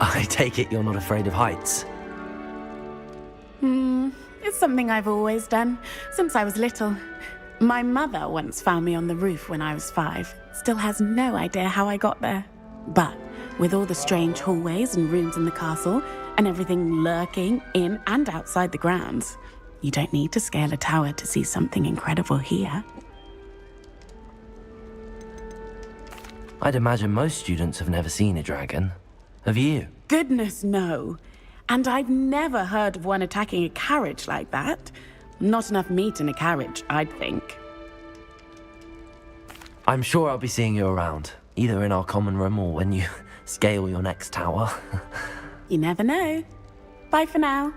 I take it you're not afraid of heights. It's something I've always done, since I was little. My mother once found me on the roof when I was 5. Still has no idea how I got there. But with all the strange hallways and rooms in the castle, and everything lurking in and outside the grounds, you don't need to scale a tower to see something incredible here. I'd imagine most students have never seen a dragon. Have you? Goodness, no. And I've never heard of one attacking a carriage like that. Not enough meat in a carriage, I'd think. I'm sure I'll be seeing you around, either in our common room or when you scale your next tower. You never know. Bye for now.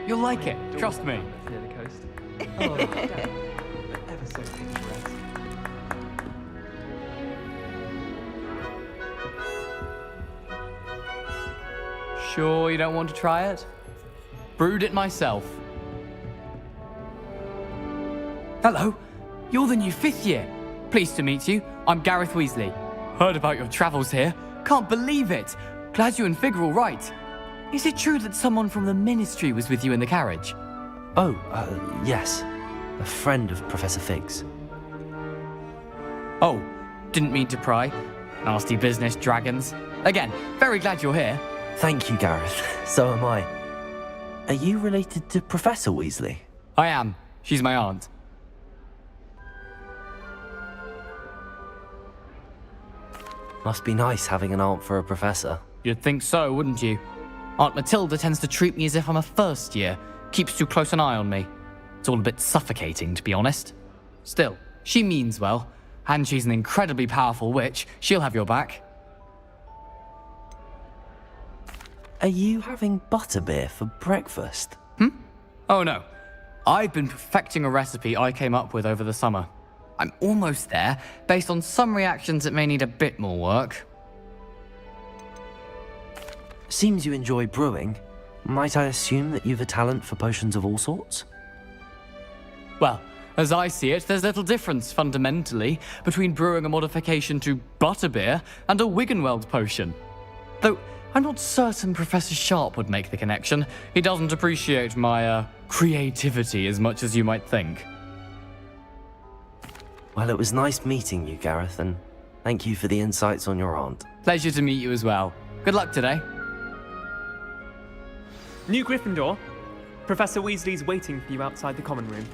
You'll like it, trust me. Near the coast. Oh, damn. Ever so picturesque. Sure you don't want to try it? Brewed it myself. Hello, you're the new 5th year. Pleased to meet you. I'm Gareth Weasley. Heard about your travels here. Can't believe it. Glad you and Fig are all right. Is it true that someone from the Ministry was with you in the carriage? Oh, yes. A friend of Professor Fig's. Oh, didn't mean to pry. Nasty business, dragons. Again, very glad you're here. Thank you, Gareth. So am I. Are you related to Professor Weasley? I am. She's my aunt. Must be nice having an aunt for a professor. You'd think so, wouldn't you? Aunt Matilda tends to treat me as if I'm a first year. Keeps too close an eye on me. It's all a bit suffocating, to be honest. Still, she means well. And she's an incredibly powerful witch. She'll have your back. Are you having butterbeer for breakfast? Oh no. I've been perfecting a recipe I came up with over the summer. I'm almost there. Based on some reactions, it may need a bit more work. Seems you enjoy brewing. Might I assume that you've a talent for potions of all sorts? Well, as I see it, there's little difference, fundamentally, between brewing a modification to butterbeer and a Wiggenweld potion. Though, I'm not certain Professor Sharp would make the connection. He doesn't appreciate my, creativity as much as you might think. Well, it was nice meeting you, Gareth, and thank you for the insights on your aunt. Pleasure to meet you as well. Good luck today. New Gryffindor. Professor Weasley's waiting for you outside the common room.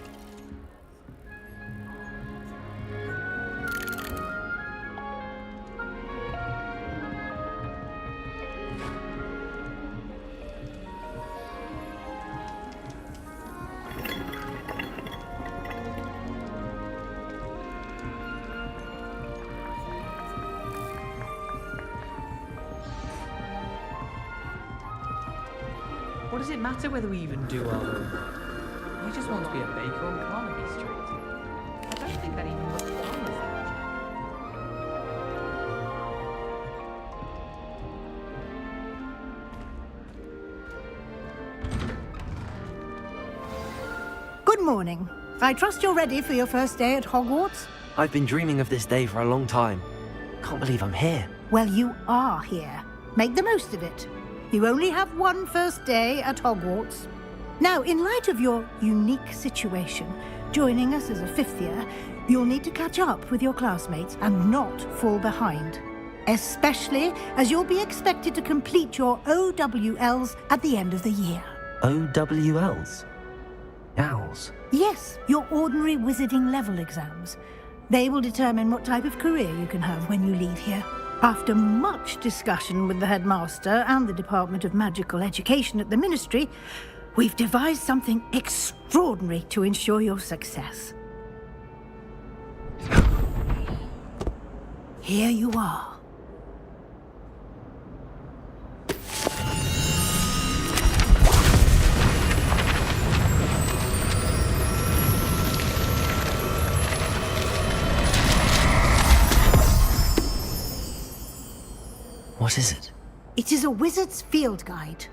What does it matter whether we even do our own? I just want to be a baker on Carnaby Street. I don't think that even requires that. Good morning. I trust you're ready for your first day at Hogwarts? I've been dreaming of this day for a long time. Can't believe I'm here. Well, you are here. Make the most of it. You only have one first day at Hogwarts. Now, in light of your unique situation, joining us as a 5th year, you'll need to catch up with your classmates and not fall behind. Especially as you'll be expected to complete your OWLs at the end of the year. OWLs? Owls? Yes, your ordinary wizarding level exams. They will determine what type of career you can have when you leave here. After much discussion with the headmaster and the Department of Magical Education at the Ministry, We've devised something extraordinary to ensure your success. Here you are. What is it? It is a wizard's field guide.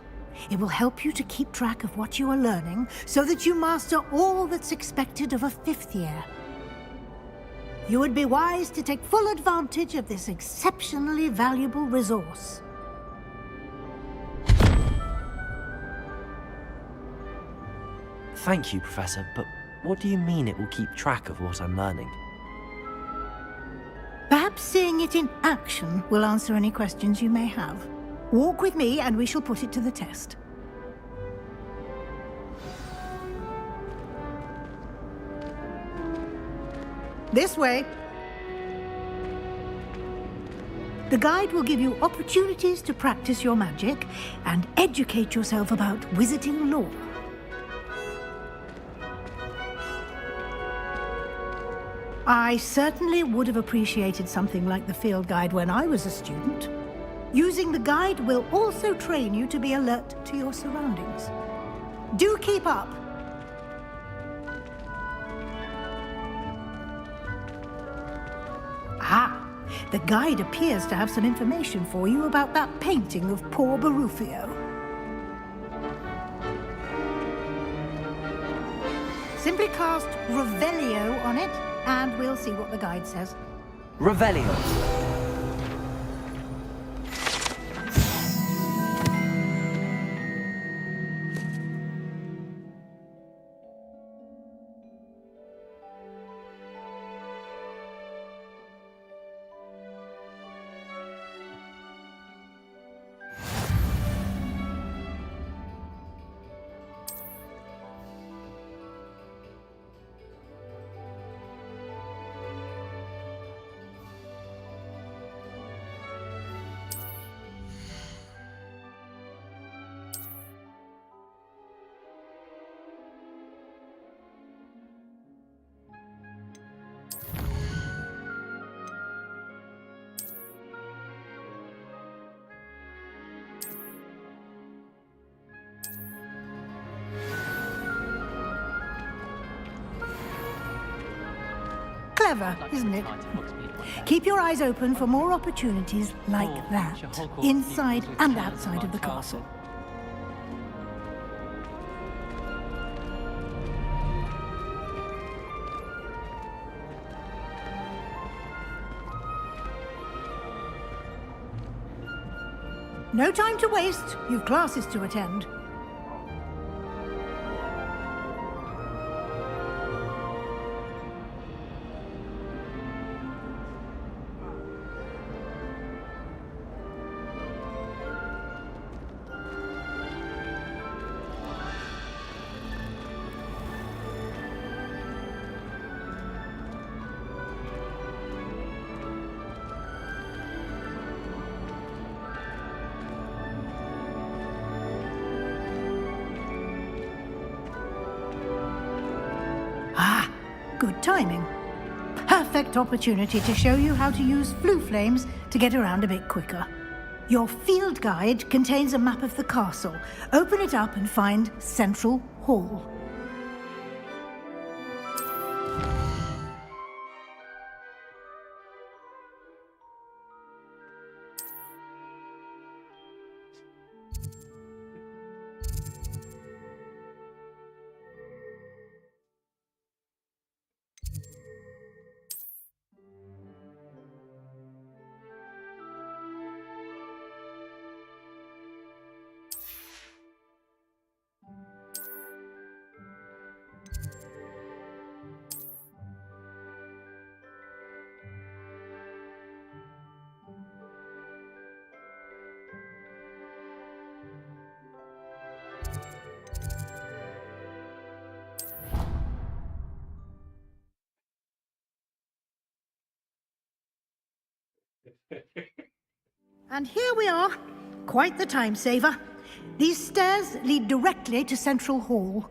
It will help you to keep track of what you are learning so that you master all that's expected of a 5th year. You would be wise to take full advantage of this exceptionally valuable resource. Thank you, Professor, but what do you mean it will keep track of what I'm learning? Perhaps seeing it in action will answer any questions you may have. Walk with me and we shall put it to the test. This way. The guide will give you opportunities to practice your magic and educate yourself about wizarding lore. I certainly would have appreciated something like the field guide when I was a student. Using the guide will also train you to be alert to your surroundings. Do keep up! Ah, the guide appears to have some information for you about that painting of poor Barufio. Simply cast Revelio on it, and we'll see what the guide says. Revelio. Clever, isn't it? Keep your eyes open for more opportunities like that, inside and outside of the castle. No time to waste. You've classes to attend. Ah, good timing. Perfect opportunity to show you how to use flue flames to get around a bit quicker. Your field guide contains a map of the castle. Open it up and find Central Hall. And here we are. Quite the time saver. These stairs lead directly to Central Hall.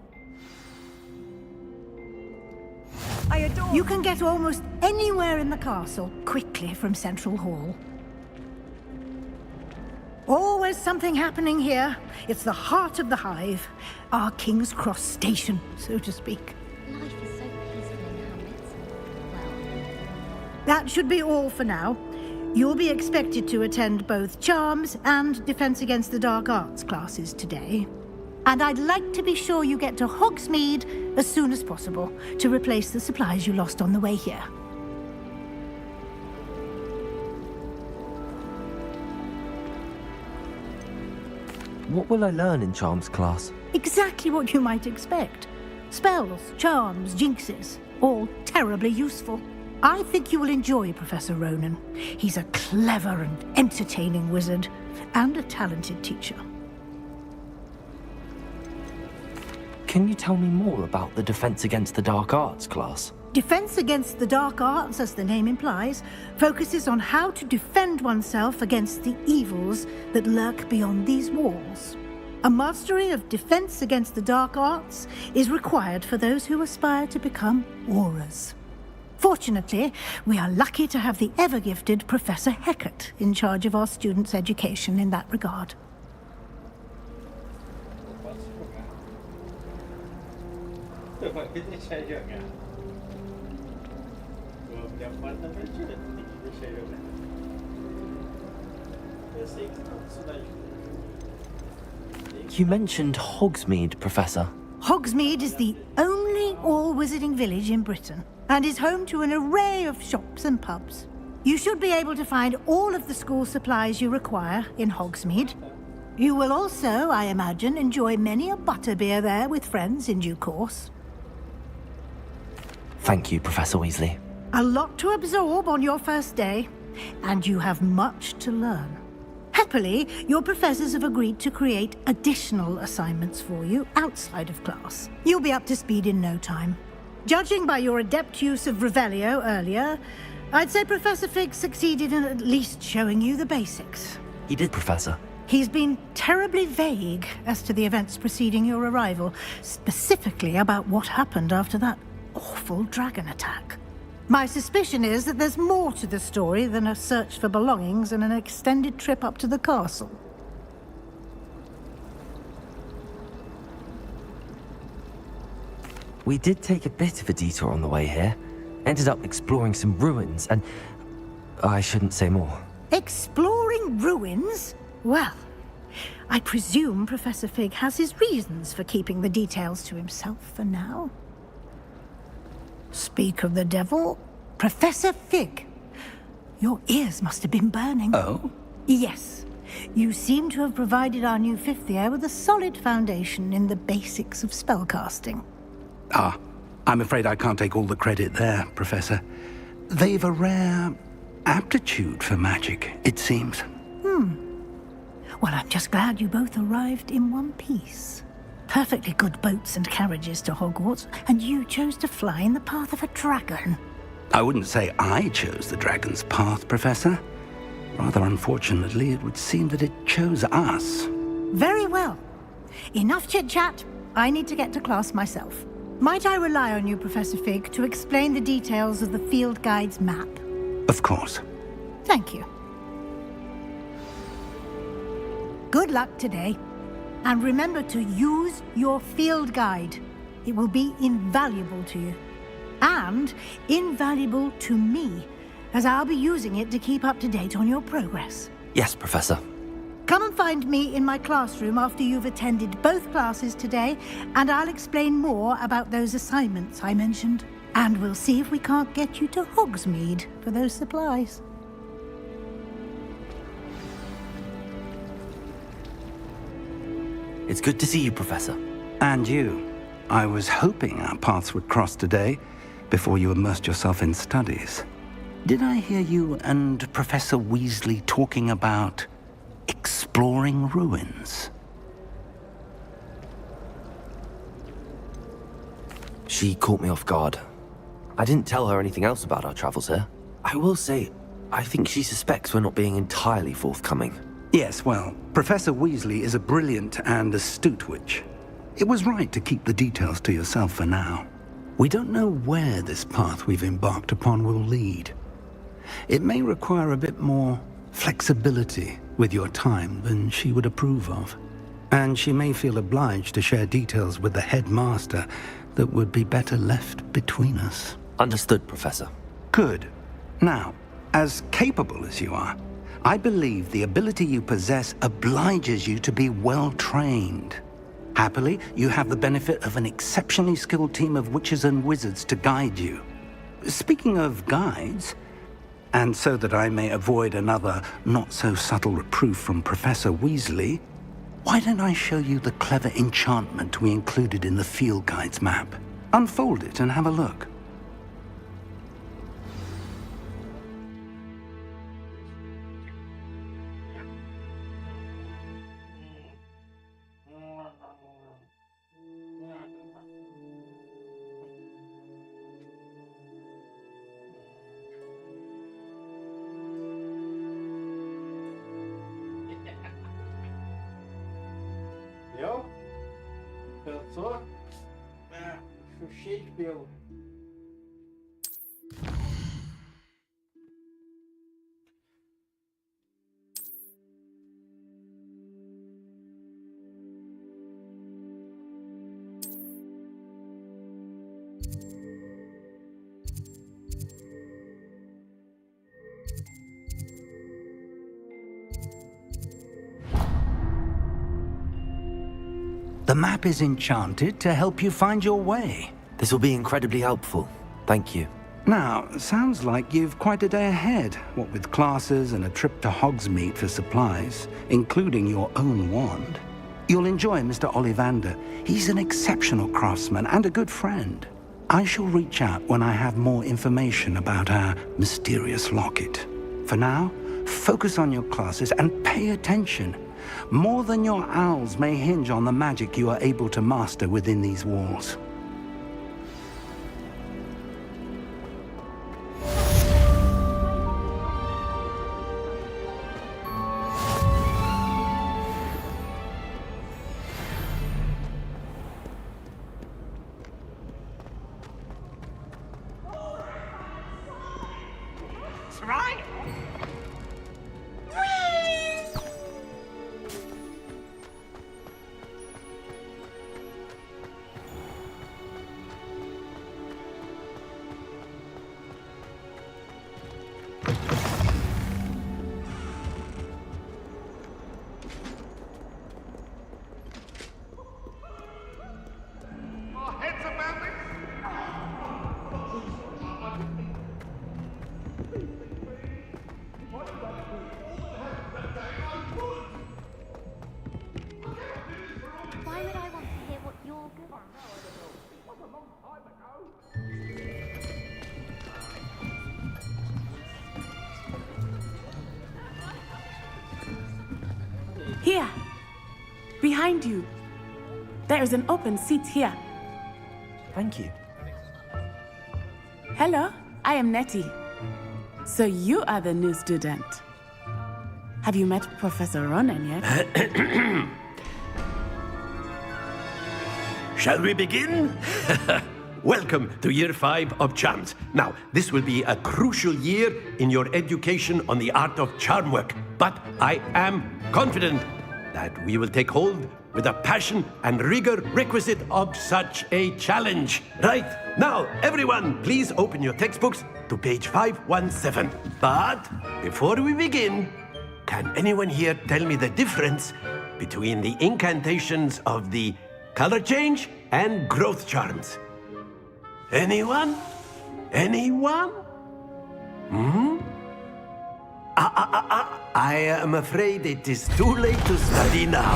I adore You can get almost anywhere in the castle quickly from Central Hall. Always something happening here. It's the heart of the hive. Our King's Cross station, so to speak. Life is so peaceful in Hamlets. Well, That should be all for now. You'll be expected to attend both Charms and Defense Against the Dark Arts classes today. And I'd like to be sure you get to Hogsmeade as soon as possible to replace the supplies you lost on the way here. What will I learn in Charms class? Exactly what you might expect. Spells, charms, jinxes, all terribly useful. I think you will enjoy Professor Ronan. He's a clever and entertaining wizard, and a talented teacher. Can you tell me more about the Defense Against the Dark Arts class? Defense Against the Dark Arts, as the name implies, focuses on how to defend oneself against the evils that lurk beyond these walls. A mastery of Defense Against the Dark Arts is required for those who aspire to become Aurors. Fortunately, we are lucky to have the ever-gifted Professor Hecat in charge of our students' education in that regard. You mentioned Hogsmeade, Professor. Hogsmeade is the only all-wizarding village in Britain and is home to an array of shops and pubs. You should be able to find all of the school supplies you require in Hogsmeade. You will also, I imagine, enjoy many a butterbeer there with friends in due course. Thank you, Professor Weasley. A lot to absorb on your first day, and you have much to learn. Happily, your professors have agreed to create additional assignments for you outside of class. You'll be up to speed in no time. Judging by your adept use of Revelio earlier, I'd say Professor Fig succeeded in at least showing you the basics. He did, Professor. He's been terribly vague as to the events preceding your arrival, specifically about what happened after that awful dragon attack. My suspicion is that there's more to the story than a search for belongings and an extended trip up to the castle. We did take a bit of a detour on the way here. Ended up exploring some ruins and... I shouldn't say more. Exploring ruins? Well, I presume Professor Fig has his reasons for keeping the details to himself for now. Speak of the devil, Professor Fig. Your ears must have been burning. Oh? Yes. You seem to have provided our new fifth year with a solid foundation in the basics of spellcasting. Ah, I'm afraid I can't take all the credit there, Professor. They've a rare aptitude for magic, it seems. Well, I'm just glad you both arrived in one piece. Perfectly good boats and carriages to Hogwarts, and you chose to fly in the path of a dragon. I wouldn't say I chose the dragon's path, Professor. Rather unfortunately, it would seem that it chose us. Very well. Enough chit-chat. I need to get to class myself. Might I rely on you, Professor Fig, to explain the details of the field guide's map? Of course. Thank you. Good luck today. And remember to use your field guide. It will be invaluable to you. And invaluable to me, as I'll be using it to keep up to date on your progress. Yes, Professor. Come and find me in my classroom after you've attended both classes today, and I'll explain more about those assignments I mentioned. And we'll see if we can't get you to Hogsmeade for those supplies. It's good to see you, Professor. And you. I was hoping our paths would cross today, before you immersed yourself in studies. Did I hear you and Professor Weasley talking about exploring ruins? She caught me off guard. I didn't tell her anything else about our travels here. I will say, I think she suspects we're not being entirely forthcoming. Yes, well, Professor Weasley is a brilliant and astute witch. It was right to keep the details to yourself for now. We don't know where this path we've embarked upon will lead. It may require a bit more flexibility with your time than she would approve of. And she may feel obliged to share details with the headmaster that would be better left between us. Understood, Professor. Good. Now, as capable as you are, I believe the ability you possess obliges you to be well trained. Happily, you have the benefit of an exceptionally skilled team of witches and wizards to guide you. Speaking of guides, and so that I may avoid another not-so-subtle reproof from Professor Weasley, why don't I show you the clever enchantment we included in the field guide's map? Unfold it and have a look. Ja, hört so. Für Shakespeare. The map is enchanted to help you find your way. This will be incredibly helpful. Thank you. Now, sounds like you've quite a day ahead, what with classes and a trip to Hogsmeade for supplies, including your own wand. You'll enjoy Mr. Ollivander. He's an exceptional craftsman and a good friend. I shall reach out when I have more information about our mysterious locket. For now, focus on your classes and pay attention. More than your owls may hinge on the magic you are able to master within these walls. Why would I want to hear what you're good at? Here, behind you. There is an open seat here. Thank you. Hello, I am Nettie. So you are the new student. Have you met Professor Ronan yet? Shall we begin? Welcome to Year 5 of Charms. Now, this will be a crucial year in your education on the art of charm work, but I am confident that we will take hold with the passion and rigor requisite of such a challenge. Right, now, everyone, please open your textbooks to page 517. But before we begin, can anyone here tell me the difference between the incantations of the color change and growth charms? Anyone? Anyone? I am afraid it is too late to study now.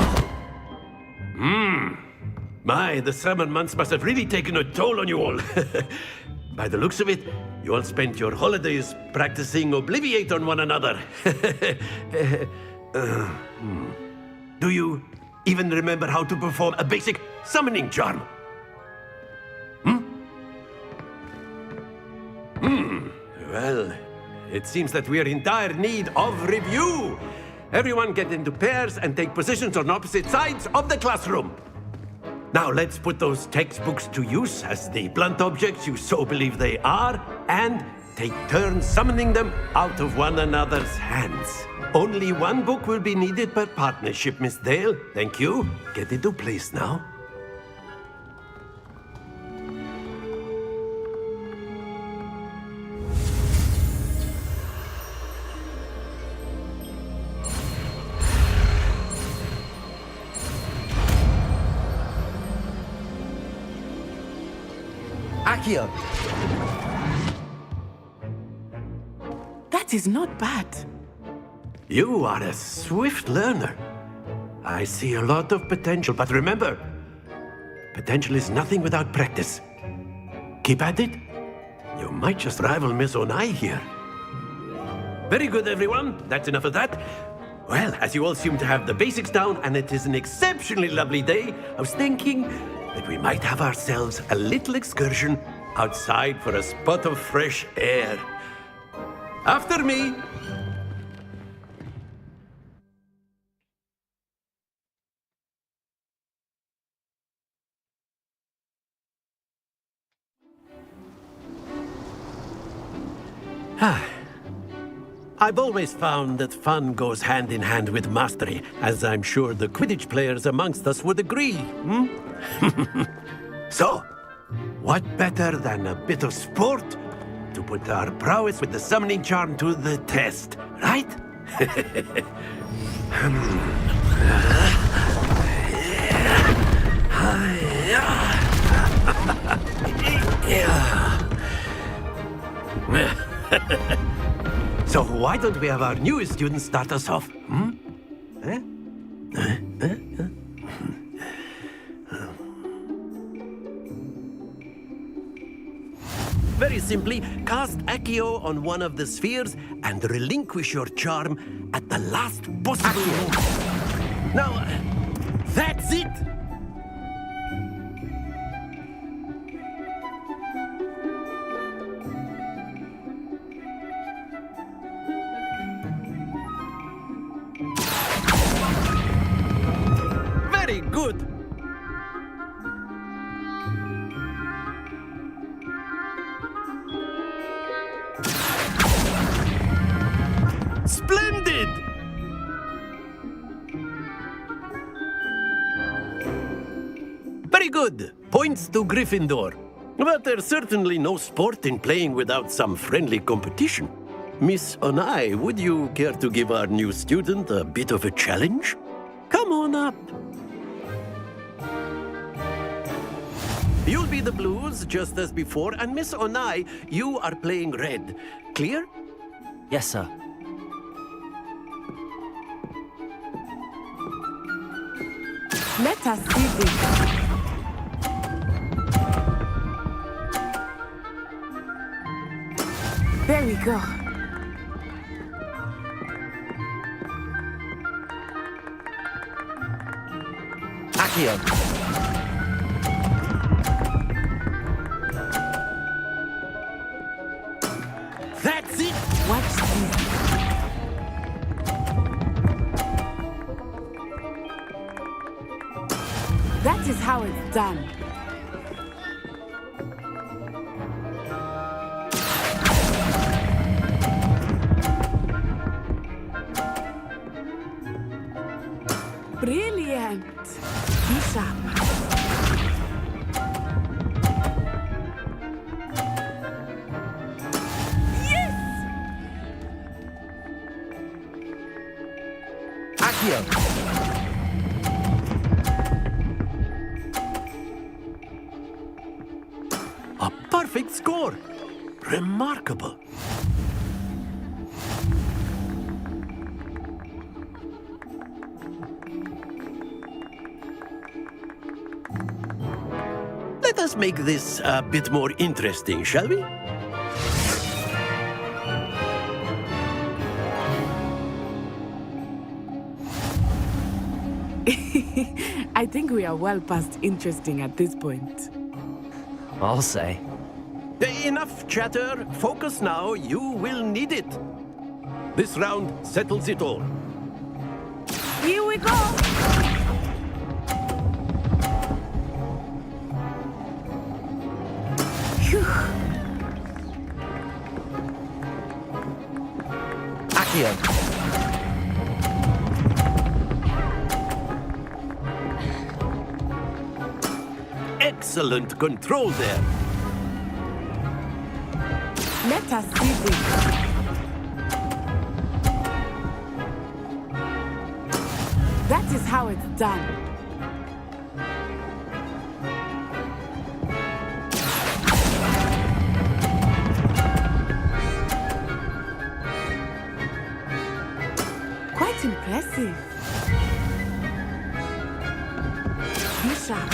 My, the summer months must have really taken a toll on you all. By the looks of it, you all spent your holidays practicing Obliviate on one another. Do you even remember how to perform a basic summoning charm? Well, it seems that we are in dire need of review. Everyone get into pairs and take positions on opposite sides of the classroom. Now let's put those textbooks to use as the blunt objects you so believe they are, and take turns summoning them out of one another's hands. Only one book will be needed per partnership, Miss Dale. Thank you. Get into place now. Accio! That is not bad. You are a swift learner. I see a lot of potential, but remember, potential is nothing without practice. Keep at it. You might just rival Miss Onai here. Very good, everyone. That's enough of that. Well, as you all seem to have the basics down, and it is an exceptionally lovely day, I was thinking that we might have ourselves a little excursion outside for a spot of fresh air. After me. I've always found that fun goes hand in hand with mastery, as I'm sure the Quidditch players amongst us would agree. So, what better than a bit of sport to put our prowess with the summoning charm to the test, right? So why don't we have our newest student start us off? Very simply, cast Accio on one of the spheres and relinquish your charm at the last possible moment. Now, that's it! Very good! Splendid! Very good. Points to Gryffindor. But there's certainly no sport in playing without some friendly competition. Miss Onai, would you care to give our new student a bit of a challenge? Come on up. You'll be the blues, just as before, and Miss Onai, you are playing red. Clear? Yes, sir. Let us see this. There we go. Accio! That's it! Watch this. That is how it's done. Brilliant. Be sharp. Yes! Accio! A perfect score! Remarkable! Let us make this a bit more interesting, shall we? I think we are well past interesting at this point. I'll say. Enough chatter. Focus now. You will need it. This round settles it all. Here we go! Phew. Accio. Excellent control there. Let us see this. That is how it's done. Quite impressive. Be sharp.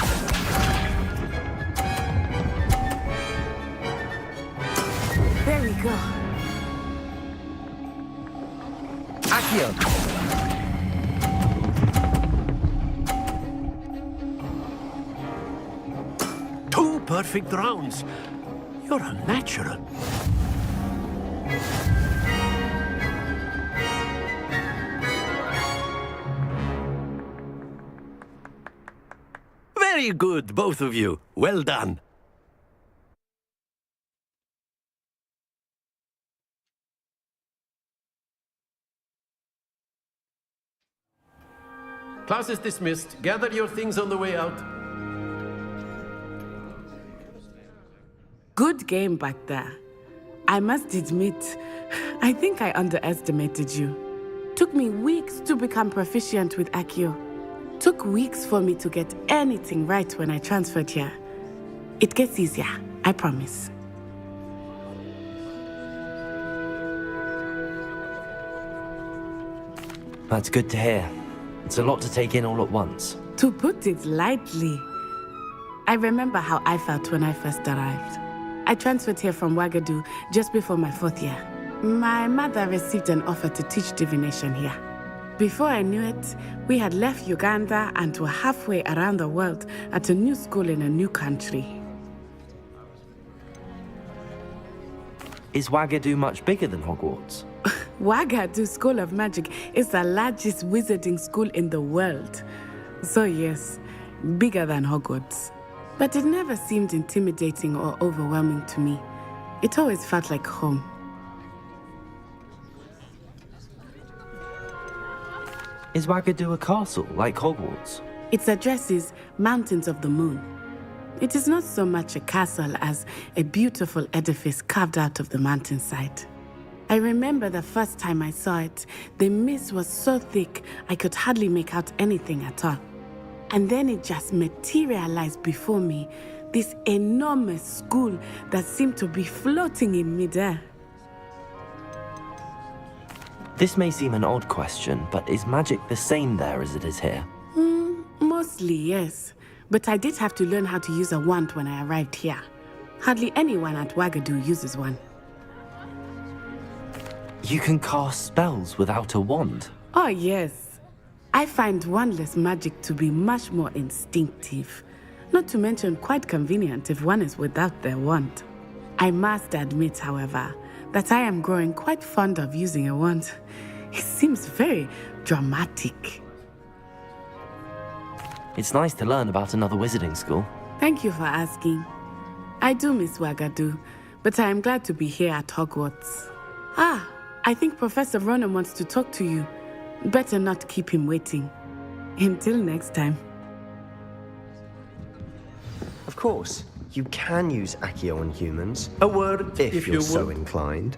There we go. Accio. Two perfect rounds. You're a natural. Very good, both of you. Well done. Class is dismissed. Gather your things on the way out. Good game back there. I must admit, I think I underestimated you. Took me weeks to become proficient with Accio. Took weeks for me to get anything right when I transferred here. It gets easier, I promise. That's good to hear. It's a lot to take in all at once. To put it lightly, I remember how I felt when I first arrived. I transferred here from Ouagadougou just before my 4th year. My mother received an offer to teach divination here. Before I knew it, we had left Uganda and were halfway around the world at a new school in a new country. Is Ouagadougou much bigger than Hogwarts? Ouagadougou School of Magic is the largest wizarding school in the world. So yes, bigger than Hogwarts. But it never seemed intimidating or overwhelming to me. It always felt like home. Is Ouagadougou a castle, like Hogwarts? Its address is Mountains of the Moon. It is not so much a castle as a beautiful edifice carved out of the mountainside. I remember the first time I saw it, the mist was so thick I could hardly make out anything at all. And then it just materialized before me, this enormous school that seemed to be floating in midair. This may seem an odd question, but is magic the same there as it is here? Mostly, yes. But I did have to learn how to use a wand when I arrived here. Hardly anyone at Ouagadougou uses one. You can cast spells without a wand? Oh, yes. I find wandless magic to be much more instinctive. Not to mention quite convenient if one is without their wand. I must admit, however, that I am growing quite fond of using a wand. It seems very dramatic. It's nice to learn about another wizarding school. Thank you for asking. I do miss Ouagadougou, but I am glad to be here at Hogwarts. I think Professor Ronan wants to talk to you. Better not keep him waiting. Until next time. Of course, you can use Accio on humans. A word, if you're you so would. inclined.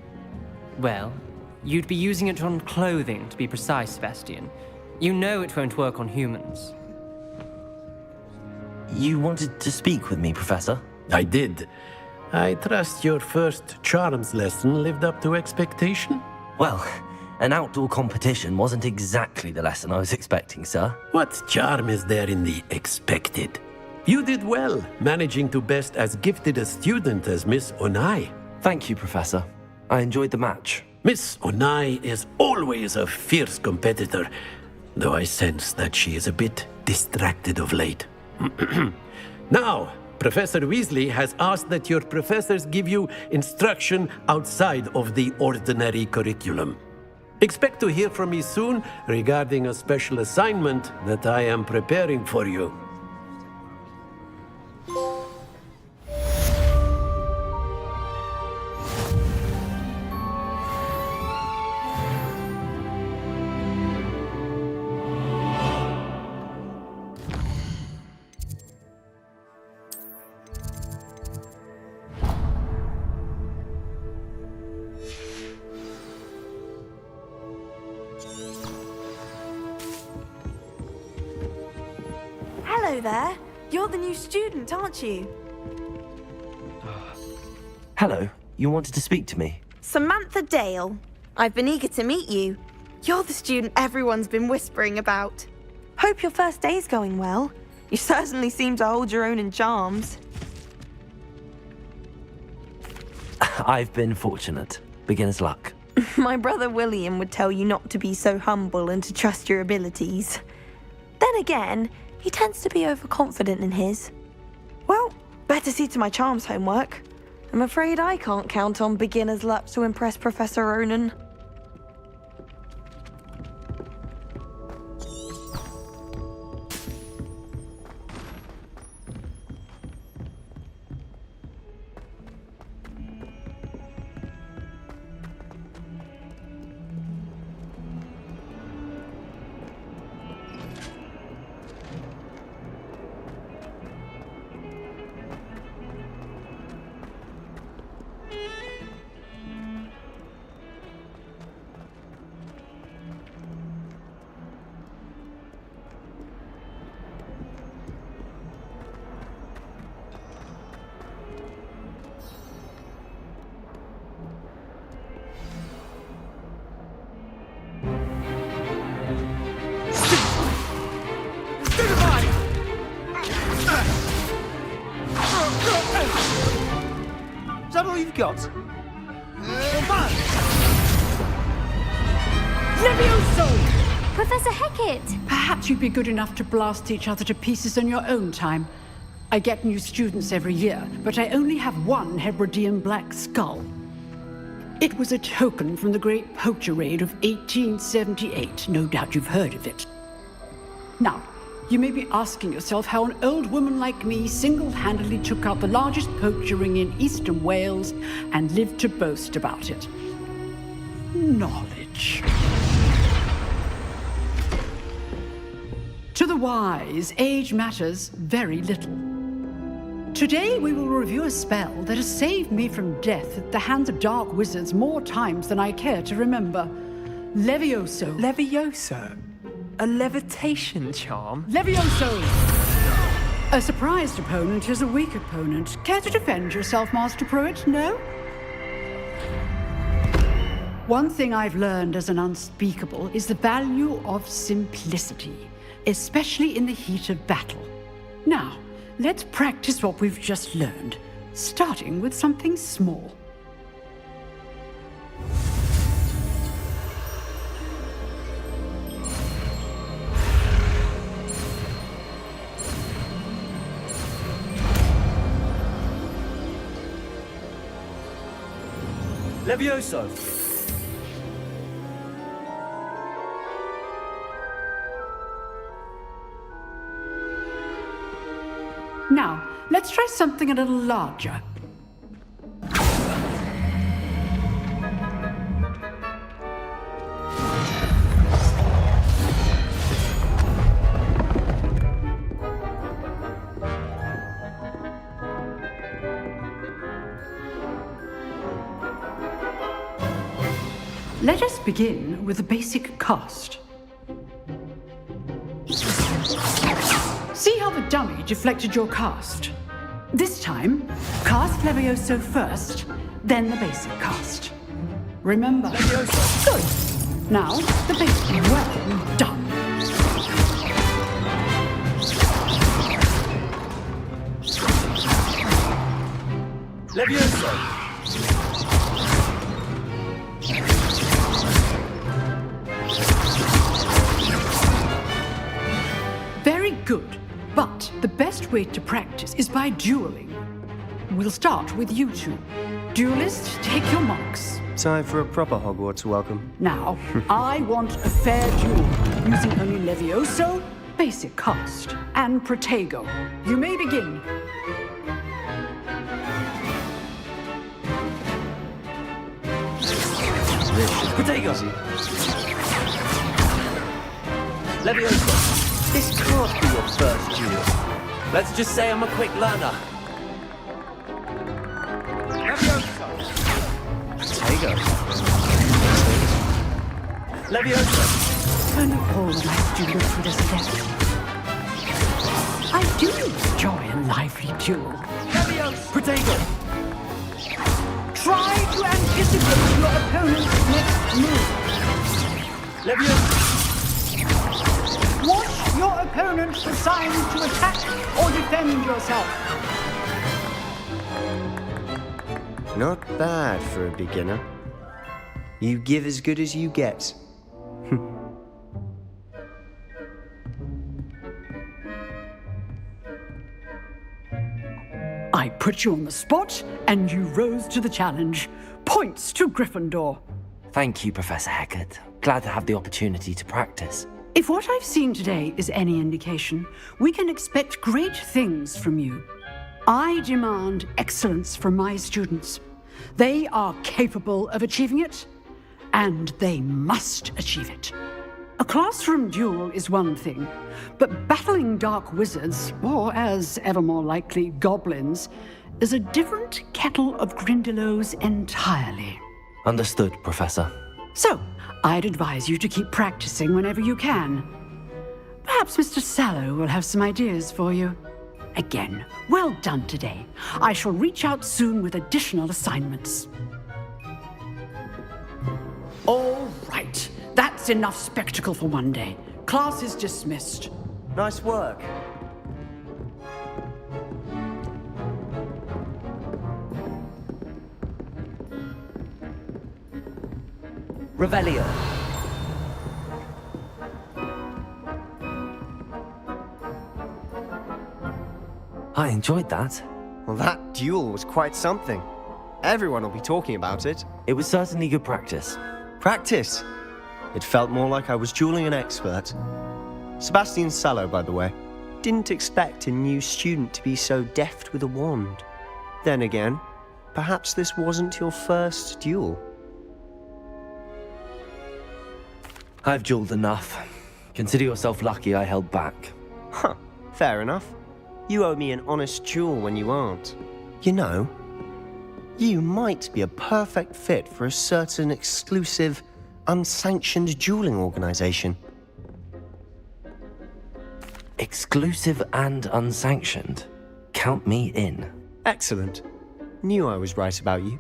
Well, you'd be using it on clothing, to be precise, Sebastian. You know it won't work on humans. You wanted to speak with me, Professor? I did. I trust your first charms lesson lived up to expectation? Well, an outdoor competition wasn't exactly the lesson I was expecting, sir. What charm is there in the expected? You did well, managing to best as gifted a student as Miss Onai. Thank you, Professor. I enjoyed the match. Miss Onai is always a fierce competitor, though I sense that she is a bit distracted of late. Now, Professor Weasley has asked that your professors give you instruction outside of the ordinary curriculum. Expect to hear from me soon regarding a special assignment that I am preparing for you. Hello there. You're the new student, aren't you? Hello, you wanted to speak to me? Samantha Dale. I've been eager to meet you. You're the student everyone's been whispering about. Hope your first day's going well. You certainly seem to hold your own in charms. I've been fortunate. Beginner's luck. My brother William would tell you not to be so humble and to trust your abilities. Then again, he tends to be overconfident in his. Well, better see to my charms homework. I'm afraid I can't count on beginner's luck to impress Professor Ronan. Is that all you've got? Levioso! Professor Hecat! Perhaps you'd be good enough to blast each other to pieces in your own time. I get new students every year, but I only have one Hebridean black skull. It was a token from the Great Poacher Raid of 1878. No doubt you've heard of it. Now, you may be asking yourself how an old woman like me single-handedly took out the largest poacher ring in eastern Wales and lived to boast about it. Knowledge. To the wise, age matters very little. Today we will review a spell that has saved me from death at the hands of dark wizards more times than I care to remember. Levioso. Levioso? A levitation charm? Levioso! A surprised opponent is a weak opponent. Care to defend yourself, Master Pruitt? No? One thing I've learned as an unspeakable is the value of simplicity, especially in the heat of battle. Now, let's practice what we've just learned, starting with something small. Levioso! Now, let's try something a little larger. Let us begin with the basic cast. See how the dummy deflected your cast? This time, cast Levioso first, then the basic cast. Remember? Levioso. Good. Now, the basic. Well done. Levioso! Very good. But the best way to practice is by dueling. We'll start with you two. Duelist, take your marks. Time for a proper Hogwarts welcome. Now, I want a fair duel, using only Levioso, basic cast, and Protego. You may begin. Protego! Levioso, this can't be your first duel. Let's just say I'm a quick learner. Protego. Levioso. Only all of my students would accept. I do enjoy a lively duel. Levioso. Protego. Try to anticipate your opponent's next move. Levioso. Watch your opponent decide to attack or defend yourself. Not bad for a beginner. You give as good as you get. I put you on the spot, and you rose to the challenge. Points to Gryffindor. Thank you, Professor Hecat. Glad to have the opportunity to practice. If what I've seen today is any indication, we can expect great things from you. I demand excellence from my students. They are capable of achieving it, and they must achieve it. A classroom duel is one thing, but battling dark wizards, or as ever more likely, goblins, is a different kettle of Grindylows entirely. Understood, Professor. So, I'd advise you to keep practicing whenever you can. Perhaps Mr. Sallow will have some ideas for you. Again, well done today. I shall reach out soon with additional assignments. All right. That's enough spectacle for one day. Class is dismissed. Nice work. Revelio. I enjoyed that. Well, that duel was quite something. Everyone will be talking about it. It was certainly good practice. Practice? It felt more like I was dueling an expert. Sebastian Sallow, by the way. Didn't expect a new student to be so deft with a wand. Then again, perhaps this wasn't your first duel. I've dueled enough. Consider yourself lucky I held back. Huh, fair enough. You owe me an honest duel when you aren't. You know, you might be a perfect fit for a certain exclusive, unsanctioned dueling organization. Exclusive and unsanctioned. Count me in. Excellent. Knew I was right about you.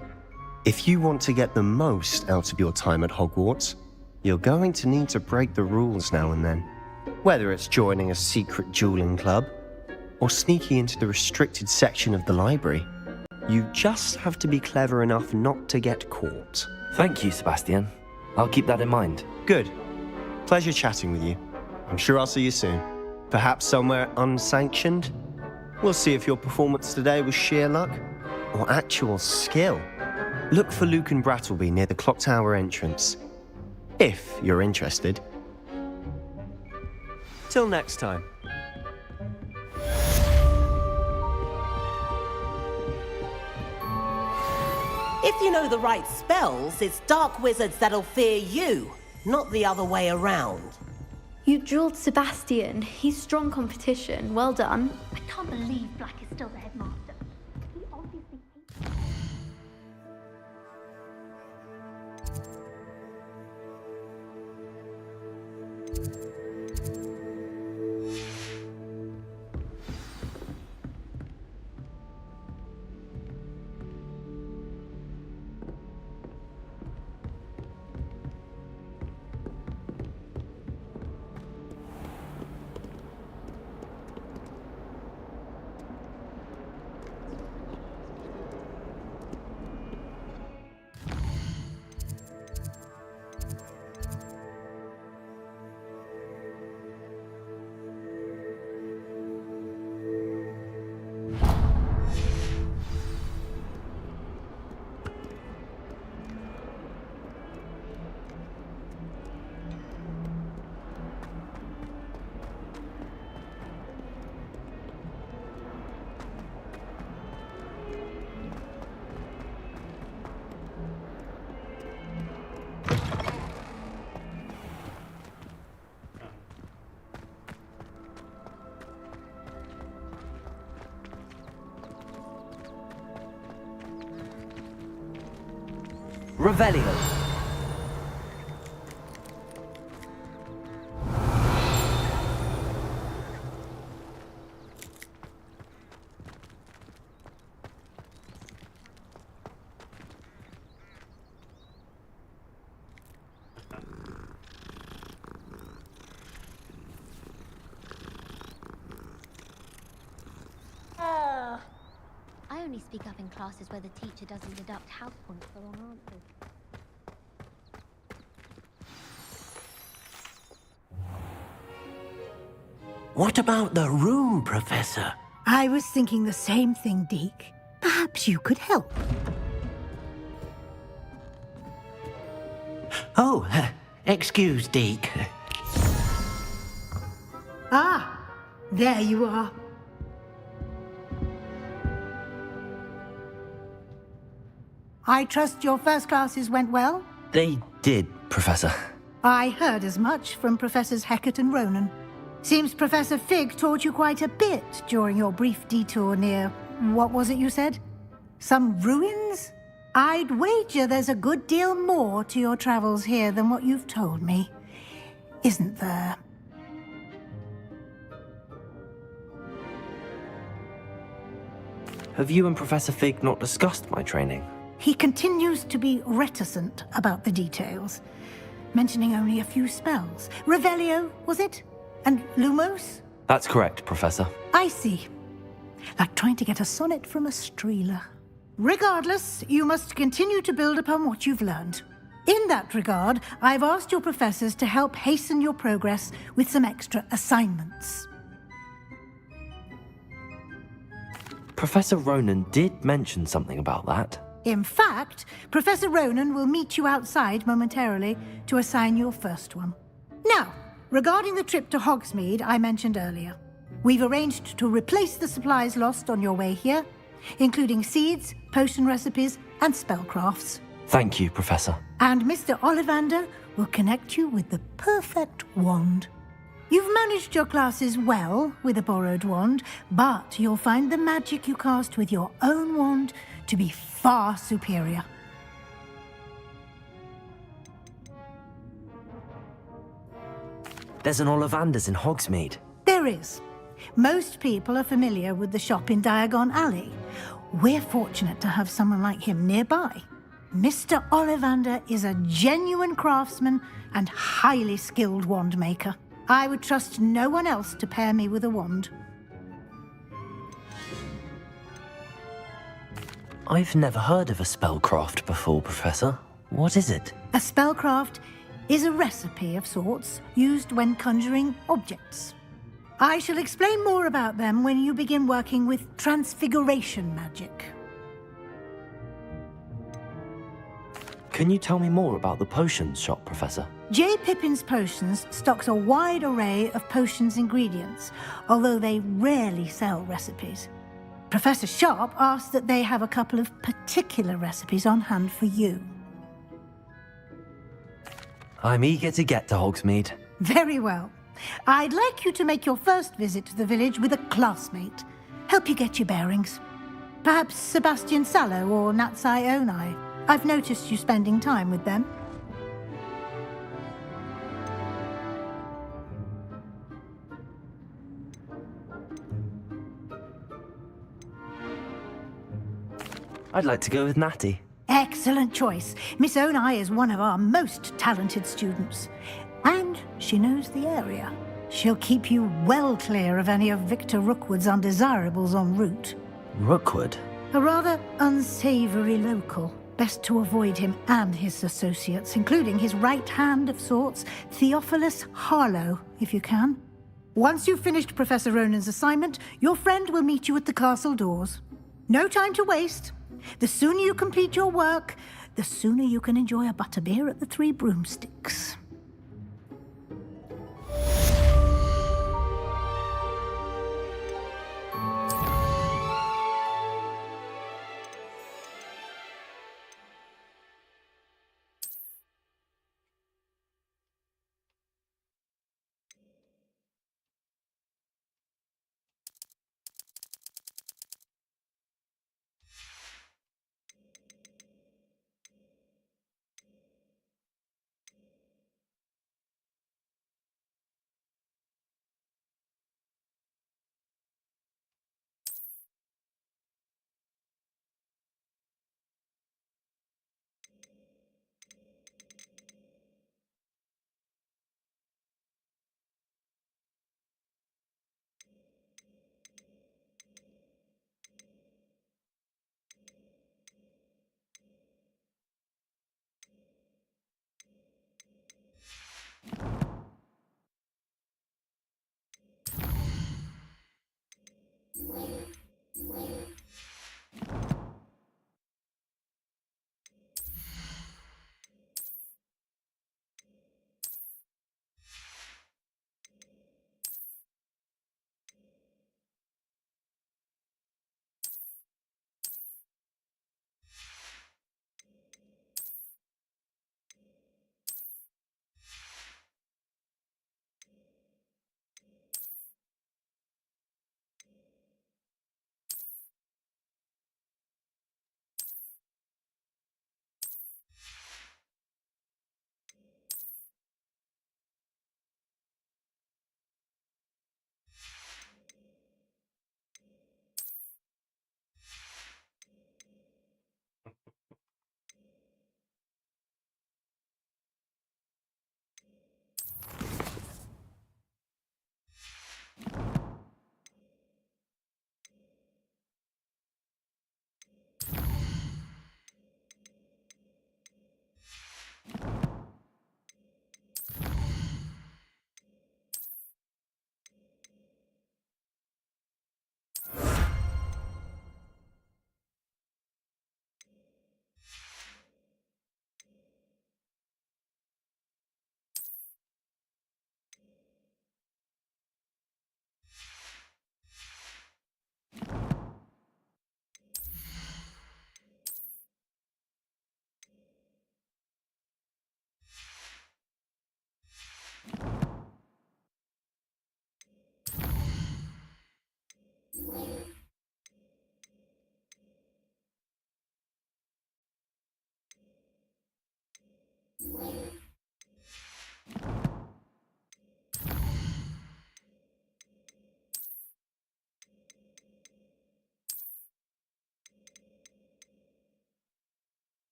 If you want to get the most out of your time at Hogwarts, you're going to need to break the rules now and then. Whether it's joining a secret dueling club, or sneaking into the restricted section of the library, you just have to be clever enough not to get caught. Thank you, Sebastian. I'll keep that in mind. Good. Pleasure chatting with you. I'm sure I'll see you soon. Perhaps somewhere unsanctioned? We'll see if your performance today was sheer luck or actual skill. Look for Luke and Brattleby near the clock tower entrance, if you're interested. Till next time. If you know the right spells, it's dark wizards that'll fear you, not the other way around. You dueled Sebastian. He's strong competition. Well done. I can't believe Black is still the headmaster. He obviously hates... Revelio. I only speak up in classes where the teacher doesn't deduct house points for wrong answers. What about the room, Professor? I was thinking the same thing, Deke. Perhaps you could help. Oh, excuse, Deke. Ah, there you are. I trust your first classes went well? They did, Professor. I heard as much from Professors Hecat and Ronan. Seems Professor Fig taught you quite a bit during your brief detour near... what was it you said? Some ruins? I'd wager there's a good deal more to your travels here than what you've told me. Isn't there? Have you and Professor Fig not discussed my training? He continues to be reticent about the details, mentioning only a few spells. Revelio, was it? And Lumos? That's correct, Professor. I see. Like trying to get a sonnet from a streeler. Regardless, you must continue to build upon what you've learned. In that regard, I've asked your professors to help hasten your progress with some extra assignments. Professor Ronan did mention something about that. In fact, Professor Ronan will meet you outside momentarily to assign your first one. Now, regarding the trip to Hogsmeade I mentioned earlier, we've arranged to replace the supplies lost on your way here, including seeds, potion recipes, and spellcrafts. Thank you, Professor. And Mr. Ollivander will connect you with the perfect wand. You've managed your classes well with a borrowed wand, but you'll find the magic you cast with your own wand to be far superior. There's an Ollivander's in Hogsmeade. There is. Most people are familiar with the shop in Diagon Alley. We're fortunate to have someone like him nearby. Mr. Ollivander is a genuine craftsman and highly skilled wand maker. I would trust no one else to pair me with a wand. I've never heard of a spellcraft before, Professor. What is it? A spellcraft is a recipe of sorts used when conjuring objects. I shall explain more about them when you begin working with transfiguration magic. Can you tell me more about the potions shop, Professor? J. Pippin's Potions stocks a wide array of potions ingredients, although they rarely sell recipes. Professor Sharp asked that they have a couple of particular recipes on hand for you. I'm eager to get to Hogsmeade. Very well. I'd like you to make your first visit to the village with a classmate. Help you get your bearings. Perhaps Sebastian Sallow or Natsai Onai. I've noticed you spending time with them. I'd like to go with Natty. Excellent choice. Miss Onai is one of our most talented students. And she knows the area. She'll keep you well clear of any of Victor Rookwood's undesirables en route. Rookwood? A rather unsavory local. Best to avoid him and his associates, including his right hand of sorts, Theophilus Harlow, if you can. Once you've finished Professor Ronan's assignment, your friend will meet you at the castle doors. No time to waste. The sooner you complete your work, the sooner you can enjoy a butterbeer at the Three Broomsticks.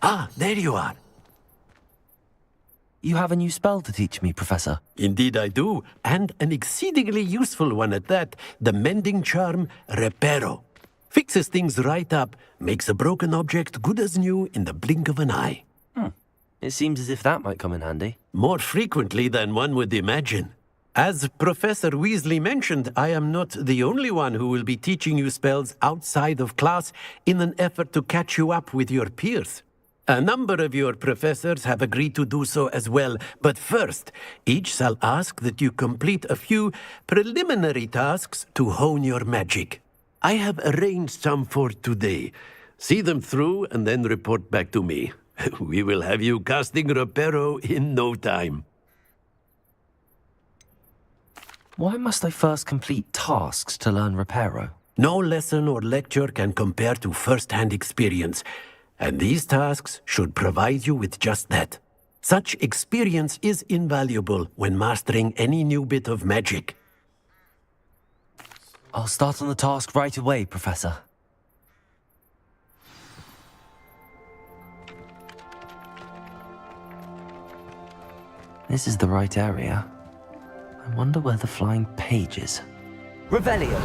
Ah, there you are. You have a new spell to teach me, Professor. Indeed I do, and an exceedingly useful one at that. The mending charm, Reparo. Fixes things right up, makes a broken object good as new in the blink of an eye. It seems as if that might come in handy. More frequently than one would imagine. As Professor Weasley mentioned, I am not the only one who will be teaching you spells outside of class in an effort to catch you up with your peers. A number of your professors have agreed to do so as well, but first, each shall ask that you complete a few preliminary tasks to hone your magic. I have arranged some for today. See them through and then report back to me. We will have you casting Reparo in no time. Why must I first complete tasks to learn Reparo? No lesson or lecture can compare to first-hand experience. And these tasks should provide you with just that. Such experience is invaluable when mastering any new bit of magic. I'll start on the task right away, Professor. This is the right area. I wonder where the flying page is. Revelio!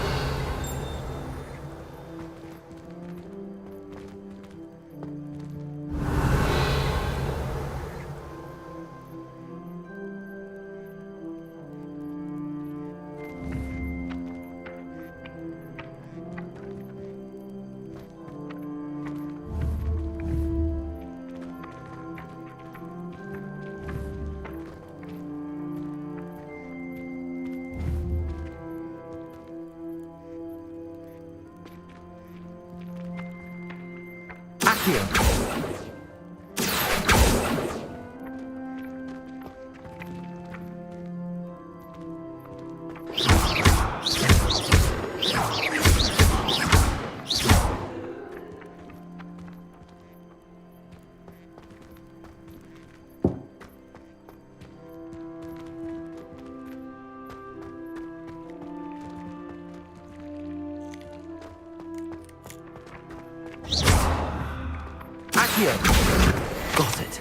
Got it.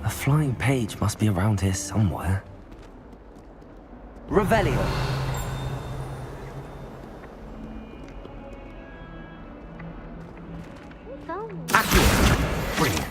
A flying page must be around here somewhere. Revelio. Brilliant.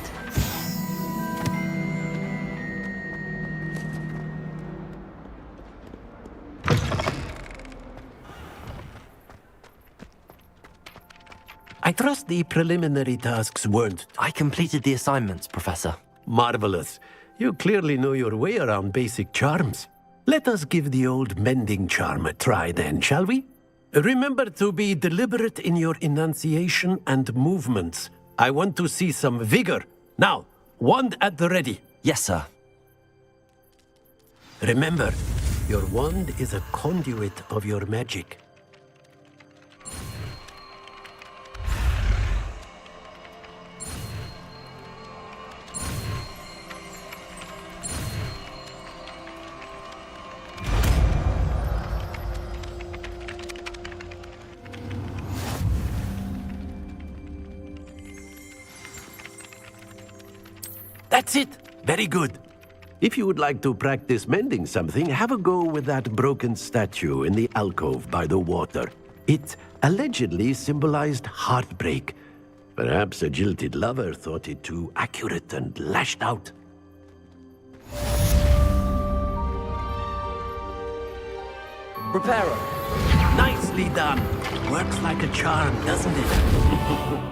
I trust the preliminary tasks weren't... I completed the assignments, Professor. Marvelous. You clearly know your way around basic charms. Let us give the old mending charm a try then, shall we? Remember to be deliberate in your enunciation and movements. I want to see some vigor. Now, wand at the ready. Yes, sir. Remember, your wand is a conduit of your magic. That's it. Very good. If you would like to practice mending something, have a go with that broken statue in the alcove by the water. It allegedly symbolized heartbreak. Perhaps a jilted lover thought it too accurate and lashed out. Reparo. Nicely done. Works like a charm, doesn't it?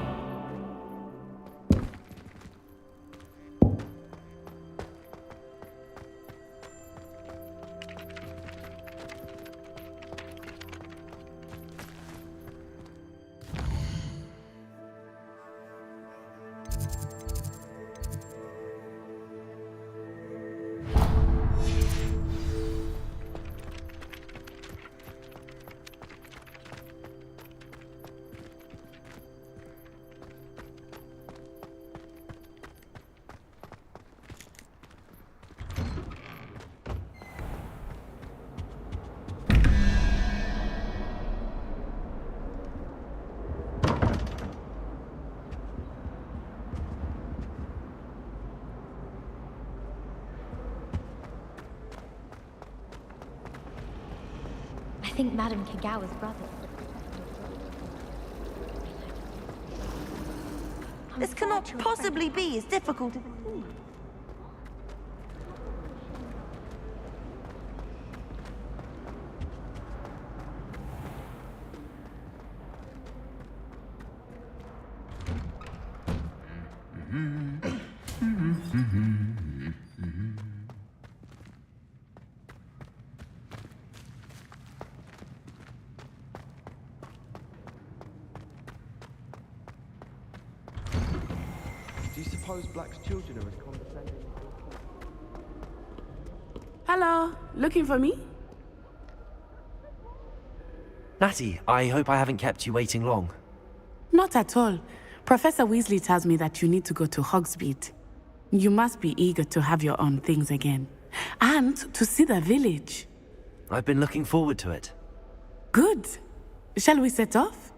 I think Madame Kagawa's brother. This cannot possibly be as difficult as it seems. Do you suppose Black's children are as condescending? Hello, looking for me? Natty, I hope I haven't kept you waiting long. Not at all. Professor Weasley tells me that you need to go to Hogsmeade. You must be eager to have your own things again. And to see the village. I've been looking forward to it. Good. Shall we set off?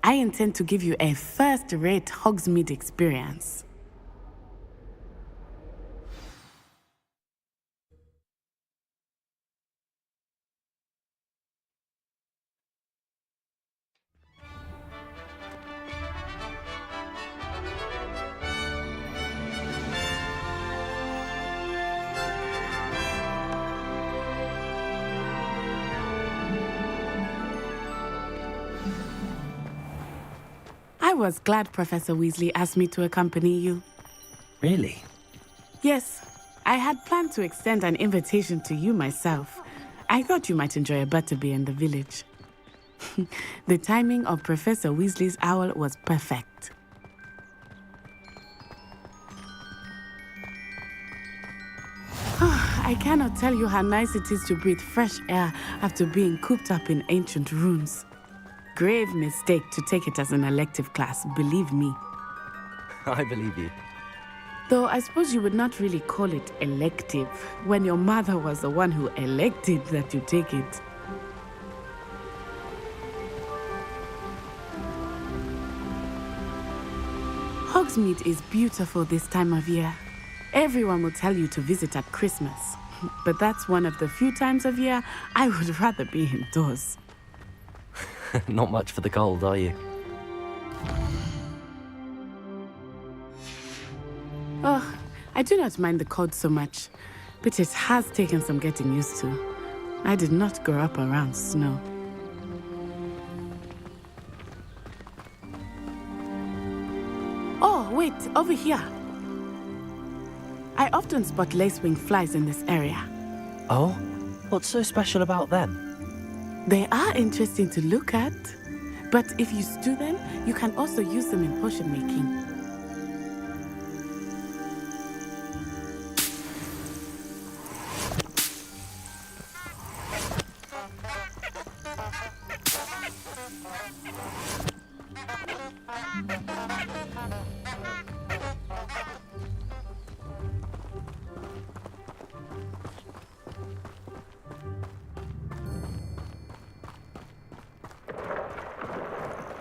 I intend to give you a first-rate Hogsmeade experience. I was glad Professor Weasley asked me to accompany you. Really? Yes, I had planned to extend an invitation to you myself. I thought you might enjoy a butterbeer in the village. The timing of Professor Weasley's owl was perfect. I cannot tell you how nice it is to breathe fresh air after being cooped up in ancient rooms. Grave mistake to take it as an elective class, believe me. I believe you. Though I suppose you would not really call it elective when your mother was the one who elected that you take it. Hogsmeade is beautiful this time of year. Everyone will tell you to visit at Christmas. But that's one of the few times of year I would rather be indoors. Not much for the cold, are you? Oh, I do not mind the cold so much, but it has taken some getting used to. I did not grow up around snow. Oh, wait, over here. I often spot lacewing flies in this area. Oh? What's so special about them? They are interesting to look at, but if you stew them, you can also use them in potion making.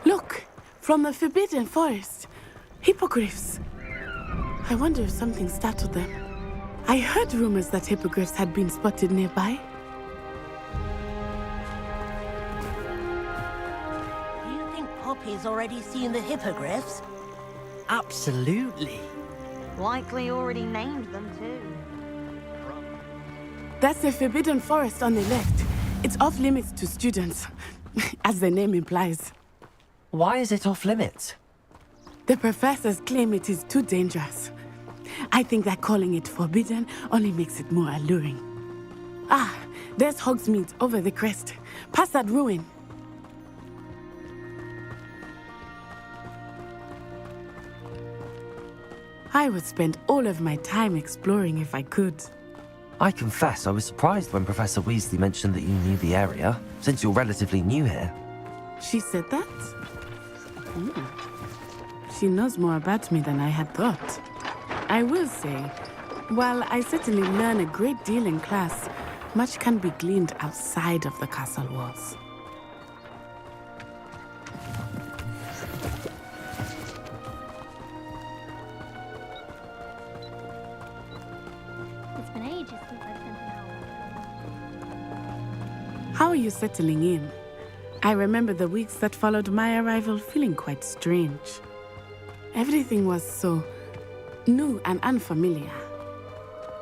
Look, from the Forbidden Forest. Hippogriffs. I wonder if something startled them. I heard rumors that hippogriffs had been spotted nearby. Do you think Poppy's already seen the hippogriffs? Absolutely. Likely already named them too. That's the Forbidden Forest on the left. It's off limits to students, as the name implies. Why is it off limits? The professors claim it is too dangerous. I think that calling it forbidden only makes it more alluring. Ah, there's Hogsmeade over the crest, past that ruin. I would spend all of my time exploring if I could. I confess I was surprised when Professor Weasley mentioned that you knew the area, since you're relatively new here. She said that? She knows more about me than I had thought. I will say, while I certainly learn a great deal in class, much can be gleaned outside of the castle walls. It's been ages since I've spent an hour. How are you settling in? I remember the weeks that followed my arrival feeling quite strange. Everything was so new and unfamiliar.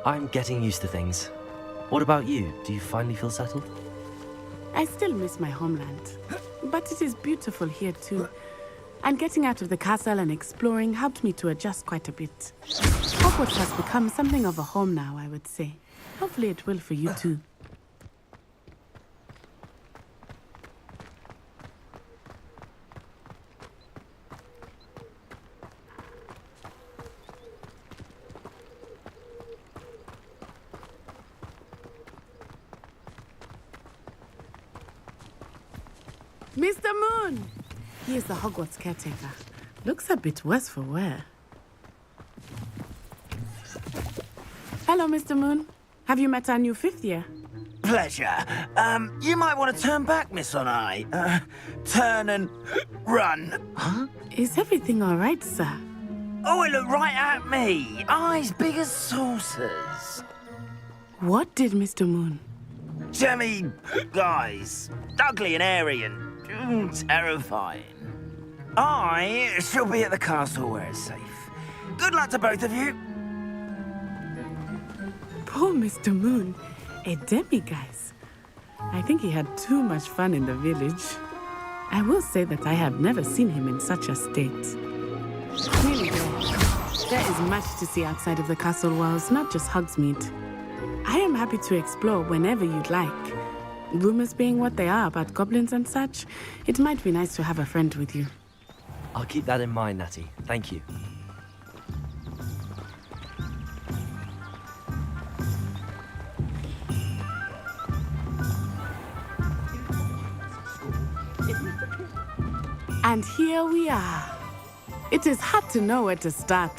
I'm getting used to things. What about you? Do you finally feel settled? I still miss my homeland, but it is beautiful here too. And getting out of the castle and exploring helped me to adjust quite a bit. Hogwarts has become something of a home now, I would say. Hopefully it will for you too. Mr. Moon! He is the Hogwarts caretaker. Looks a bit worse for wear. Hello, Mr. Moon. Have you met our new fifth year? Pleasure. You might want to turn back, Miss Onai. Turn and run. Huh? Is everything all right, sir? Oh, it looked right at me. Eyes big as saucers. What did Mr. Moon? Jemmy, guys. Ugly and airy and terrifying. I shall be at the castle where it's safe. Good luck to both of you. Poor Mr. Moon. A demiguise. I think he had too much fun in the village. I will say that I have never seen him in such a state. Really though, there is much to see outside of the castle walls, not just Hogsmeade. I am happy to explore whenever you'd like. Rumors being what they are about goblins and such, it might be nice to have a friend with you. I'll keep that in mind, Natty. Thank you. And here we are. It is hard to know where to start.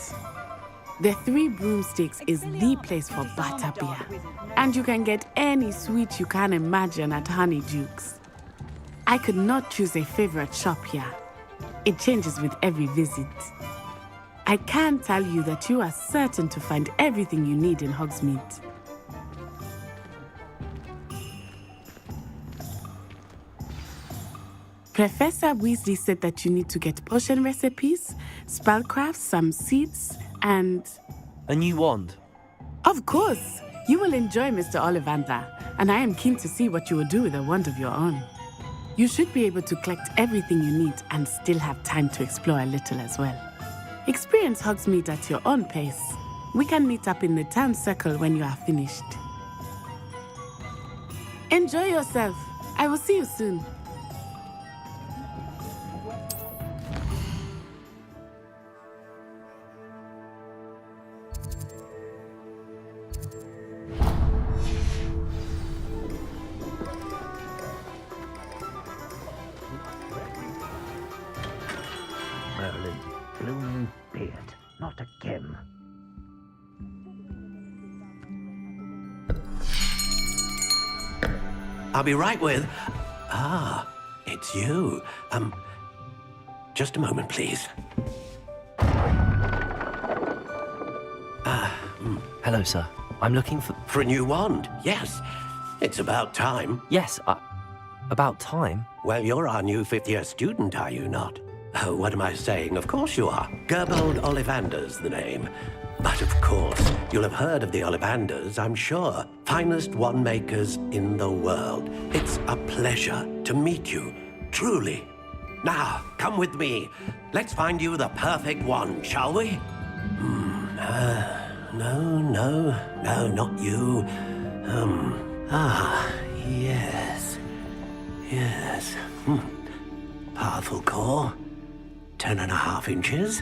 The Three Broomsticks is the place for butterbeer. And you can get any sweet you can imagine at Honeydukes. I could not choose a favorite shop here. It changes with every visit. I can tell you that you are certain to find everything you need in Hogsmeade. Professor Weasley said that you need to get potion recipes, spellcrafts, some seeds, and... A new wand? Of course! You will enjoy Mr. Ollivander, and I am keen to see what you will do with a wand of your own. You should be able to collect everything you need and still have time to explore a little as well. Experience Hogsmeade at your own pace. We can meet up in the town circle when you are finished. Enjoy yourself. I will see you soon. Merlin, blue beard, not again. I'll be right with... Ah, it's you. Just a moment, please. Hello, sir. I'm looking for... For a new wand, yes. It's about time. Yes, about time? Well, you're our new fifth-year student, are you not? Oh, what am I saying? Of course you are. Gerbold Ollivander's the name. But of course, you'll have heard of the Ollivanders, I'm sure. Finest wand makers in the world. It's a pleasure to meet you, truly. Now, come with me. Let's find you the perfect wand, shall we? No, not you. Yes. Powerful core. 10.5 inches.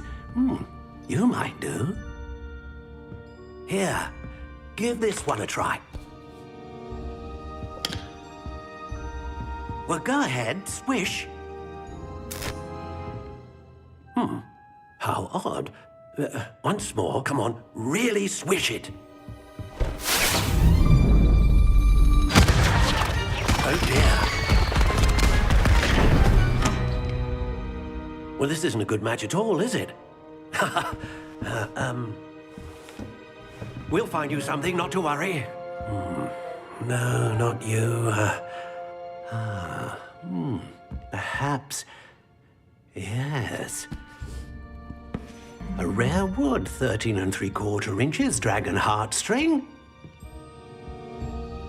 You might do. Here, give this one a try. Well, go ahead, swish. How odd. Once more, come on, really swish it. Oh dear. Well, this isn't a good match at all, is it? We'll find you something, not to worry. No, not you. Perhaps. Yes. A rare wood, 13 3/4 inches, dragon heartstring.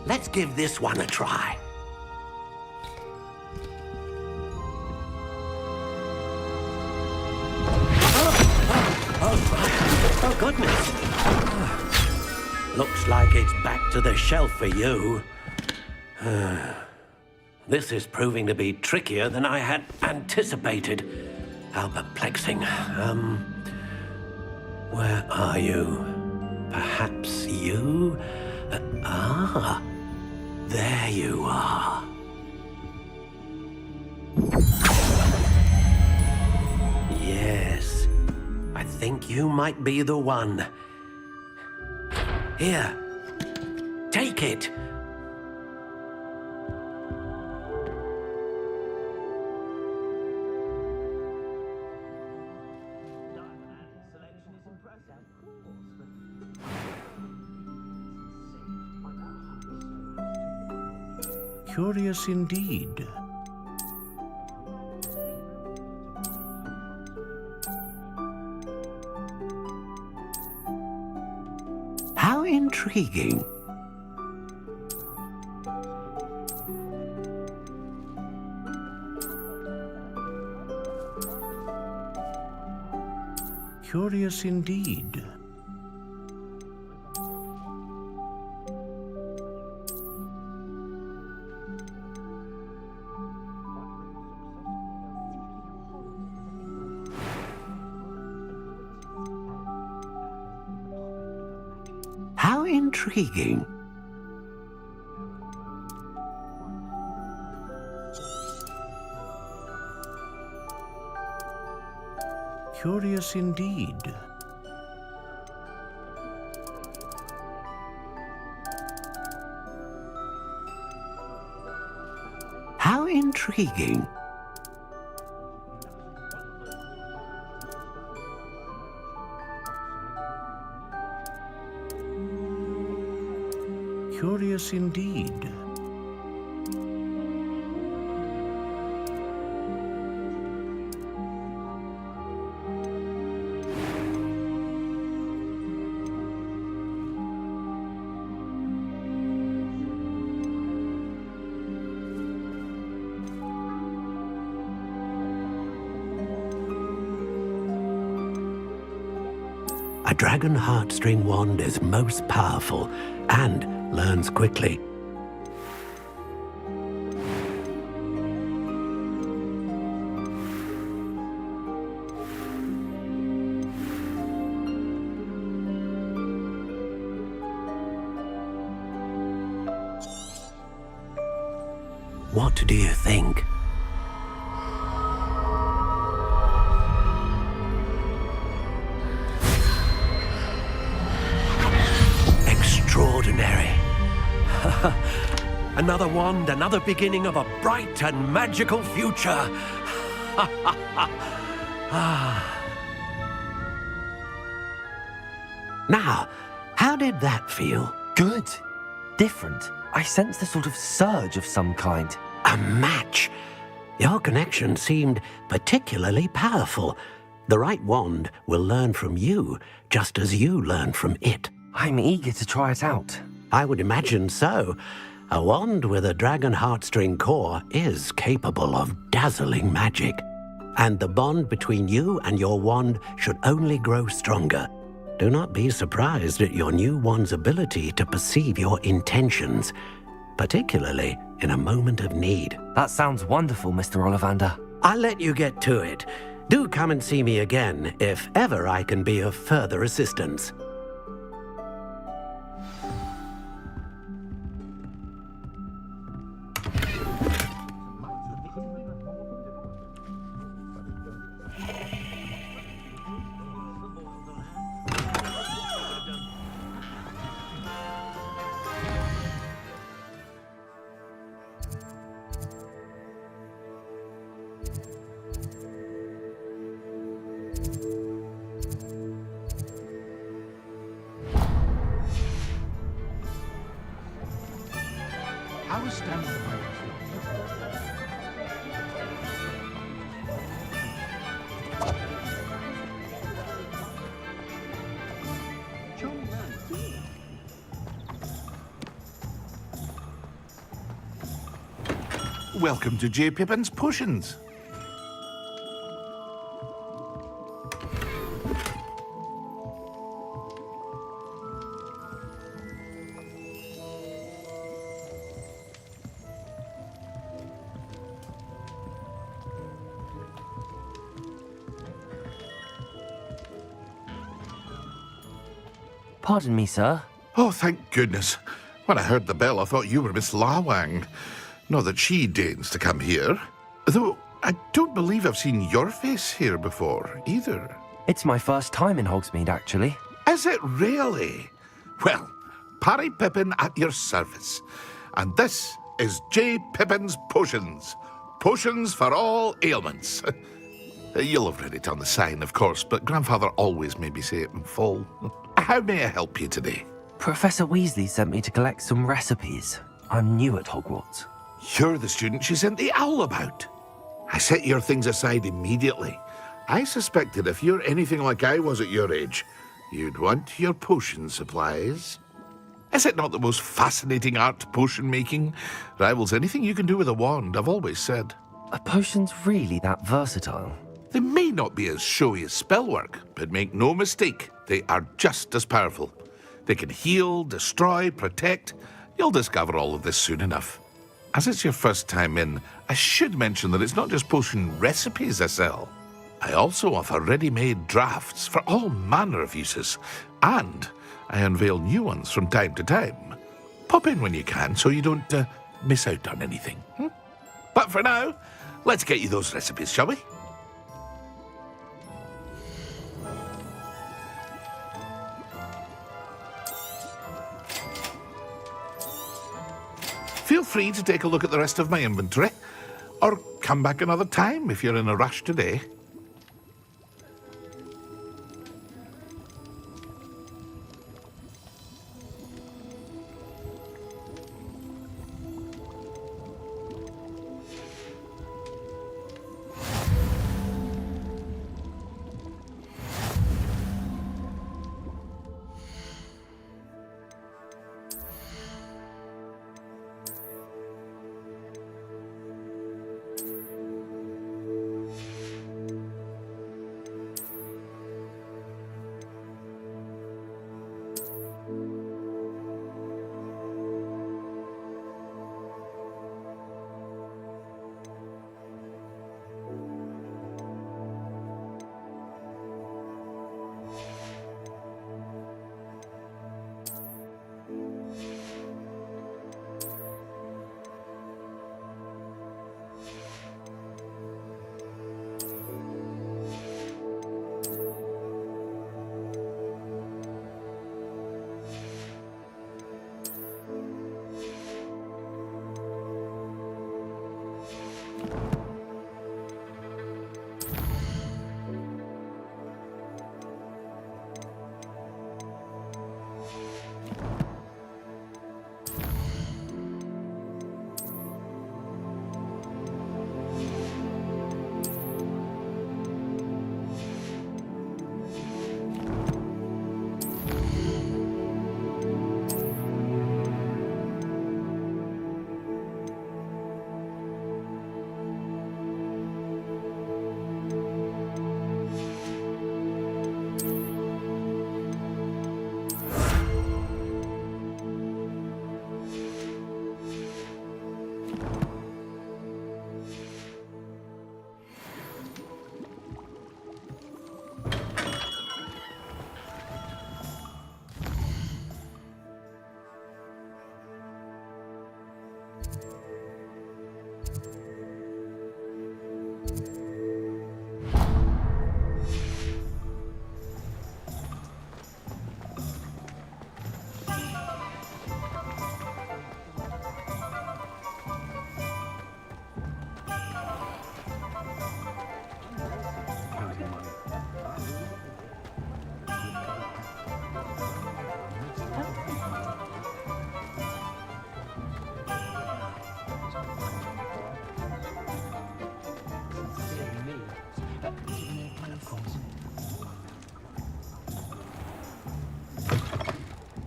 Let's give this one a try. Oh, goodness. Looks like it's back to the shelf for you. This is proving to be trickier than I had anticipated. How perplexing. Where are you? Perhaps you? There you are. Yes, I think you might be the one. Here, take it. Curious indeed. How intriguing. Curious indeed. How intriguing. Curious indeed. How intriguing. Curious indeed. A dragon heartstring wand is most powerful and learns quickly. What do you think? Extraordinary. Another wand, another beginning of a bright and magical future. Now, how did that feel? Good. Different. I sensed a sort of surge of some kind. A match? Your connection seemed particularly powerful. The right wand will learn from you, just as you learn from it. I'm eager to try it out. I would imagine so. A wand with a dragon heartstring core is capable of dazzling magic. And the bond between you and your wand should only grow stronger. Do not be surprised at your new wand's ability to perceive your intentions, particularly in a moment of need. That sounds wonderful, Mr. Ollivander. I'll let you get to it. Do come and see me again if ever I can be of further assistance. How stands the fight? Welcome to J. Pippin's Potions. Pardon me, sir. Oh, thank goodness. When I heard the bell, I thought you were Miss Lawang. Not that she deigns to come here. Though I don't believe I've seen your face here before, either. It's my first time in Hogsmeade, actually. Is it really? Well, Parry Pippin at your service. And this is J. Pippin's Potions. Potions for all ailments. You'll have read it on the sign, of course, but Grandfather always made me say it in full. How may I help you today? Professor Weasley sent me to collect some recipes. I'm new at Hogwarts. You're the student she sent the owl about. I set your things aside immediately. I suspected if you're anything like I was at your age, you'd want your potion supplies. Is it not the most fascinating art, potion making? Rivals anything you can do with a wand, I've always said. Are potions really that versatile? They may not be as showy as spellwork, but make no mistake, they are just as powerful. They can heal, destroy, protect. You'll discover all of this soon enough. As it's your first time in, I should mention that it's not just potion recipes I sell. I also offer ready-made drafts for all manner of uses, and I unveil new ones from time to time. Pop in when you can so you don't miss out on anything. But for now, let's get you those recipes, shall we? Feel free to take a look at the rest of my inventory, or come back another time if you're in a rush today.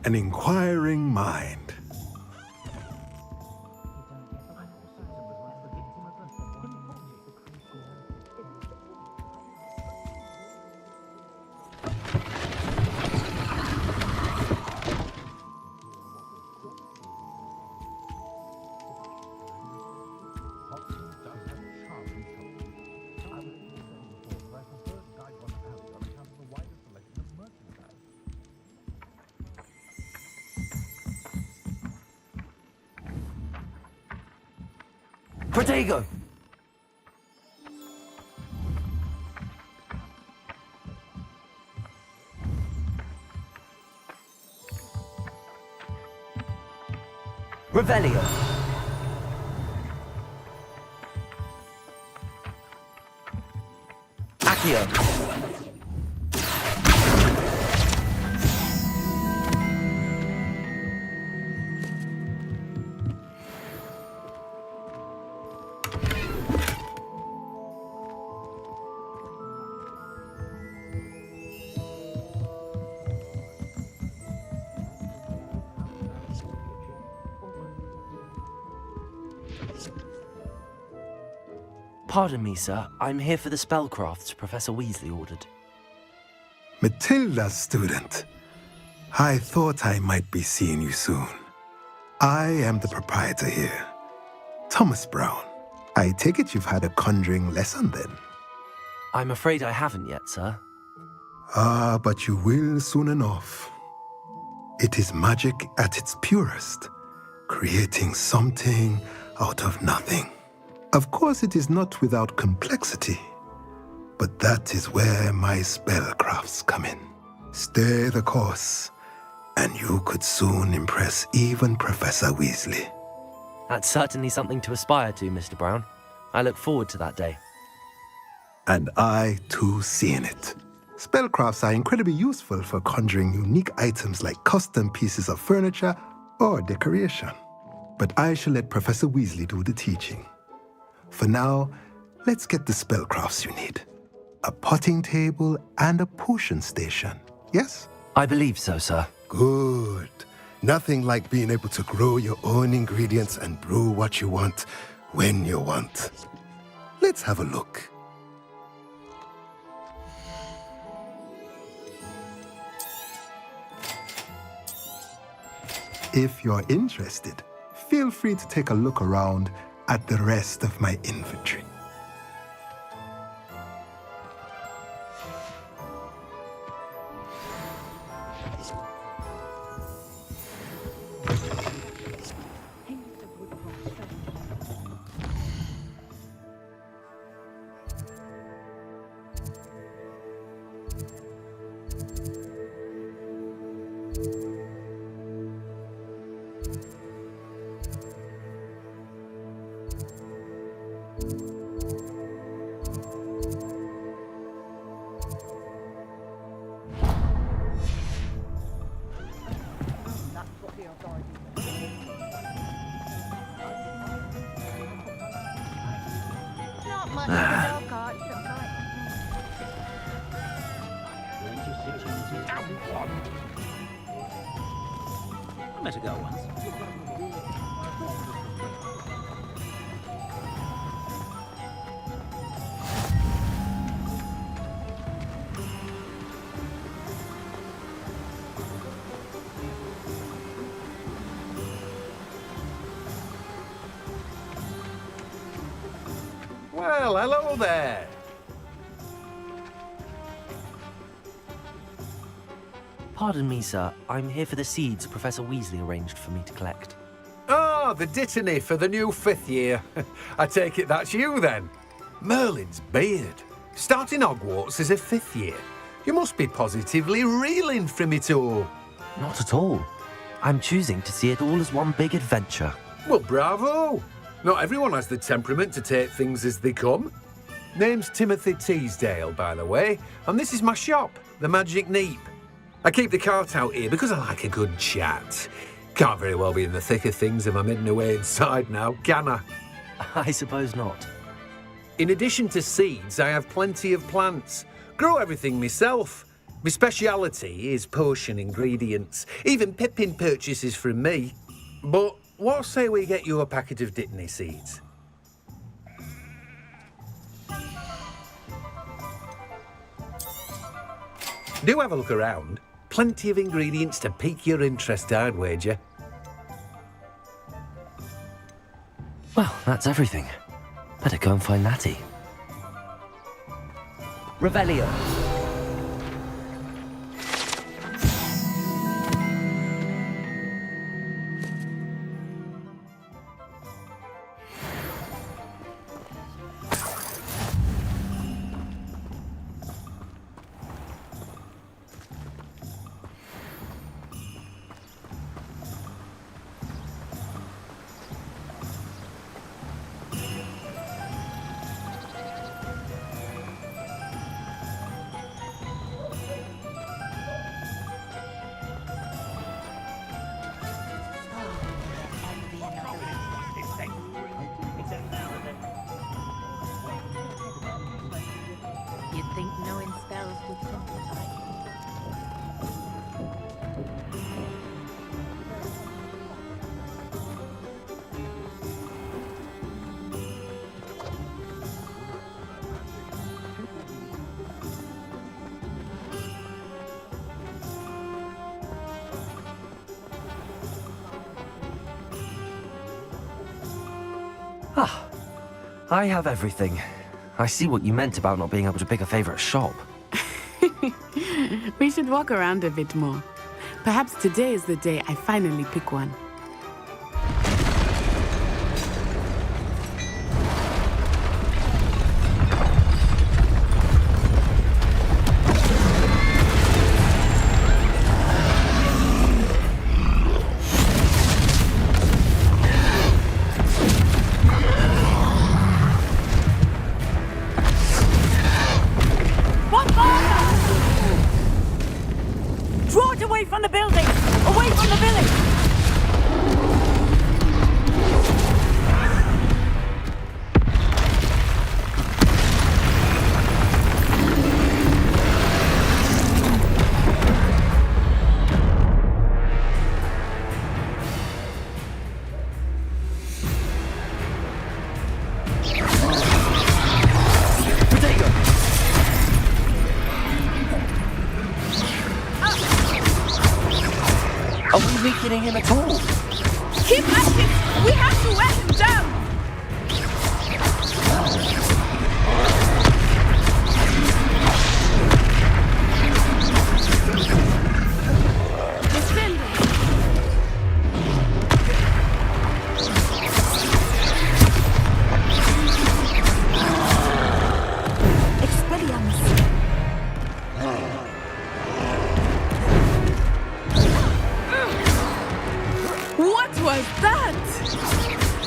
an inquiring mind. Protego! Revelio! Accio! Pardon me, sir. I'm here for the spellcrafts Professor Weasley ordered. Matilda's student. I thought I might be seeing you soon. I am the proprietor here, Thomas Brown. I take it you've had a conjuring lesson then? I'm afraid I haven't yet, sir. Ah, but you will soon enough. It is magic at its purest, creating something out of nothing. Of course, it is not without complexity, but that is where my spellcrafts come in. Stay the course, and you could soon impress even Professor Weasley. That's certainly something to aspire to, Mr. Brown. I look forward to that day. And I, too, seeing it. Spellcrafts are incredibly useful for conjuring unique items like custom pieces of furniture or decoration. But I shall let Professor Weasley do the teaching. For now, let's get the spellcrafts you need. A potting table and a potion station, yes? I believe so, sir. Good. Nothing like being able to grow your own ingredients and brew what you want when you want. Let's have a look. If you're interested, feel free to take a look around at the rest of my inventory. I met a girl once. Well, hello there. Pardon me, sir. I'm here for the seeds Professor Weasley arranged for me to collect. Oh, the dittany for the new 5th year. I take it that's you, then. Merlin's beard. Starting Hogwarts as a 5th year. You must be positively reeling from it all. Not at all. I'm choosing to see it all as one big adventure. Well, bravo. Not everyone has the temperament to take things as they come. Name's Timothy Teasdale, by the way, and this is my shop, the Magic Neep. I keep the cart out here because I like a good chat. Can't very well be in the thick of things if I'm heading away inside now, can I? I suppose not. In addition to seeds, I have plenty of plants. Grow everything myself. My speciality is potion ingredients. Even Pippin purchases from me. But what say we get you a packet of Dittany seeds? Do have a look around. Plenty of ingredients to pique your interest, I'd wager. Well, that's everything. Better go and find Natty. Revelio. You'd think knowing spells would simplify. Ah, I have everything. I see what you meant about not being able to pick a favorite shop. We should walk around a bit more. Perhaps today is the day I finally pick one. Draw it away from the building! Away from the village! Are we weakening him at all? Keep at it! We have to wear him down! What was that?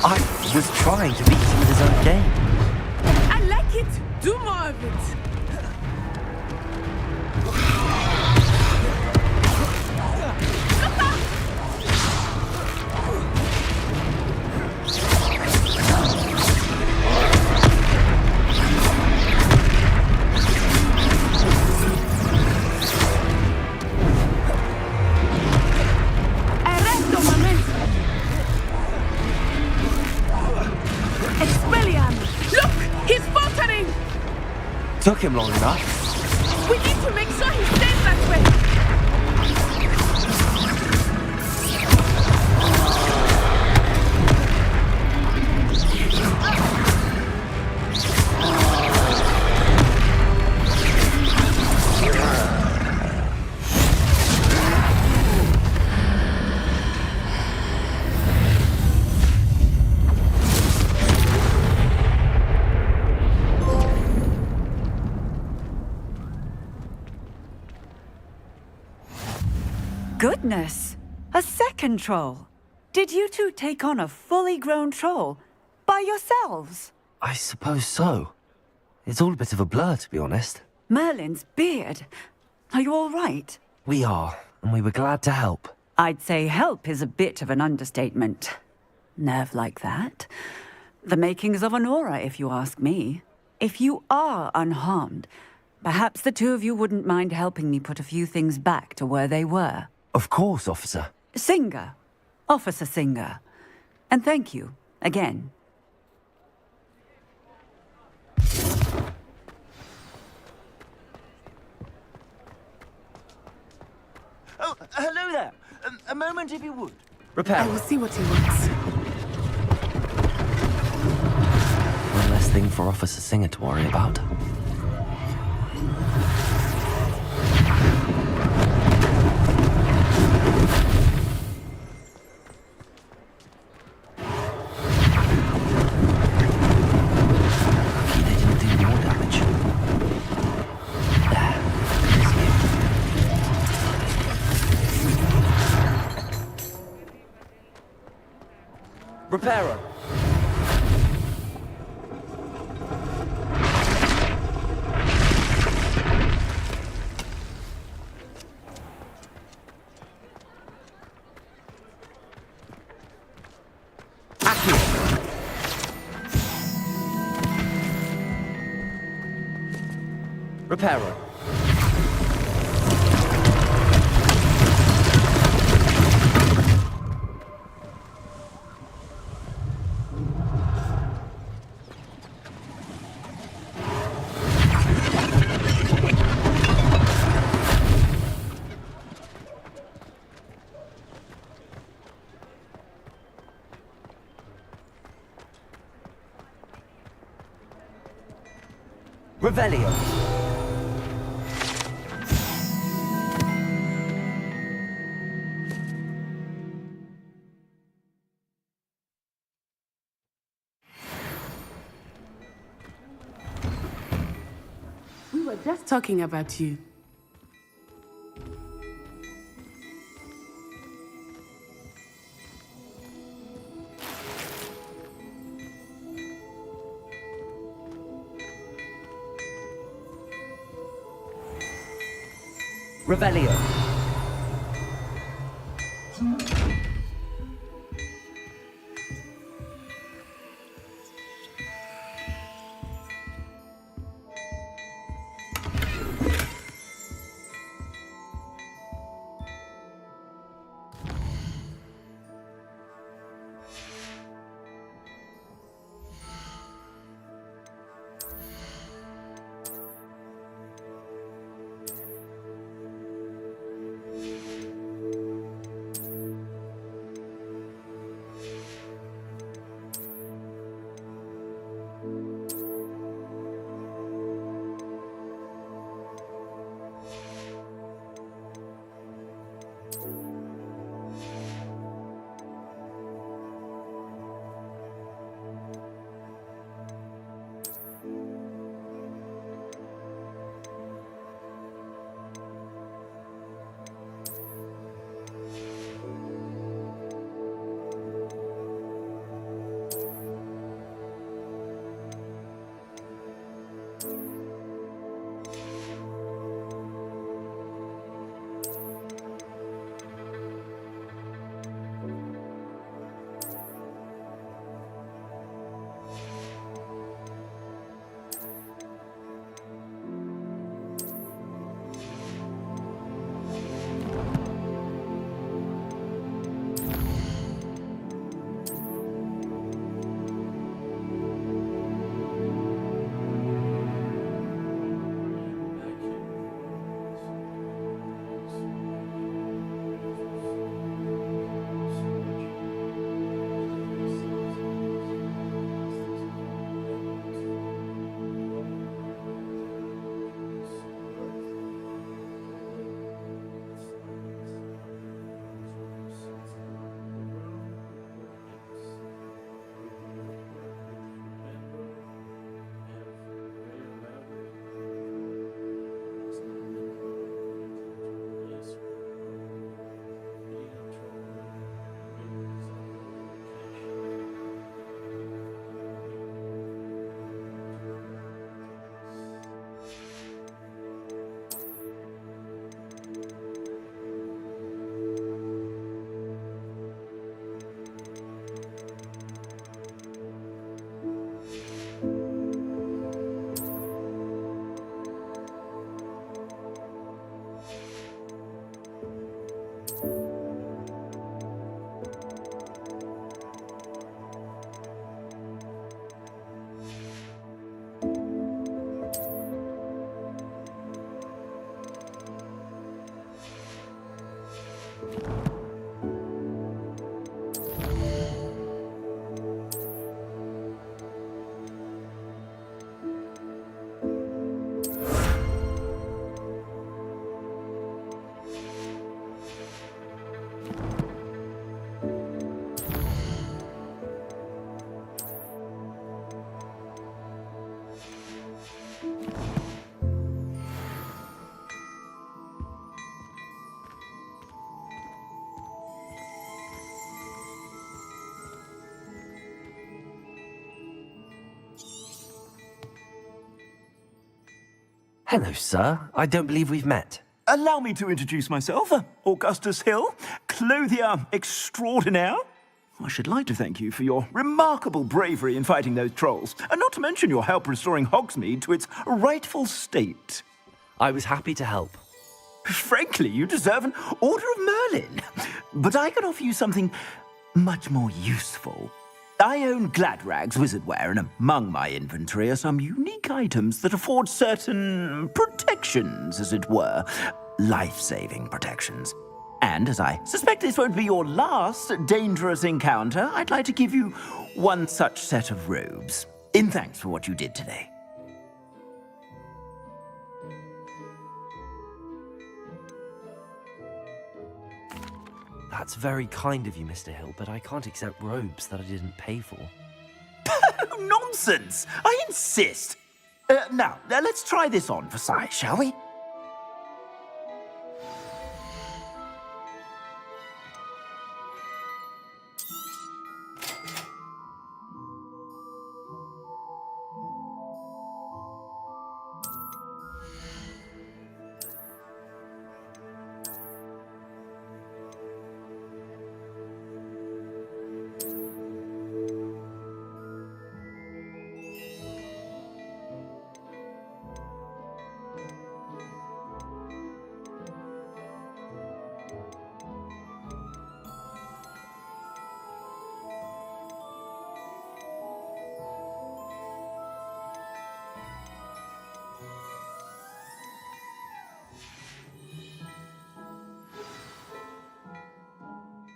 I was trying to beat him with his own game. I like it. Do more of it. Arresto momento. Expelliarmus. Look, he's faltering. Took him long enough. We need to make sure he stays that way. Goodness! A second troll! Did you two take on a fully grown troll? By yourselves? I suppose so. It's all a bit of a blur, to be honest. Merlin's beard. Are you all right? We are, and we were glad to help. I'd say help is a bit of an understatement. Nerve like that. The makings of an aura, if you ask me. If you are unharmed, Perhaps the two of you wouldn't mind helping me put a few things back to where they were. Of course, officer. Singer. Officer Singer. And thank you, again. Oh, hello there. A moment if you would. Repair. I will see what he wants. One less thing for Officer Singer to worry about. Lucky they didn't do more damage. There. Repairer. Repairer. Revelio. We were just talking about you. Revelio. Hello, sir. I don't believe we've met. Allow me to introduce myself, Augustus Hill, clothier extraordinaire. I should like to thank you for your remarkable bravery in fighting those trolls, and not to mention your help restoring Hogsmeade to its rightful state. I was happy to help. Frankly, you deserve an Order of Merlin. But I can offer you something much more useful. I own Gladrag's wizardware, and among my inventory are some unique items that afford certain protections, as it were. Life-saving protections. And as I suspect this won't be your last dangerous encounter, I'd like to give you one such set of robes, in thanks for what you did today. That's very kind of you, Mr. Hill, but I can't accept robes that I didn't pay for. Nonsense! I insist! Now, let's try this on for size, shall we?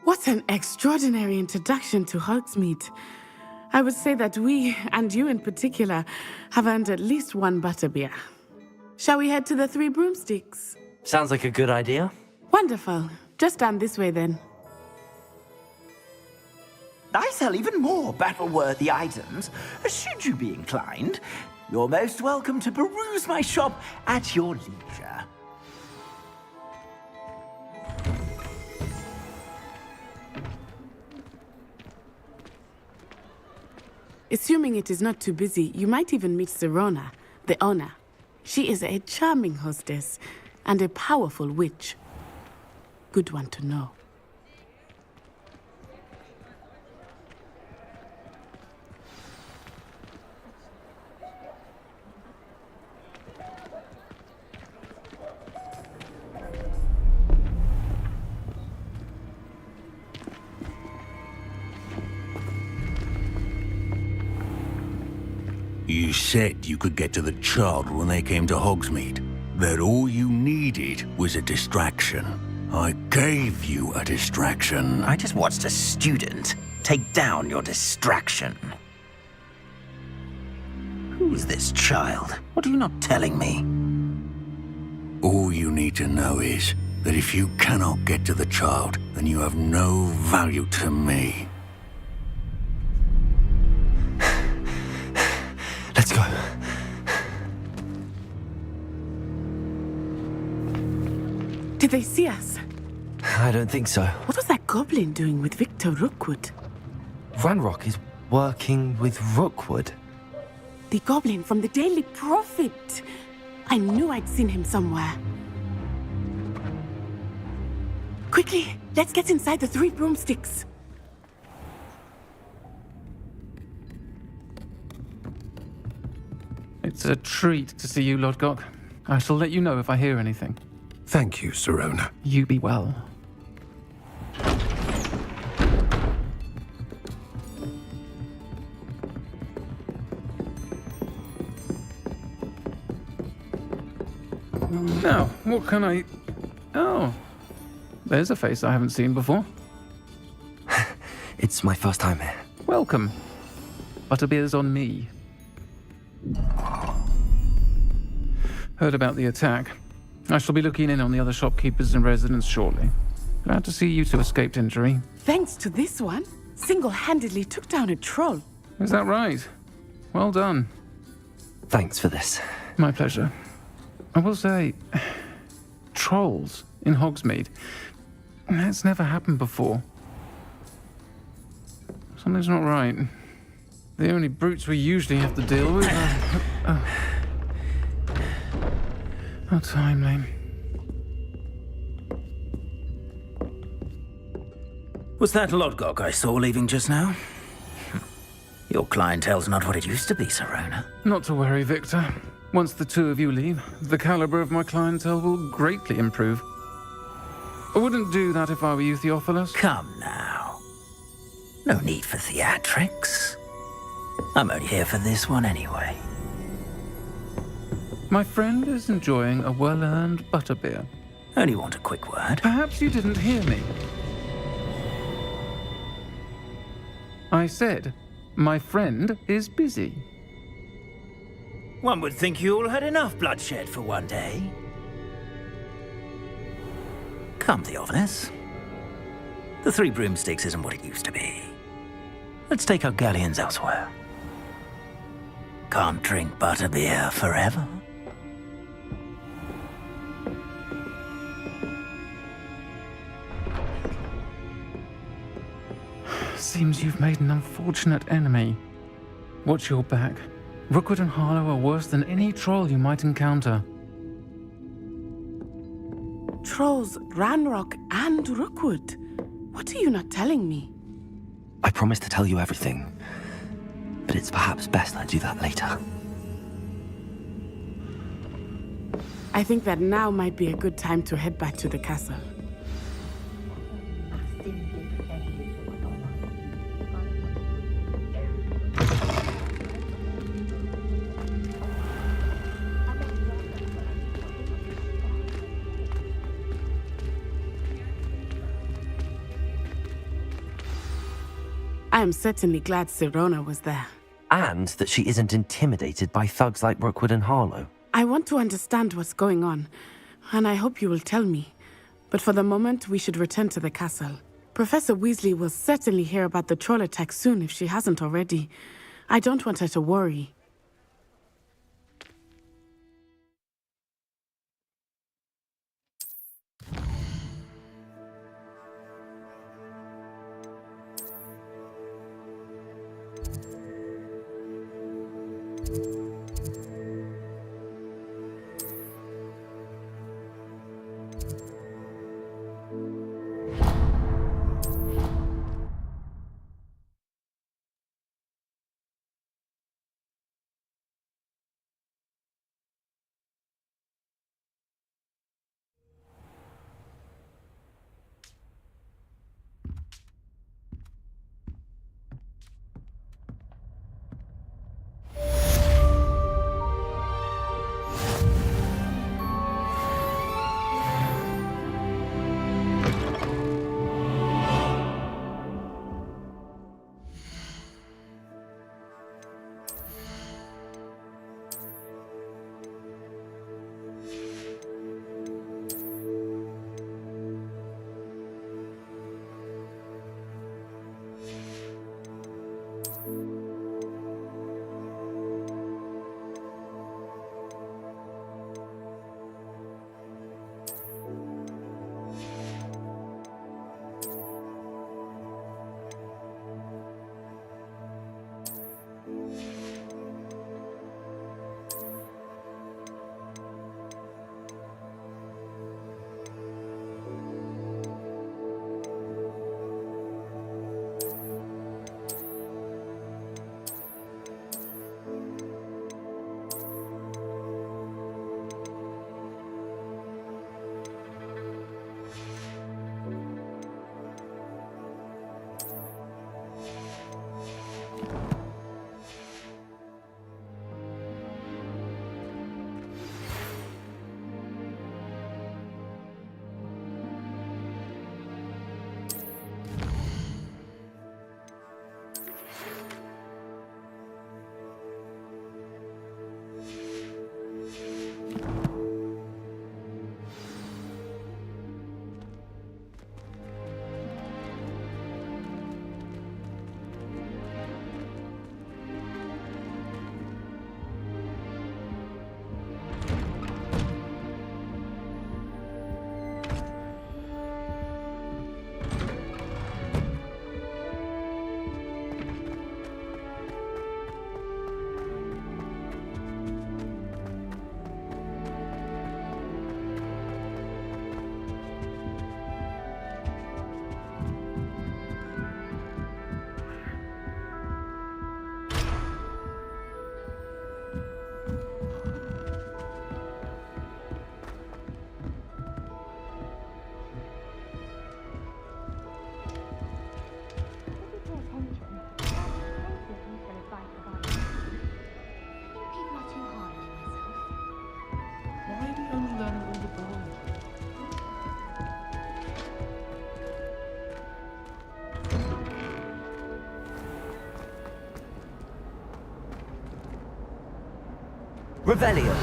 What an extraordinary introduction to Hogsmeade. I would say that we, and you in particular, have earned at least one butterbeer. Shall we head to the Three Broomsticks? Sounds like a good idea. Wonderful. Just down this way then. I sell even more battle-worthy items. Should you be inclined, you're most welcome to peruse my shop at your leisure. Assuming it is not too busy, you might even meet Serona, the owner. She is a charming hostess and a powerful witch. Good one to know. You said you could get to the child when they came to Hogsmeade. That all you needed was a distraction. I gave you a distraction. I just watched a student take down your distraction. Who is this child? What are you not telling me? All you need to know is that if you cannot get to the child, then you have no value to me. Let's go. Did they see us? I don't think so. What was that goblin doing with Victor Rookwood? Ranrock is working with Rookwood. The goblin from the Daily Prophet. I knew I'd seen him somewhere. Quickly, let's get inside the Three Broomsticks. It's a treat to see you, Lodgok. I shall let you know if I hear anything. Thank you, Serona. You be well. Now, what can I... Oh. there's a face I haven't seen before. It's my first time here. Welcome. Butterbeer's on me. Heard about the attack. I shall be looking in on the other shopkeepers and residents shortly. Glad to see you two escaped injury. Thanks to this one, single-handedly took down a troll. Is that right? Well done. Thanks for this. My pleasure. I will say, trolls in Hogsmeade. That's never happened before. Something's not right. The only brutes we usually have to deal with are... How timely. Was that Lodgok I saw leaving just now? Your clientele's not what it used to be, Serona. Not to worry, Victor. Once the two of you leave, the caliber of my clientele will greatly improve. I wouldn't do that if I were you, Theophilus. Come now. No need for theatrics. I'm only here for this one anyway. My friend is enjoying a well-earned butterbeer. Only want a quick word. Perhaps you didn't hear me. I said, my friend is busy. One would think you all had enough bloodshed for one day. Come, Theophilus. The Three Broomsticks isn't what it used to be. Let's take our galleons elsewhere. Can't drink butterbeer forever. Seems you've made an unfortunate enemy. Watch your back. Rookwood and Harlow are worse than any troll you might encounter. Trolls, Ranrock, and Rookwood. What are you not telling me? I promise to tell you everything, but it's perhaps best I do that later. I think that now might be a good time to head back to the castle. I am certainly glad Serona was there. And that she isn't intimidated by thugs like Rookwood and Harlow. I want to understand what's going on, and I hope you will tell me. But for the moment, we should return to the castle. Professor Weasley will certainly hear about the troll attack soon if she hasn't already. I don't want her to worry. Revelio.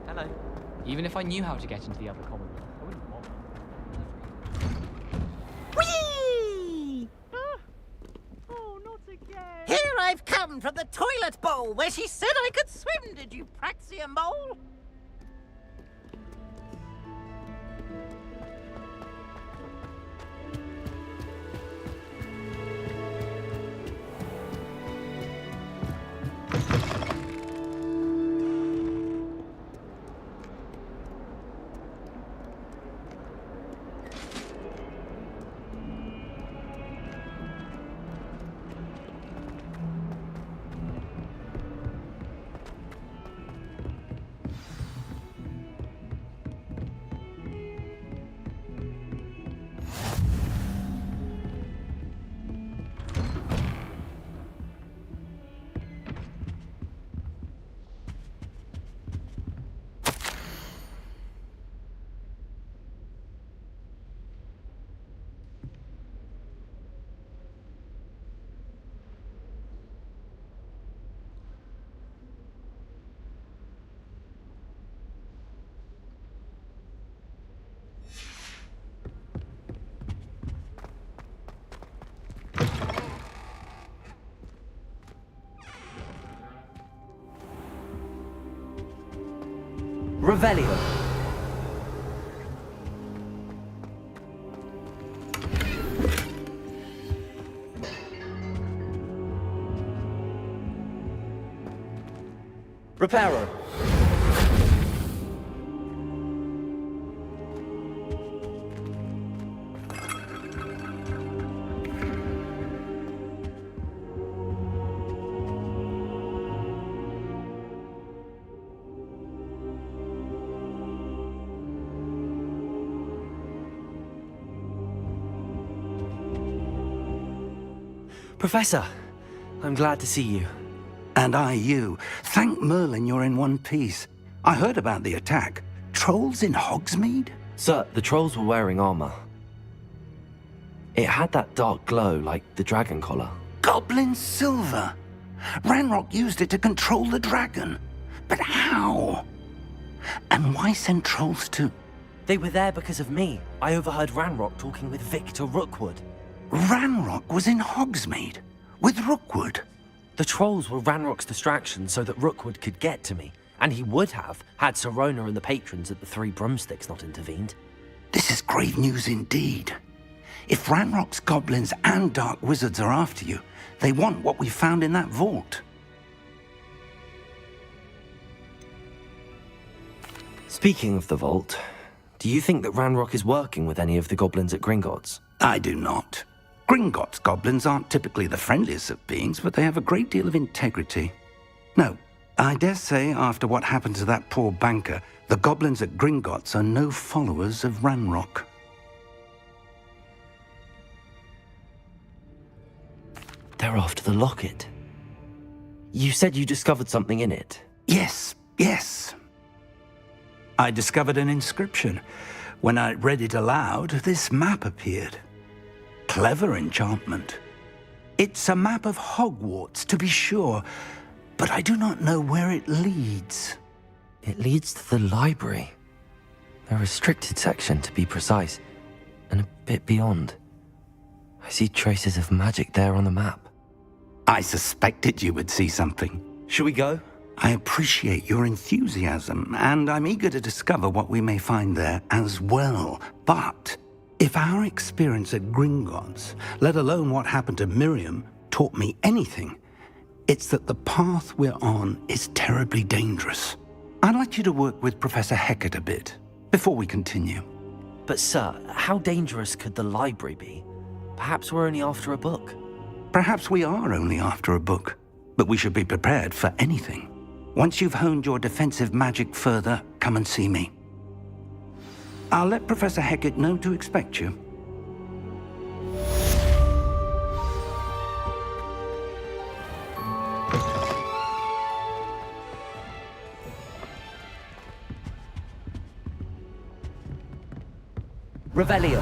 Hello. Even if I knew how to get into the other Commonwealth, I wouldn't bother. Whee! Oh, not again! Here I've come from the toilet bowl where she said I could swim, did you praxia mole? Revelio. Reparo. Professor, I'm glad to see you. And I you. Thank Merlin you're in one piece. I heard about the attack. Trolls in Hogsmeade? Sir, the trolls were wearing armor. It had that dark glow like the dragon collar. Goblin silver! Ranrock used it to control the dragon. But how? And why send trolls to... They were there because of me. I overheard Ranrock talking with Victor Rookwood. Ranrock was in Hogsmeade? With Rookwood? The trolls were Ranrock's distraction so that Rookwood could get to me. And he would have, had Sirona and the patrons at the Three Broomsticks not intervened. This is grave news indeed. If Ranrock's goblins and dark wizards are after you, they want what we found in that vault. Speaking of the vault, do you think that Ranrock is working with any of the goblins at Gringotts? I do not. Gringotts goblins aren't typically the friendliest of beings, but they have a great deal of integrity. No, I dare say after what happened to that poor banker, the goblins at Gringotts are no followers of Ranrock. They're after the locket. You said you discovered something in it. Yes. I discovered an inscription. When I read it aloud, this map appeared. Clever enchantment. It's a map of Hogwarts, to be sure, but I do not know where it leads. It leads to the library. A restricted section, to be precise, and a bit beyond. I see traces of magic there on the map. I suspected you would see something. Shall we go? I appreciate your enthusiasm, and I'm eager to discover what we may find there as well. But if our experience at Gringotts, let alone what happened to Miriam, taught me anything, it's that the path we're on is terribly dangerous. I'd like you to work with Professor Hecat a bit, before we continue. But sir, how dangerous could the library be? Perhaps we're only after a book. Perhaps we are only after a book, but we should be prepared for anything. Once you've honed your defensive magic further, come and see me. I'll let Professor Hecat know to expect you. Revelio.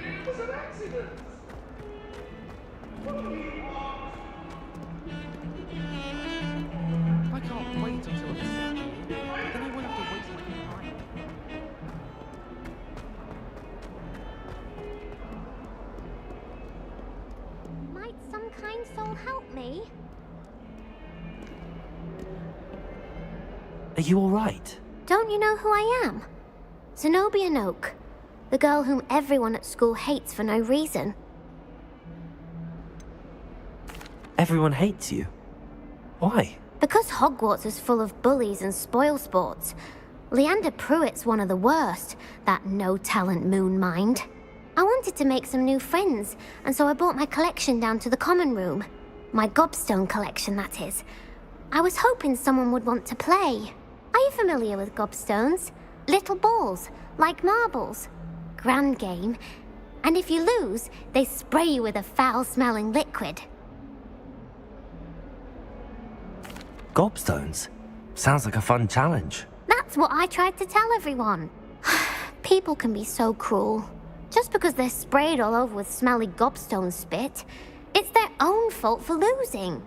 It was an accident. What do you want? I can't wait until it's set. Then I won't have to waste my time. Might some kind soul help me? Are you all right? Don't you know who I am? Zenobia Noak, the girl whom everyone at school hates for no reason. Everyone hates you. Why? Because Hogwarts is full of bullies and spoilsports. Leander Pruitt's one of the worst, that no-talent moon mind. I wanted to make some new friends, and so I brought my collection down to the common room. My gobstone collection, that is. I was hoping someone would want to play. Are you familiar with gobstones? Little balls, like marbles. Grand game. And if you lose, they spray you with a foul-smelling liquid. Gobstones? Sounds like a fun challenge. That's what I tried to tell everyone. People can be so cruel. Just because they're sprayed all over with smelly gobstone spit, it's their own fault for losing.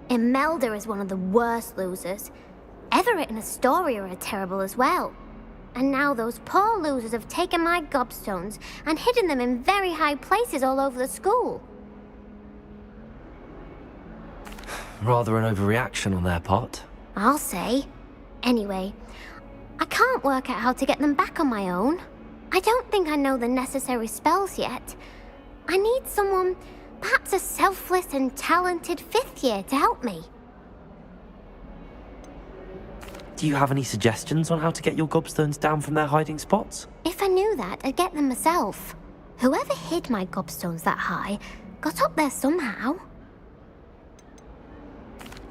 Imelda is one of the worst losers. Everett and Astoria are terrible as well. And now those poor losers have taken my gobstones and hidden them in very high places all over the school. Rather an overreaction on their part. I'll say. Anyway, I can't work out how to get them back on my own. I don't think I know the necessary spells yet. I need someone, perhaps a selfless and talented 5th year to help me. Do you have any suggestions on how to get your gobstones down from their hiding spots? If I knew that, I'd get them myself. Whoever hid my gobstones that high got up there somehow.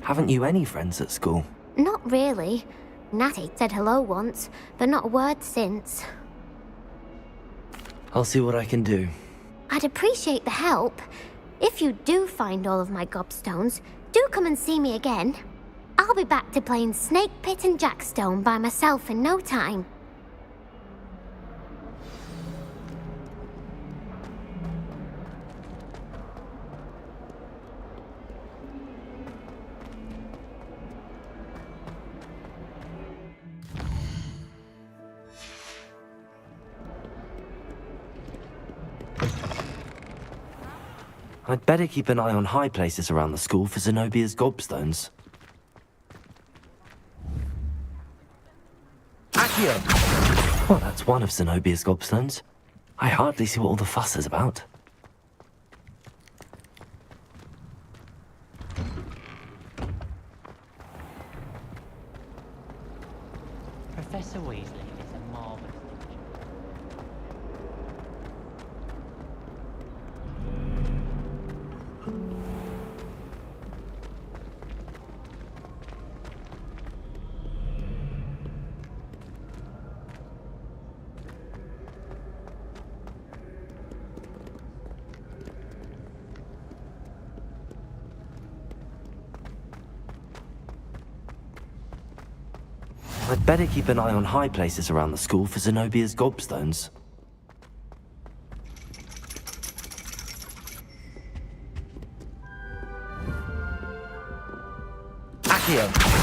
Haven't you any friends at school? Not really. Natty said hello once, but not a word since. I'll see what I can do. I'd appreciate the help. If you do find all of my gobstones, do come and see me again. I'll be back to playing Snake Pit and Jackstone by myself in no time. I'd better keep an eye on high places around the school for Zenobia's gobstones. Accio! Well, that's one of Zenobia's gobstones. I hardly see what all the fuss is about. Professor Weasley is a marvelous teacher. I'd better keep an eye on high places around the school for Zenobia's gobstones. Accio!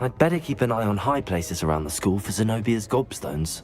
I'd better keep an eye on high places around the school for Zenobia's gobstones.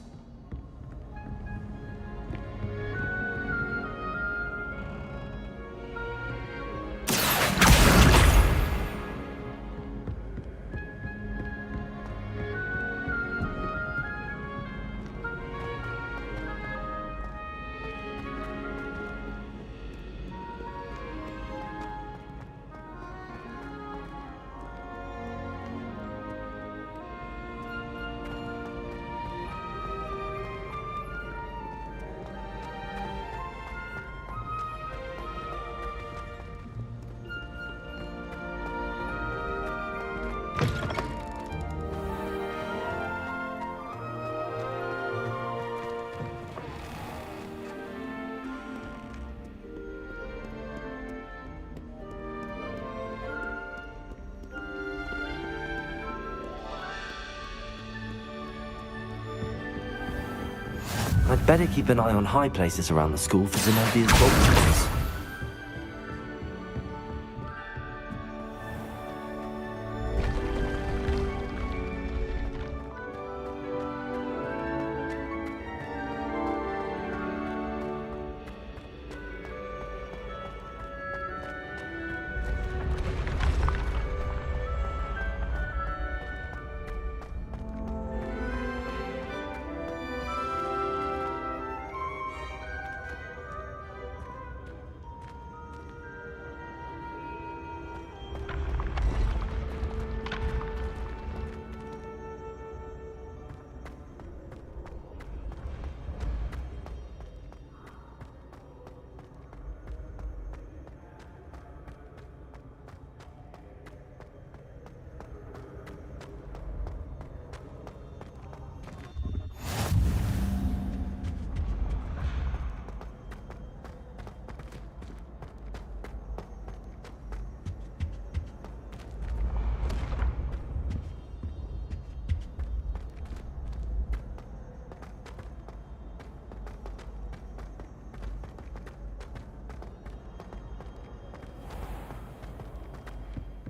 I'd better keep an eye on high places around the school for Zenobia's gobstones.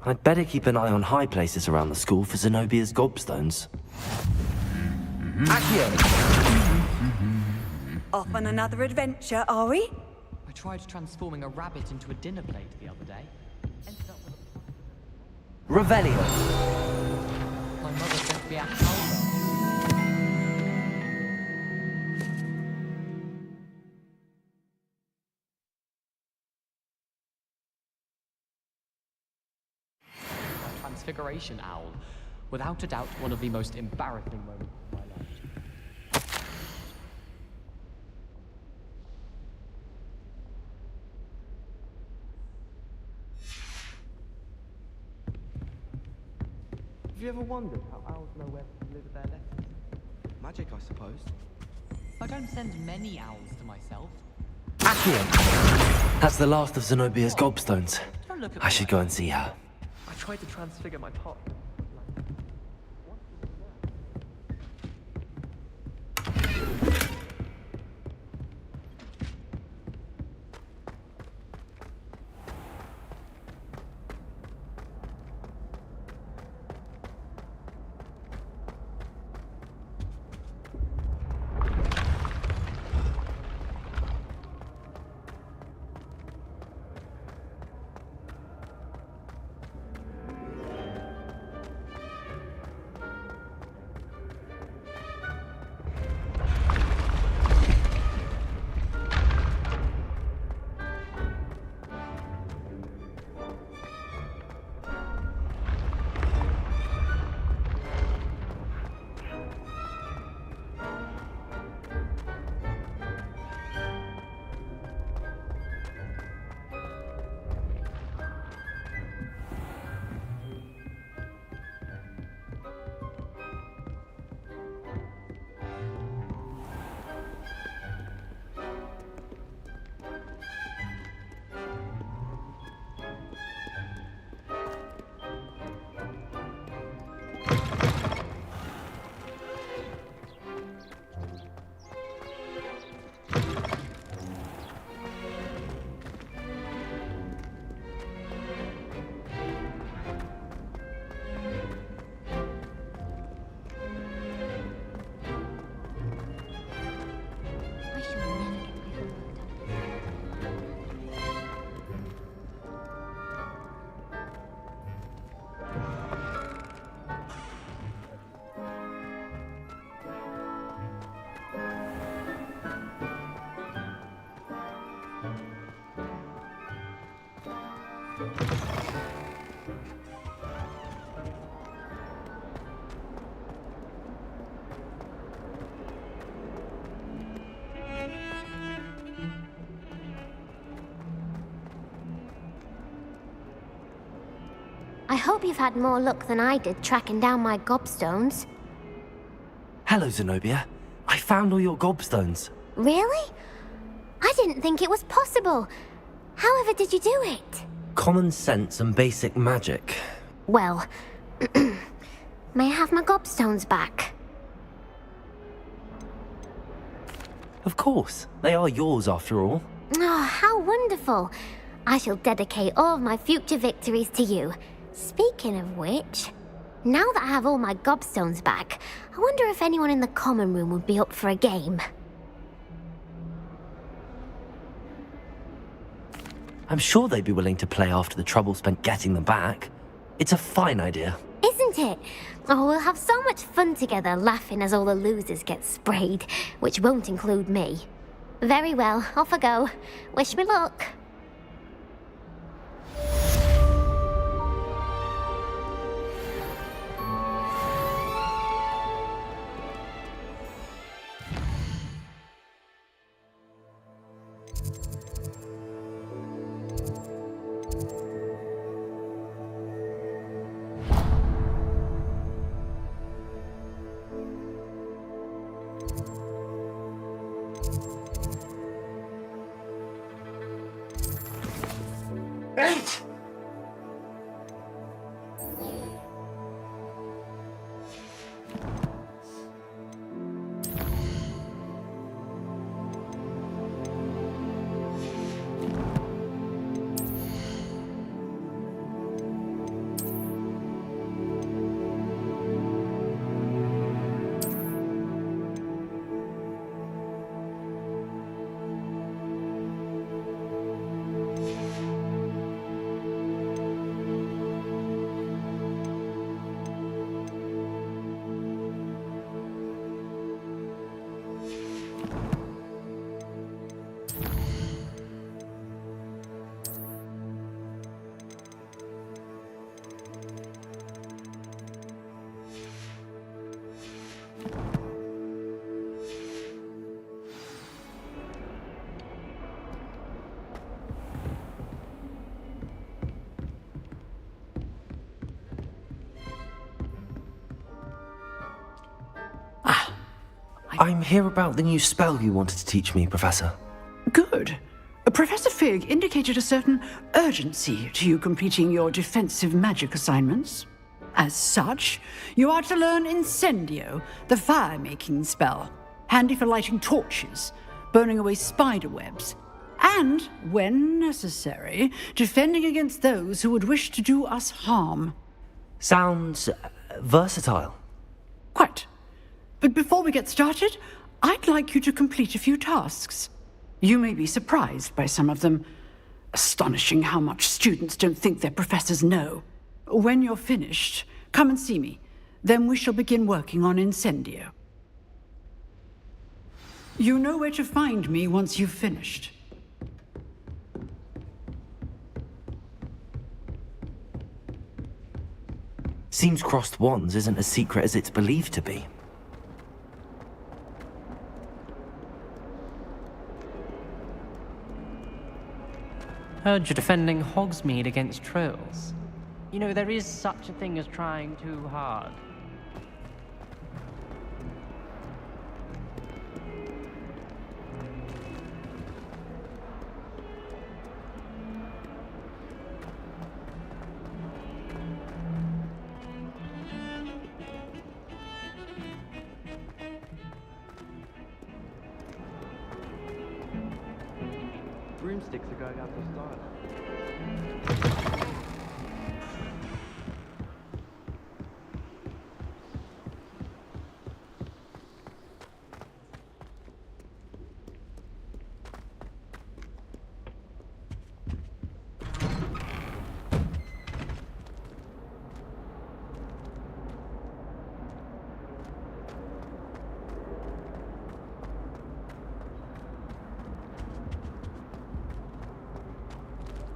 I'd better keep an eye on high places around the school for Zenobia's gobstones. Off on another adventure, are we? I tried transforming a rabbit into a dinner plate the other day. Revelio! My mother sent me out Transfiguration Owl. Without a doubt, one of the most embarrassing moments of my life. Have you ever wondered how owls know where to deliver their letters? Magic, I suppose. I don't send many owls to myself. Accio! That's the last of Zenobia's gobstones. Don't look at I me should like go and see her. I tried to transfigure my pot. I hope you've had more luck than I did tracking down my gobstones. Hello, Zenobia. I found all your gobstones. Really? I didn't think it was possible. However did you do it? Common sense and basic magic. Well, may I have my gobstones back? Of course. They are yours after all. Oh, how wonderful. I shall dedicate all of my future victories to you. Speaking of which, now that I have all my gobstones back, I wonder if anyone in the common room would be up for a game. I'm sure they'd be willing to play after the trouble spent getting them back. It's a fine idea. Isn't it? Oh, we'll have so much fun together laughing as all the losers get sprayed, which won't include me. Very well, off I go. Wish me luck. I'm here about the new spell you wanted to teach me, Professor. Good. Professor Fig indicated a certain urgency to you completing your defensive magic assignments. As such, you are to learn Incendio, the fire-making spell, handy for lighting torches, burning away spider webs, and, when necessary, defending against those who would wish to do us harm. Sounds versatile. Quite. But before we get started, I'd like you to complete a few tasks. You may be surprised by some of them. Astonishing how much students don't think their professors know. When you're finished, come and see me. Then we shall begin working on Incendio. You know where to find me once you've finished. Seems crossed wands isn't as secret as it's believed to be. Heard you're defending Hogsmeade against trolls. You know, there is such a thing as trying too hard. Broomsticks are going out of style.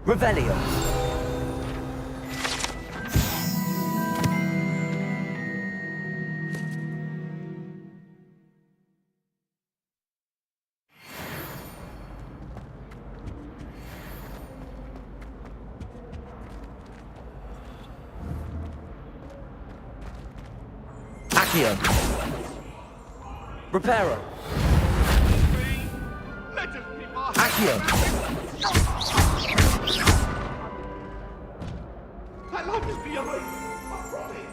Revelio. Accio. Reparo. Accio. My life is beyond my promise.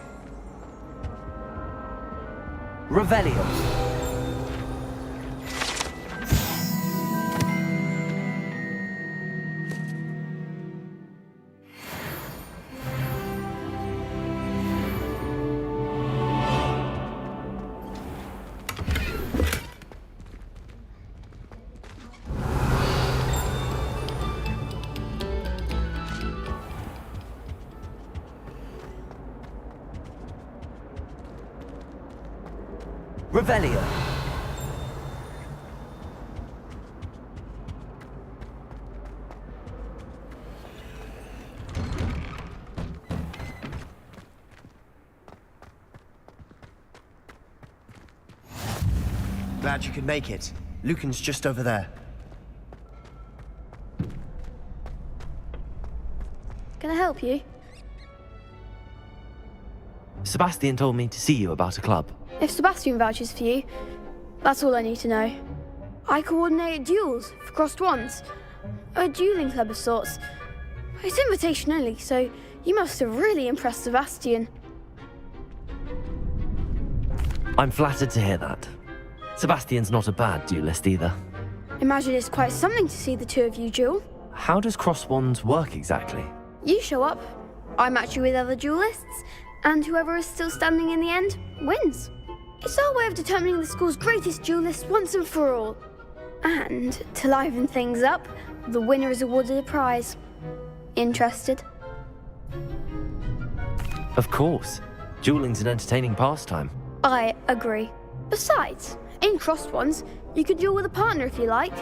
Revelio. Revelio. Glad you could make it. Lucan's just over there. Can I help you? Sebastian told me to see you about a club. If Sebastian vouches for you, that's all I need to know. I coordinate duels for crossed wands. A dueling club of sorts. It's invitation only, so you must have really impressed Sebastian. I'm flattered to hear that. Sebastian's not a bad duelist either. Imagine it's quite something to see the two of you duel. How does cross wands work exactly? You show up, I match you with other duelists, and whoever is still standing in the end wins. It's our way of determining the school's greatest duelist once and for all. And, to liven things up, the winner is awarded a prize. Interested? Of course. Dueling's an entertaining pastime. I agree. Besides, in crossed ones, you could duel with a partner if you like.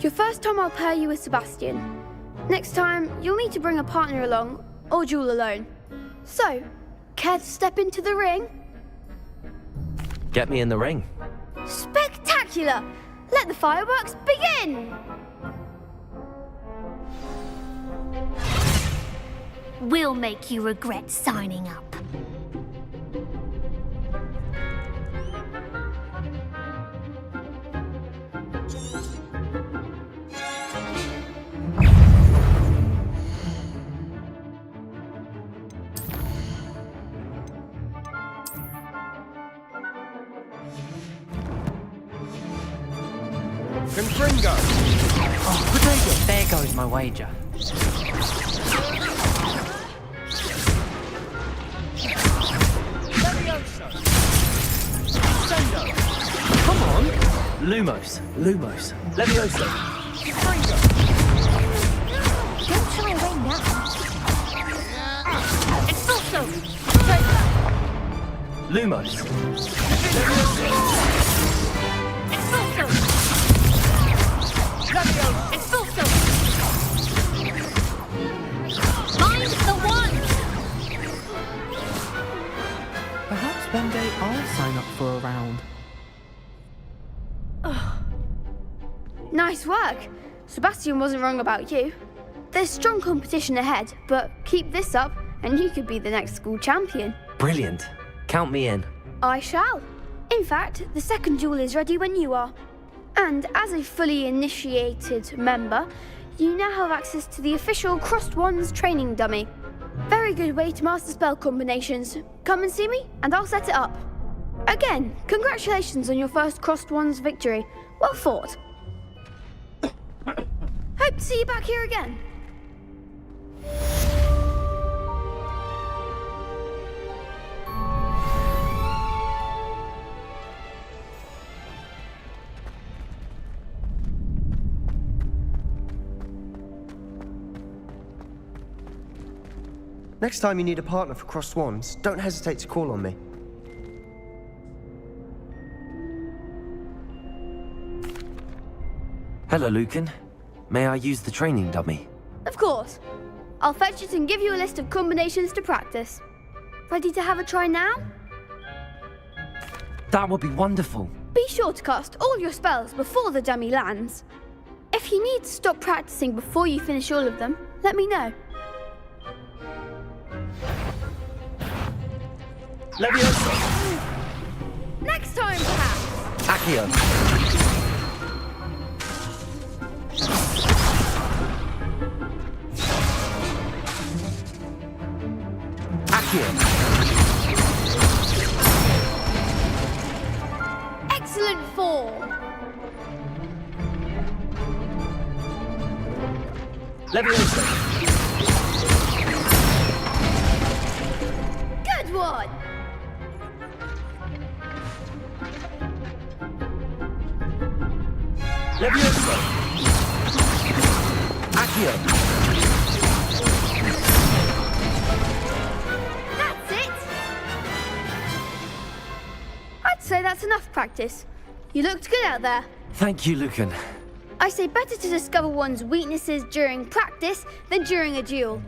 Your first time I'll pair you with Sebastian. Next time, you'll need to bring a partner along, or duel alone. So, care to step into the ring? Get me in the ring. Spectacular! Let the fireworks begin! We'll make you regret signing up. Confringo! Oh, Potato! There goes my wager. Come on! Lumos. Levioso. Don't try away now. Expulso! Lumos. Expulso! Expulso! Mind the one! Perhaps one day I'll sign up for a round. Nice work. Sebastian wasn't wrong about you. There's strong competition ahead, but keep this up and you could be the next school champion. Brilliant. Count me in. I shall. In fact, the second duel is ready when you are. And as a fully initiated member, you now have access to the official Crossed Wands training dummy. Very good way to master spell combinations. Come and see me, and I'll set it up. Again, congratulations on your first Crossed Wands victory. Well fought. Hope to see you back here again. Next time you need a partner for Crossed Wands, don't hesitate to call on me. Hello, Lucan. May I use the training dummy? Of course. I'll fetch it and give you a list of combinations to practice. Ready to have a try now? That would be wonderful. Be sure to cast all your spells before the dummy lands. If you need to stop practicing before you finish all of them, let me know. Levioso. Next time, perhaps. Accio. Excellent form. Levioso. Good one. Levioso. Accio. I'd say that's enough practice. You looked good out there. Thank you, Lucan. I say better to discover one's weaknesses during practice than during a duel.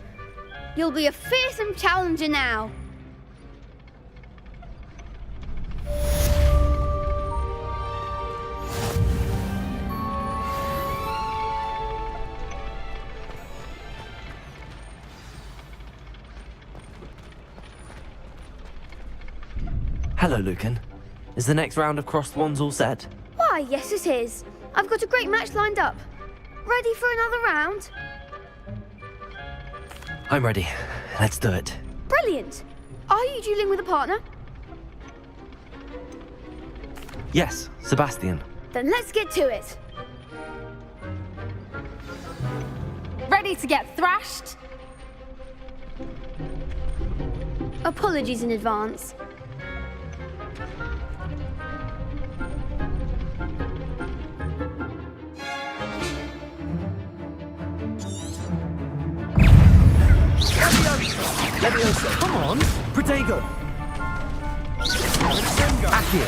You'll be a fearsome challenger now. Hello, Lucan. Is the next round of Crossed Wands all set? Why, yes it is. I've got a great match lined up. Ready for another round? I'm ready. Let's do it. Brilliant. Are you dueling with a partner? Yes, Sebastian. Then let's get to it. Ready to get thrashed? Apologies in advance. Levioso. Come on. Protego. Accio.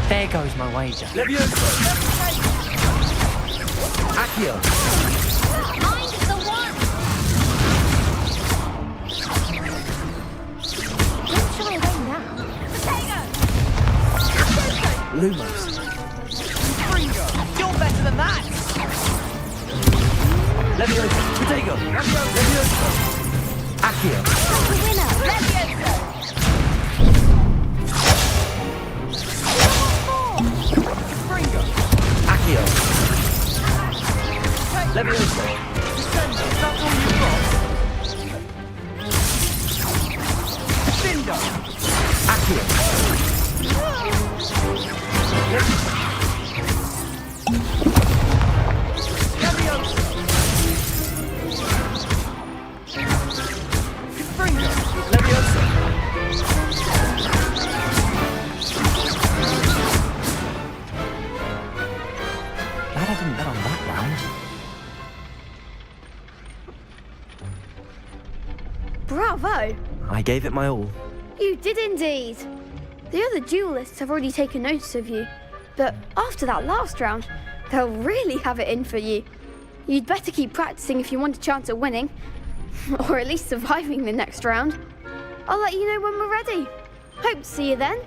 There goes my wager. Levioso. Accio. Mind the one! Don't try away now. Lumos. You're better than that! Levioso. Protego. Levioso. Accio. The winner! Levioso! Accio. Levioso. That's all you've got? Confringo! Accio! Confringo! Leviosa! Glad I didn't bet on that round. Bravo! I gave it my all. You did indeed. The other duelists have already taken notice of you, but after that last round, they'll really have it in for you. You'd better keep practicing if you want a chance at winning, or at least surviving the next round. I'll let you know when we're ready. Hope to see you then.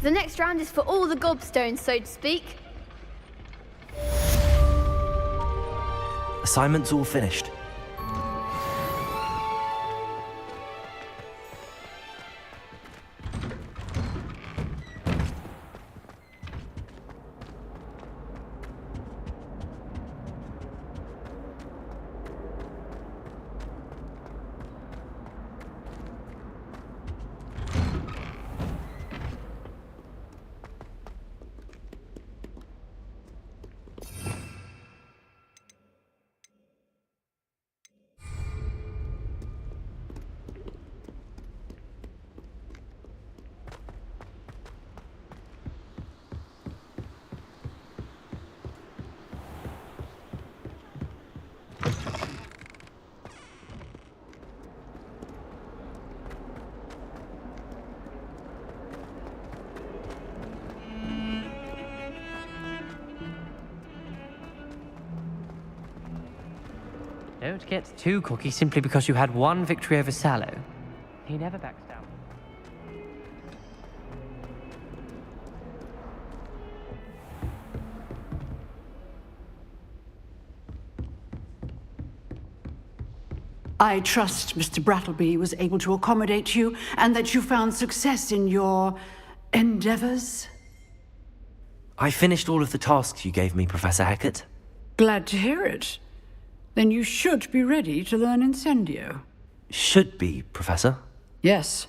The next round is for all the gobstones, so to speak. Assignment's all finished. Don't get too cocky simply because you had one victory over Sallow. He never backs down. I trust Mr. Brattleby was able to accommodate you and that you found success in your endeavors. I finished all of the tasks you gave me, Professor Hecat. Glad to hear it. Then you should be ready to learn Incendio. Should be, Professor. Yes.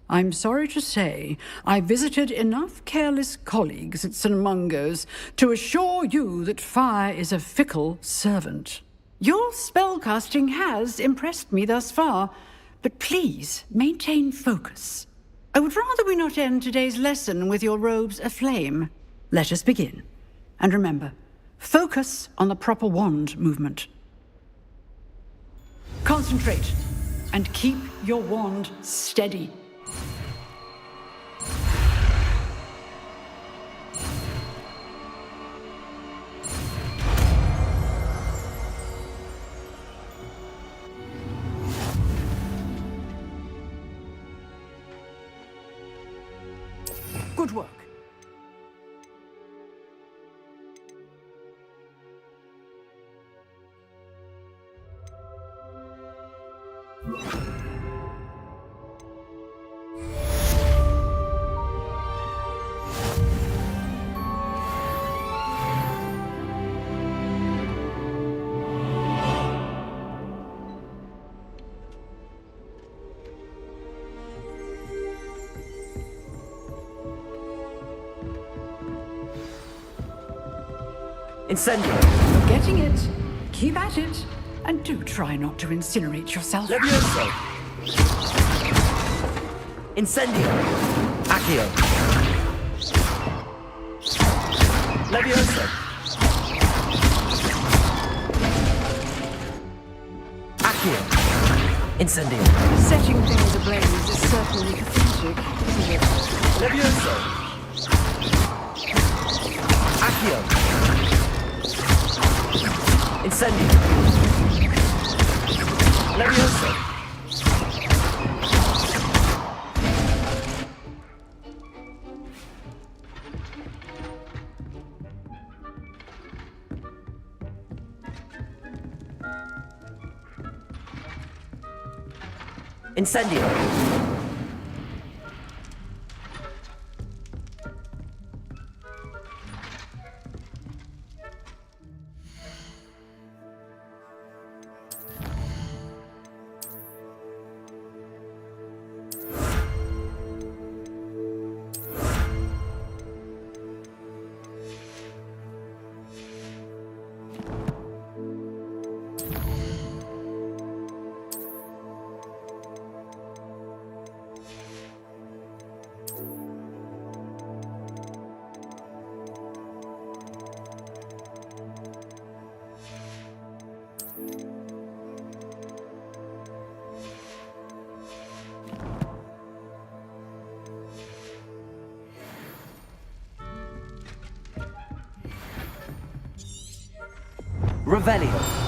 I'm sorry to say, I visited enough careless colleagues at St. Mungo's to assure you that fire is a fickle servant. Your spellcasting has impressed me thus far, but please maintain focus. I would rather we not end today's lesson with your robes aflame. Let us begin. And remember, focus on the proper wand movement. Concentrate, and keep your wand steady. Good work. Incendio! You're getting it. Keep at it. And do try not to incinerate yourself. Levioso! Incendio! Accio! Levioso! Accio! Incendio! Setting things ablaze is certainly cathartic, isn't it? Levioso! Accio! Incendio! Levioso! Incendio! Revelio.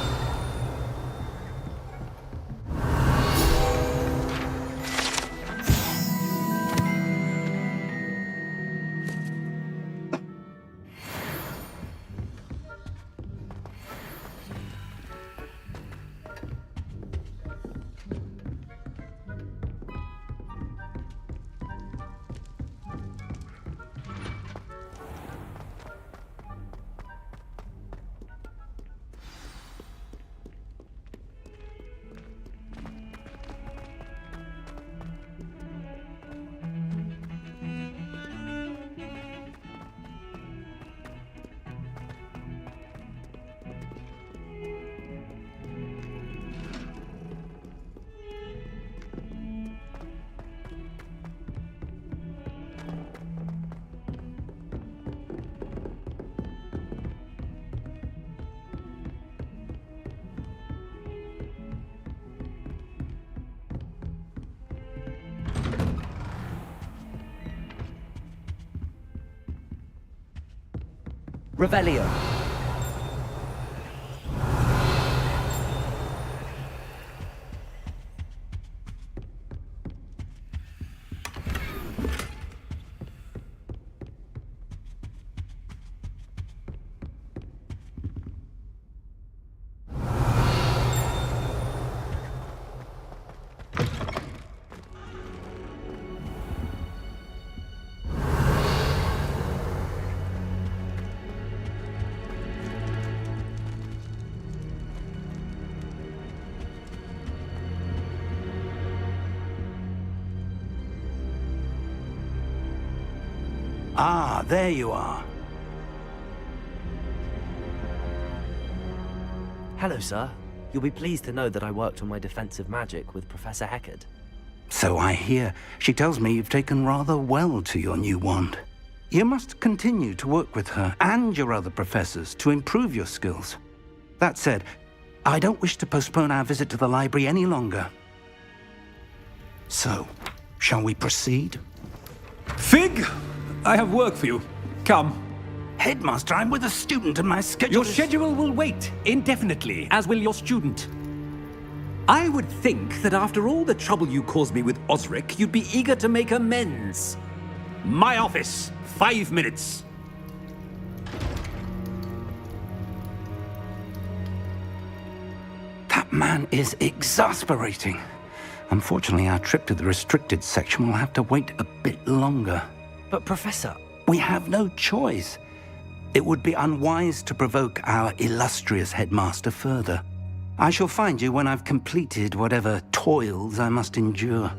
Revelio. Ah, there you are. Hello, sir. You'll be pleased to know that I worked on my defensive magic with Professor Heckard. So I hear. She tells me you've taken rather well to your new wand. You must continue to work with her and your other professors to improve your skills. That said, I don't wish to postpone our visit to the library any longer. So, shall we proceed? Fig! I have work for you. Come. Headmaster, I'm with a student and my schedule Your schedule will wait indefinitely, as will your student. I would think that after all the trouble you caused me with Osric, you'd be eager to make amends. My office, 5 minutes. That man is exasperating. Unfortunately, our trip to the restricted section will have to wait a bit longer. But, Professor... We have no choice. It would be unwise to provoke our illustrious headmaster further. I shall find you when I've completed whatever toils I must endure.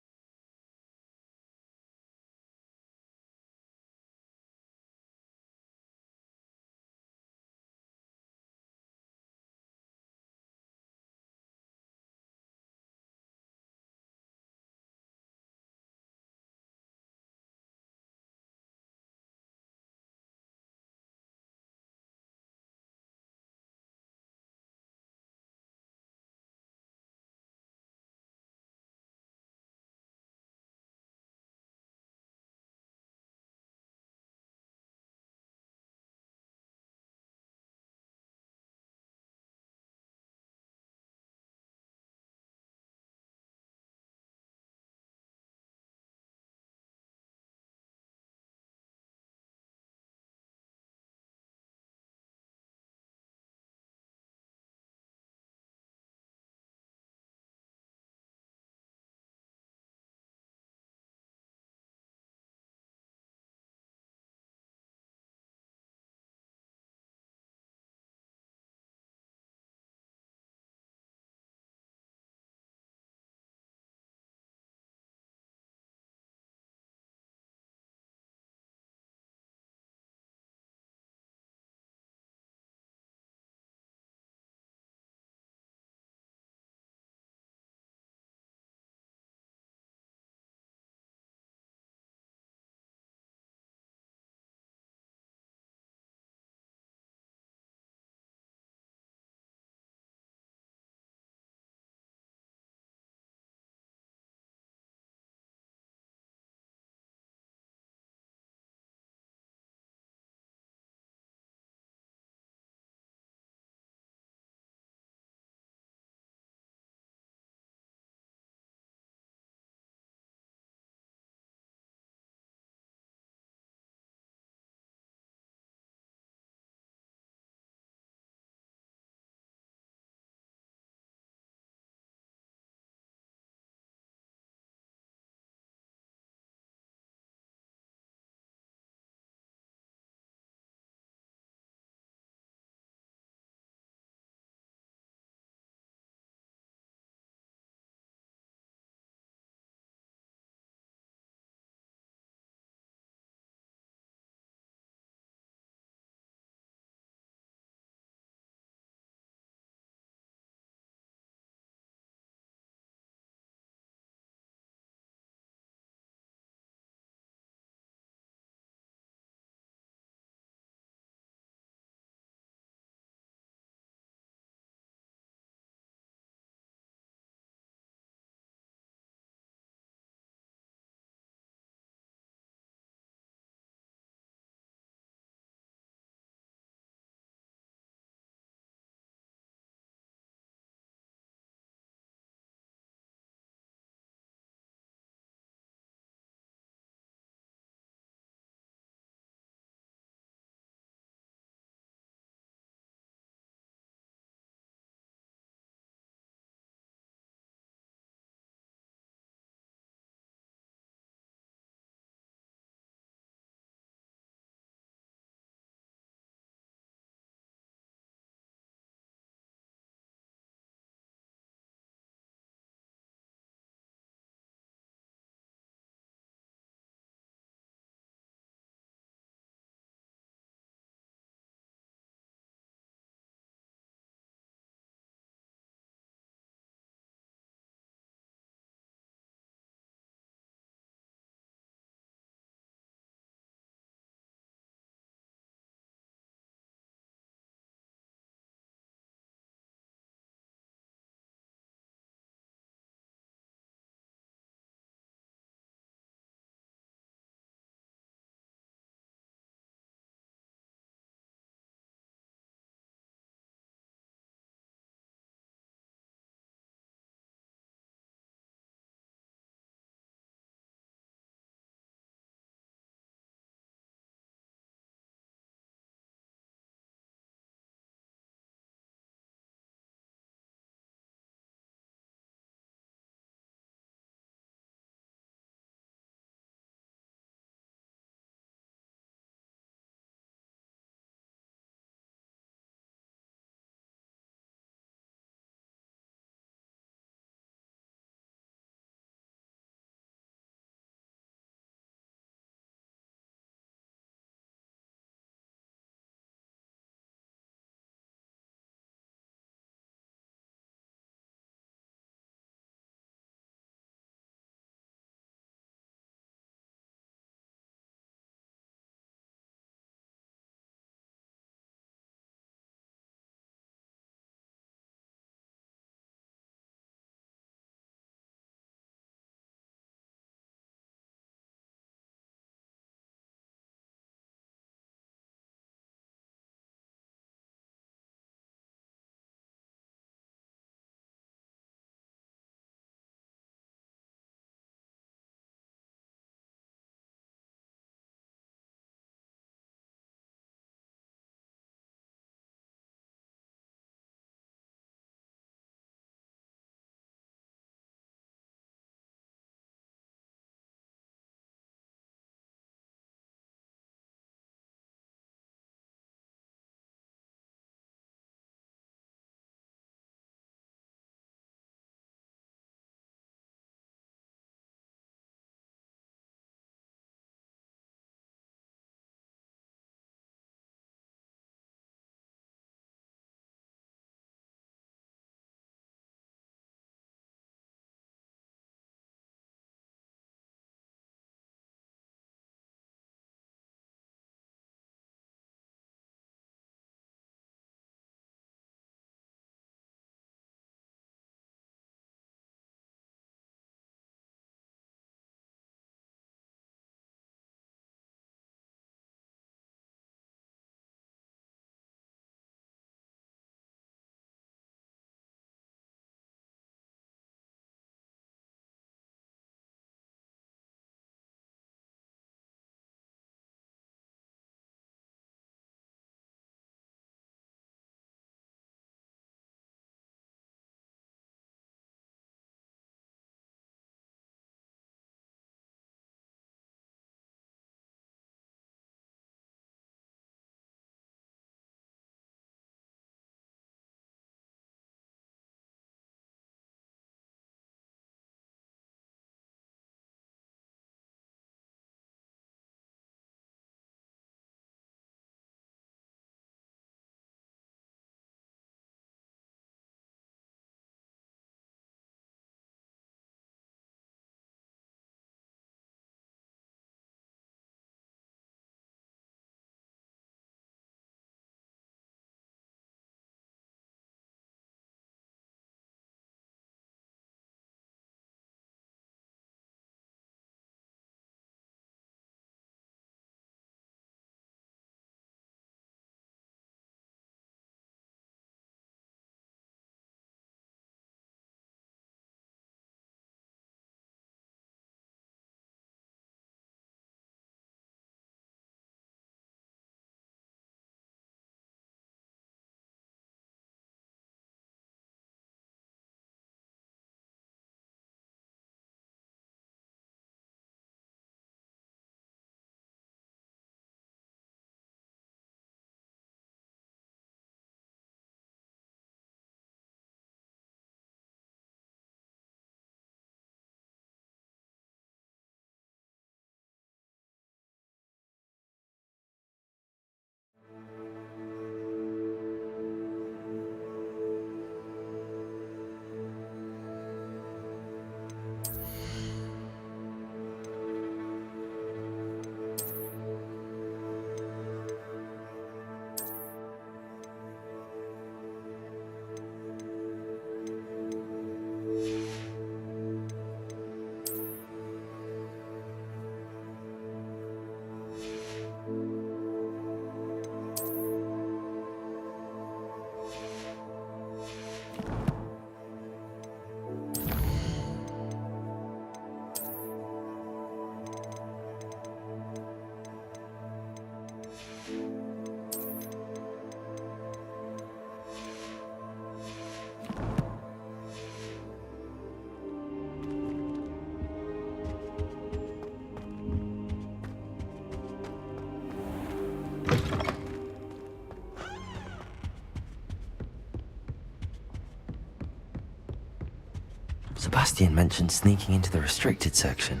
Sebastian mentioned sneaking into the restricted section.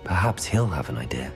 Perhaps he'll have an idea.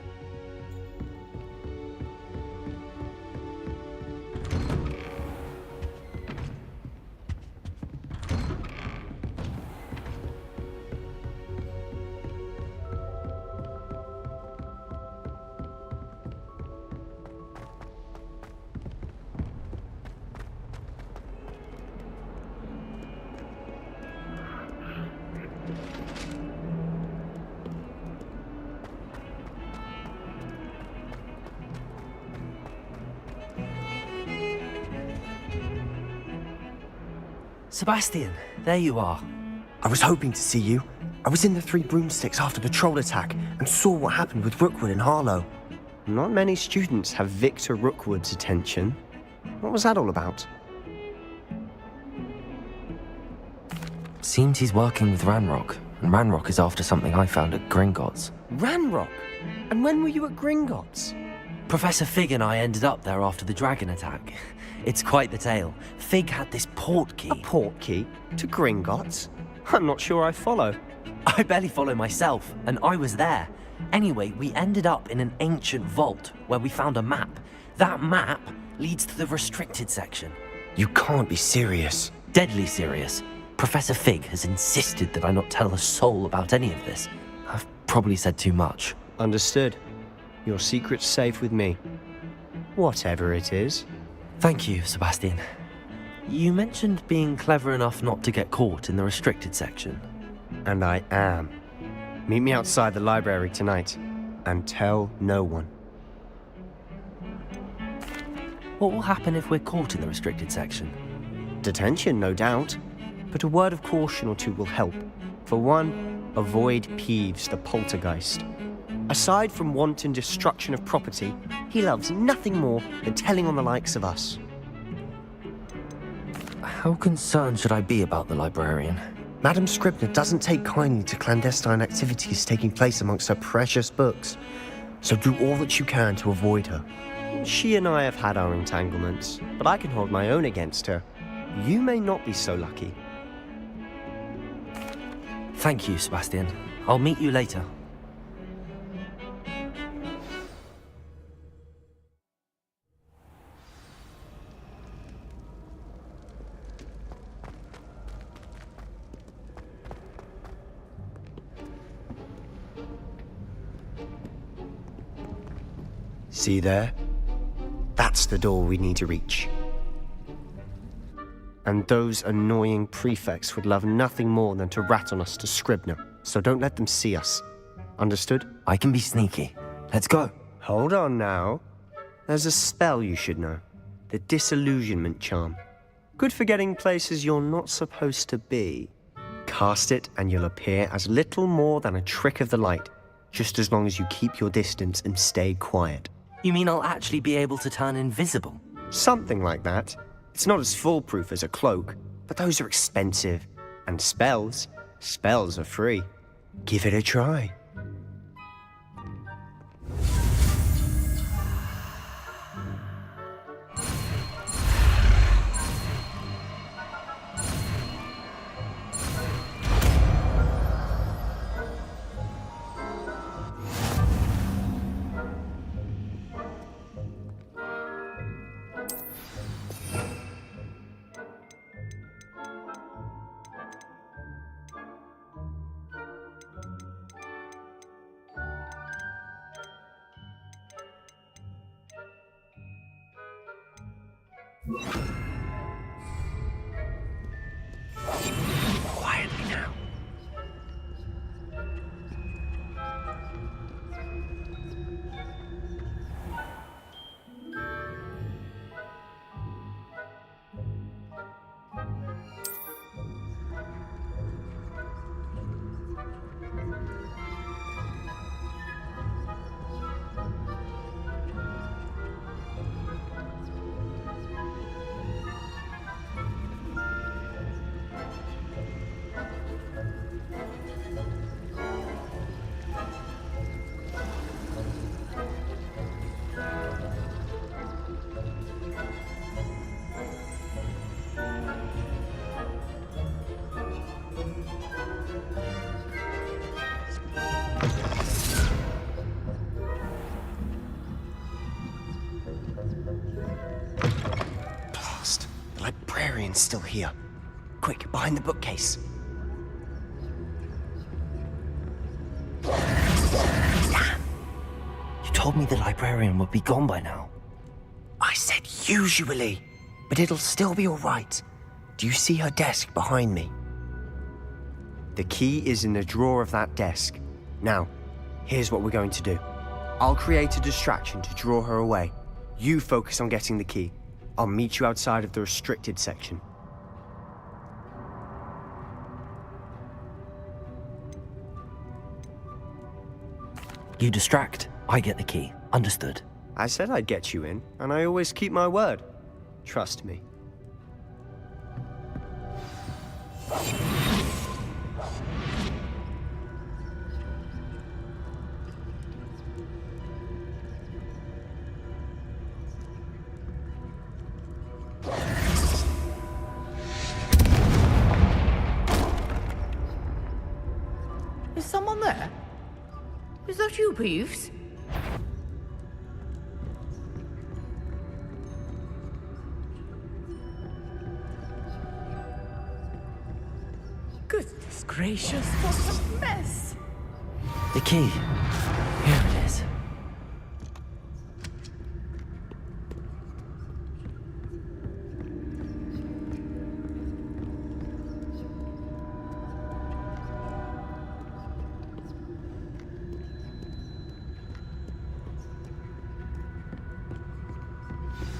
Sebastian, there you are. I was hoping to see you. I was in the Three Broomsticks after the troll attack and saw what happened with Rookwood and Harlow. Not many students have Victor Rookwood's attention. What was that all about? Seems he's working with Ranrock, and Ranrock is after something I found at Gringotts. Ranrock? And when were you at Gringotts? Professor Fig and I ended up there after the dragon attack. It's quite the tale. Fig had this portkey. A portkey? To Gringotts? I'm not sure I follow. I barely follow myself, and I was there. Anyway, we ended up in an ancient vault where we found a map. That map leads to the restricted section. You can't be serious. Deadly serious. Professor Fig has insisted that I not tell a soul about any of this. I've probably said too much. Understood. Your secret's safe with me. Whatever it is. Thank you, Sebastian. You mentioned being clever enough not to get caught in the restricted section. And I am. Meet me outside the library tonight, and tell no one. What will happen if we're caught in the restricted section? Detention, no doubt. But a word of caution or two will help. For one, avoid Peeves, the poltergeist. Aside from wanton destruction of property, he loves nothing more than telling on the likes of us. How concerned should I be about the librarian? Madame Scribner doesn't take kindly to clandestine activities taking place amongst her precious books, so do all that you can to avoid her. She and I have had our entanglements, but I can hold my own against her. You may not be so lucky. Thank you, Sebastian. I'll meet you later. See there? That's the door we need to reach. And those annoying prefects would love nothing more than to rat on us to Scribner, so don't let them see us. Understood? I can be sneaky. Let's go. Hold on now. There's a spell you should know. The Disillusionment Charm. Good for getting places you're not supposed to be. Cast it and you'll appear as little more than a trick of the light, just as long as you keep your distance and stay quiet. You mean I'll actually be able to turn invisible? Something like that. It's not as foolproof as a cloak, but those are expensive. And spells are free. Give it a try. Quietly now. The librarian's still here. Quick, behind the bookcase. Damn! You told me the librarian would be gone by now. I said usually, but it'll still be all right. Do you see her desk behind me? The key is in the drawer of that desk. Now, here's what we're going to do. I'll create a distraction to draw her away. You focus on getting the key. I'll meet you outside of the restricted section. You distract, I get the key. Understood. I said I'd get you in, and I always keep my word. Trust me. Is someone there? Is that you, Peeves? Goodness gracious, what a mess! The key. Here it is.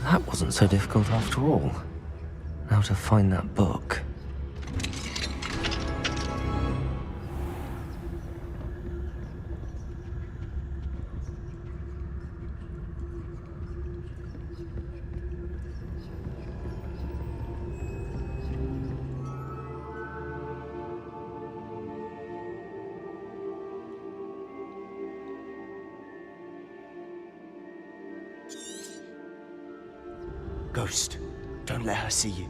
That wasn't so difficult after all. Now to find that book. Ghost, don't let her see you.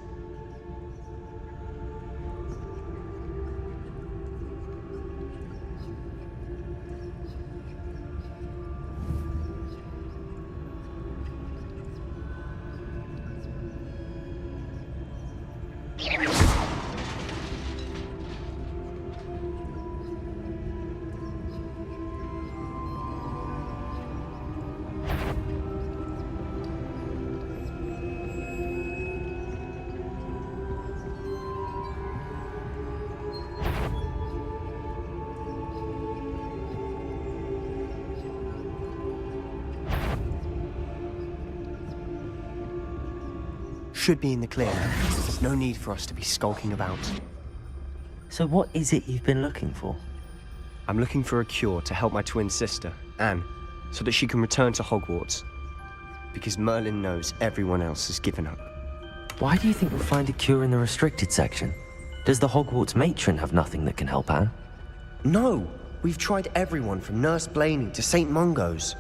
Should be in the clear now. There's no need for us to be skulking about. So what is it you've been looking for? I'm looking for a cure to help my twin sister, Anne, so that she can return to Hogwarts. Because Merlin knows everyone else has given up. Why do you think we'll find a cure in the restricted section? Does the Hogwarts matron have nothing that can help Anne? No! We've tried everyone from Nurse Blaney to St. Mungo's.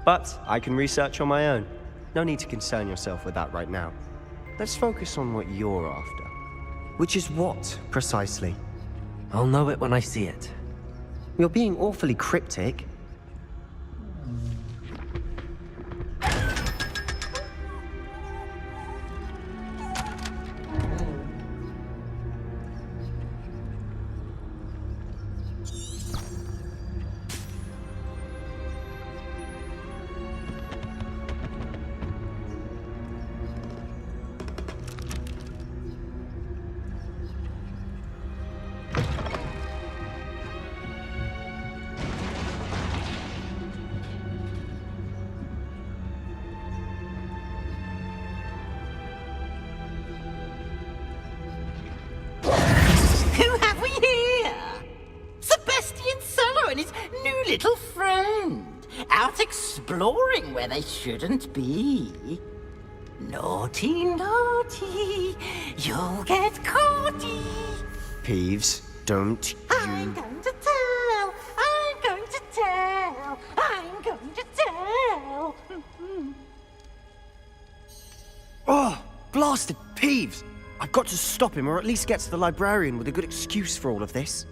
But I can research on my own. No need to concern yourself with that right now. Let's focus on what you're after. Which is what, precisely? I'll know it when I see it. You're being awfully cryptic. Who have we here? Sebastian Cellar and his new little friend, out exploring where they shouldn't be. Naughty, naughty, you'll get caughty. Peeves, don't I'm going to tell, I'm going to tell, I'm going to tell. Oh, blasted Peeves! I've got to stop him, or at least get to the librarian with a good excuse for all of this.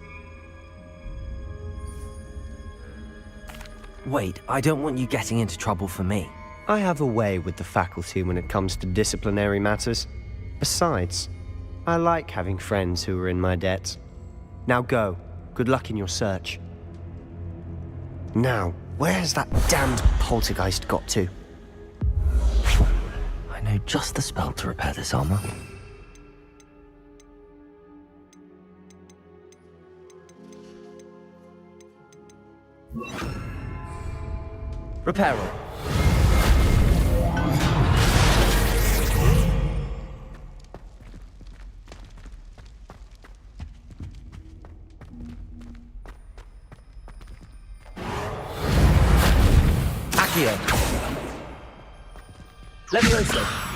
Wait, I don't want you getting into trouble for me. I have a way with the faculty when it comes to disciplinary matters. Besides, I like having friends who are in my debt. Now go. Good luck in your search. Now, where's that damned poltergeist got to? I know just the spell to repair this armor. Repair all. Accio. Levioso.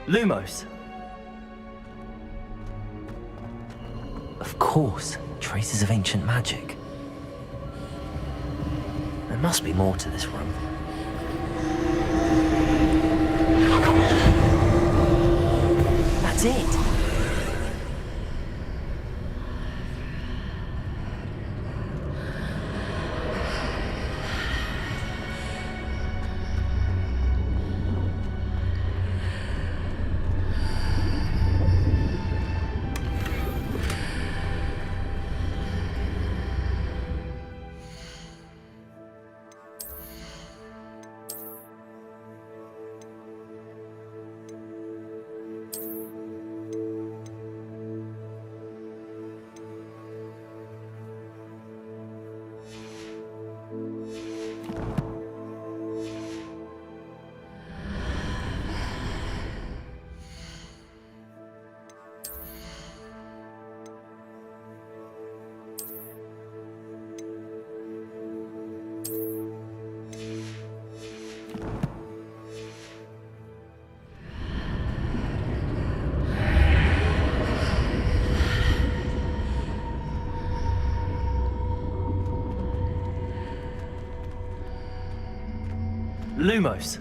Lumos. Of course, traces of ancient magic. There must be more to this room. That's it. Lumos.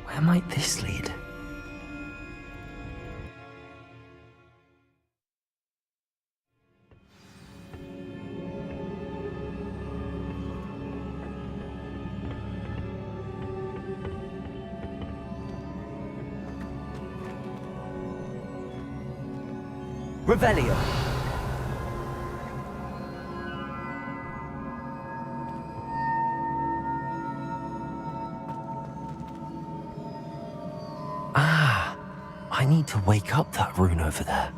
Where might this lead? Revelio. Ah, I need to wake up that rune over there.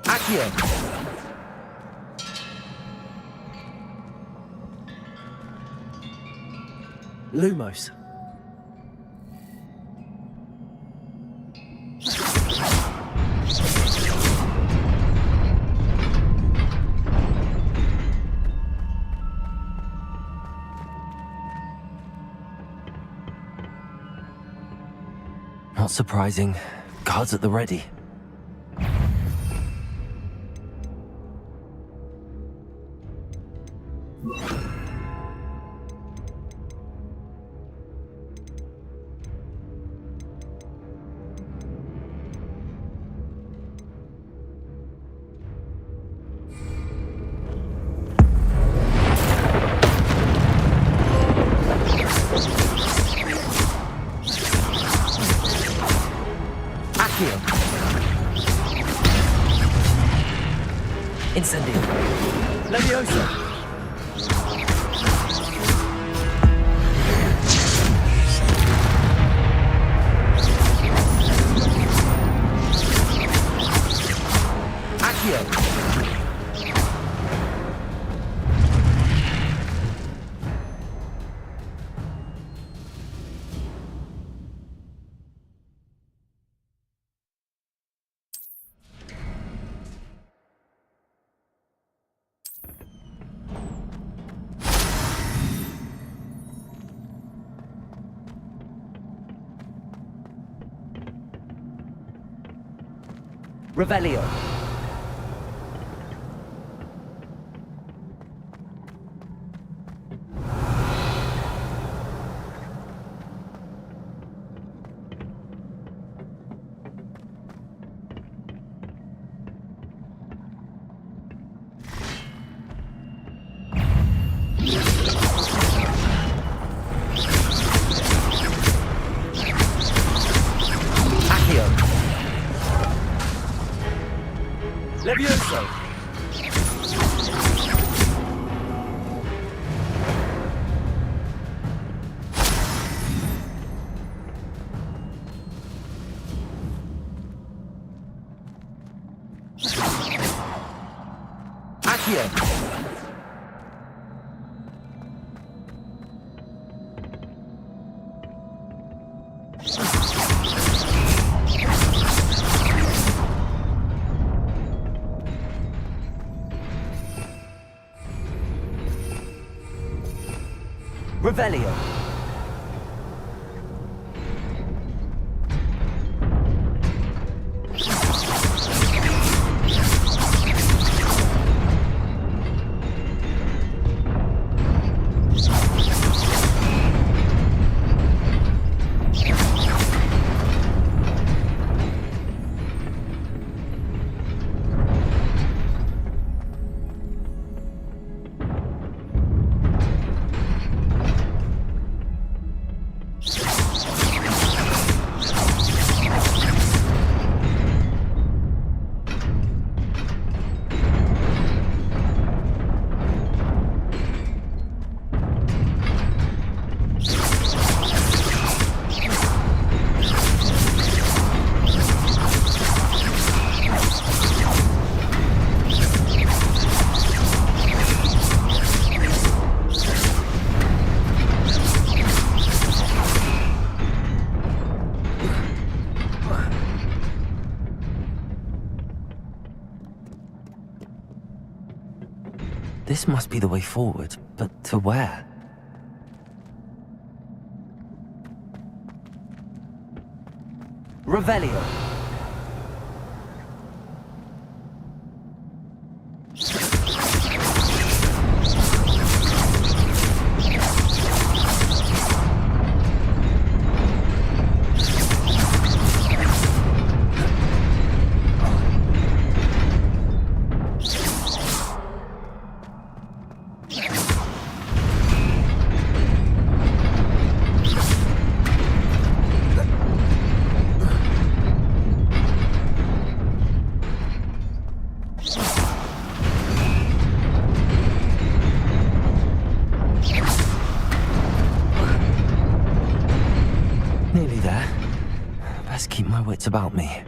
Accio. Lumos. Not surprising. Guards at the ready. Incendio. Leviosa. Accio. Revelio. Accio. Levioso. Accio. Revelio. This must be the way forward, but to where? Revelio. what's about me.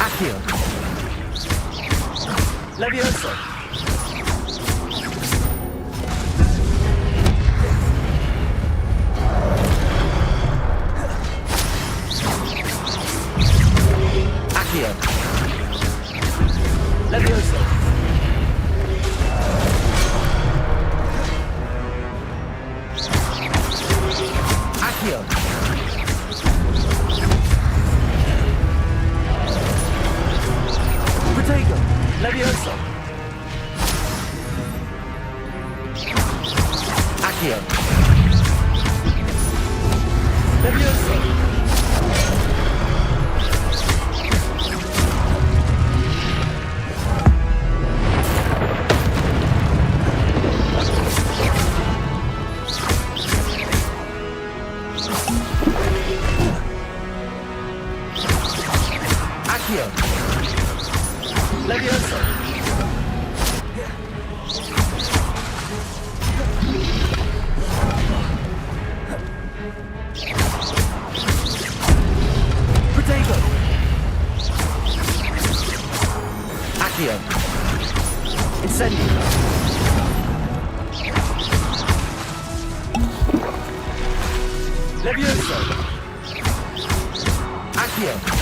Accio. Levioso. Accio. Levioso. Accio. Protego. Levioso. Accio. Levioso. Accio. Levioso. Protego. Accio. Incendio. Levioso. Accio.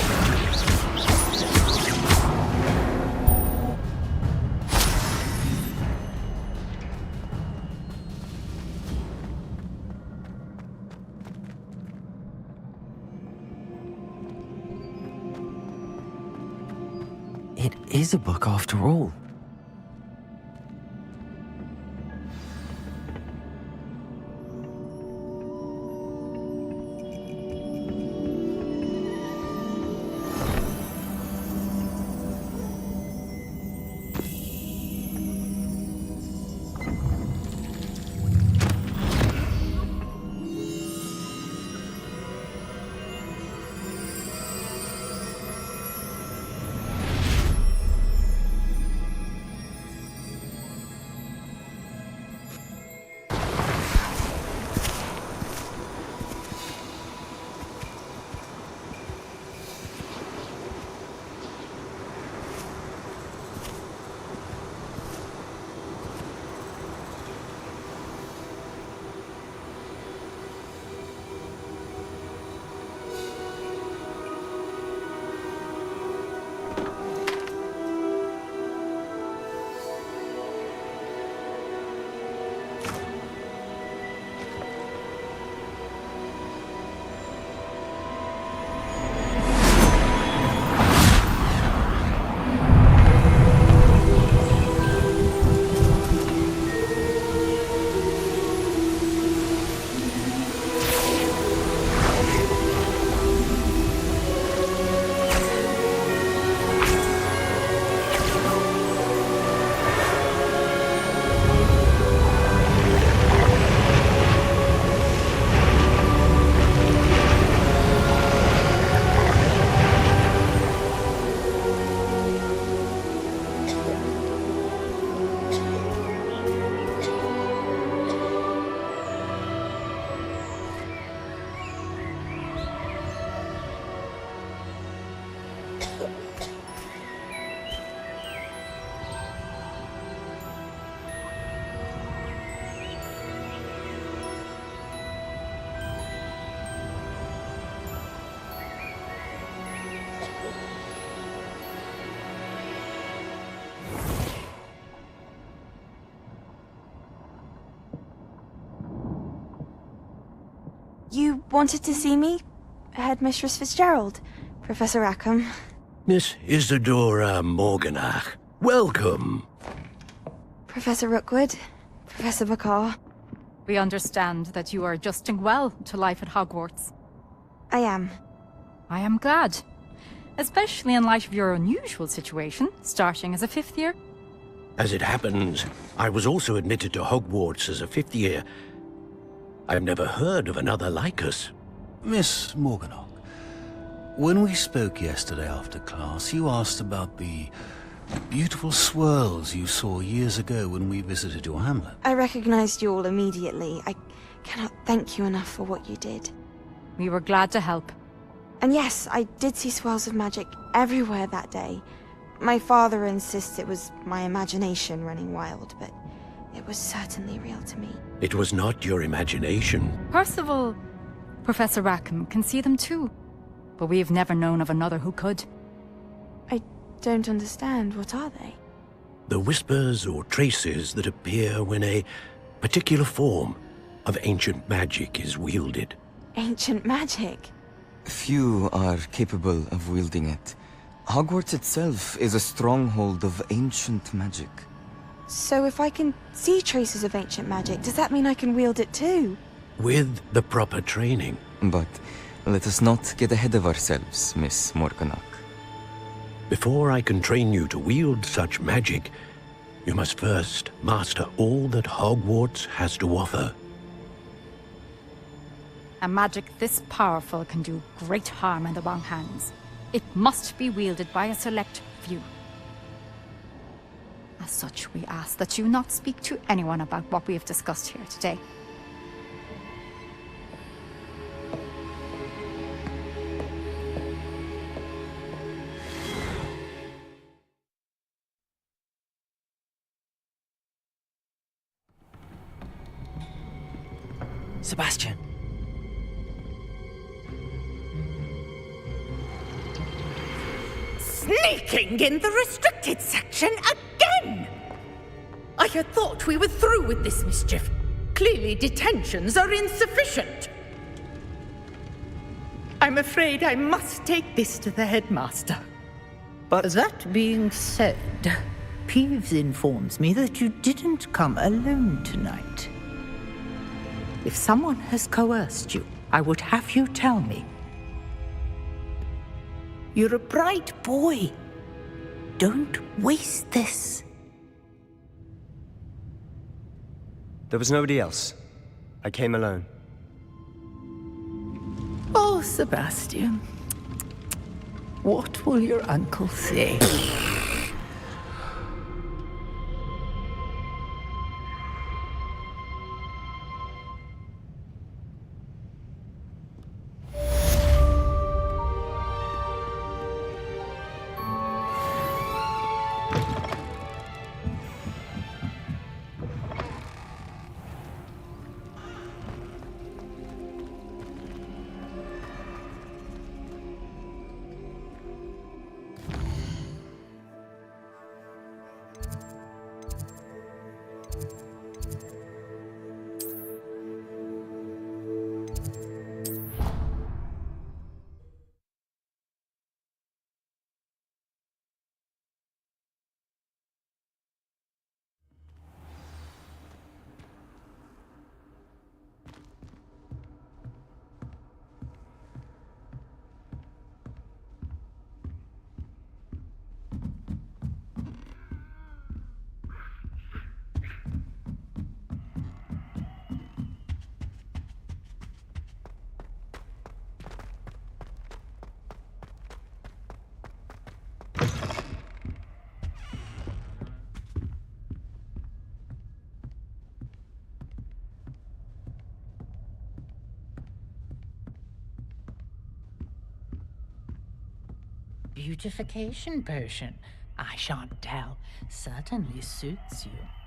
It is a book after all. You wanted to see me? Headmistress Fitzgerald, Professor Rackham. Miss Isadora Morganach, welcome. Professor Rookwood, Professor Bakar. We understand that you are adjusting well to life at Hogwarts. I am. I am glad. Especially in light of your unusual situation, starting as a 5th year. As it happens, I was also admitted to Hogwarts as a 5th year. I've never heard of another like us. Miss Morganach, when we spoke yesterday after class, you asked about the beautiful swirls you saw years ago when we visited your hamlet. I recognized you all immediately. I cannot thank you enough for what you did. We were glad to help. And yes, I did see swirls of magic everywhere that day. My father insists it was my imagination running wild, but it was certainly real to me. It was not your imagination. Percival, Professor Rackham can see them too. But we have never known of another who could. I don't understand. What are they? The whispers or traces that appear when a particular form of ancient magic is wielded. Ancient magic? Few are capable of wielding it. Hogwarts itself is a stronghold of ancient magic. So if I can see traces of ancient magic, does that mean I can wield it too? With the proper training. But let us not get ahead of ourselves, Miss Morganach. Before I can train you to wield such magic, you must first master all that Hogwarts has to offer. A magic this powerful can do great harm in the wrong hands. It must be wielded by a select few. As such, we ask that you not speak to anyone about what we have discussed here today. Sebastian. Sneaking in the restricted section again! I had thought we were through with this mischief. Clearly detentions are insufficient. I'm afraid I must take this to the headmaster. But that being said, Peeves informs me that you didn't come alone tonight. If someone has coerced you, I would have you tell me. You're a bright boy. Don't waste this. there was nobody else. I came alone. Oh, Sebastian. What will your uncle say? Beautification potion. I shan't tell. Certainly suits you.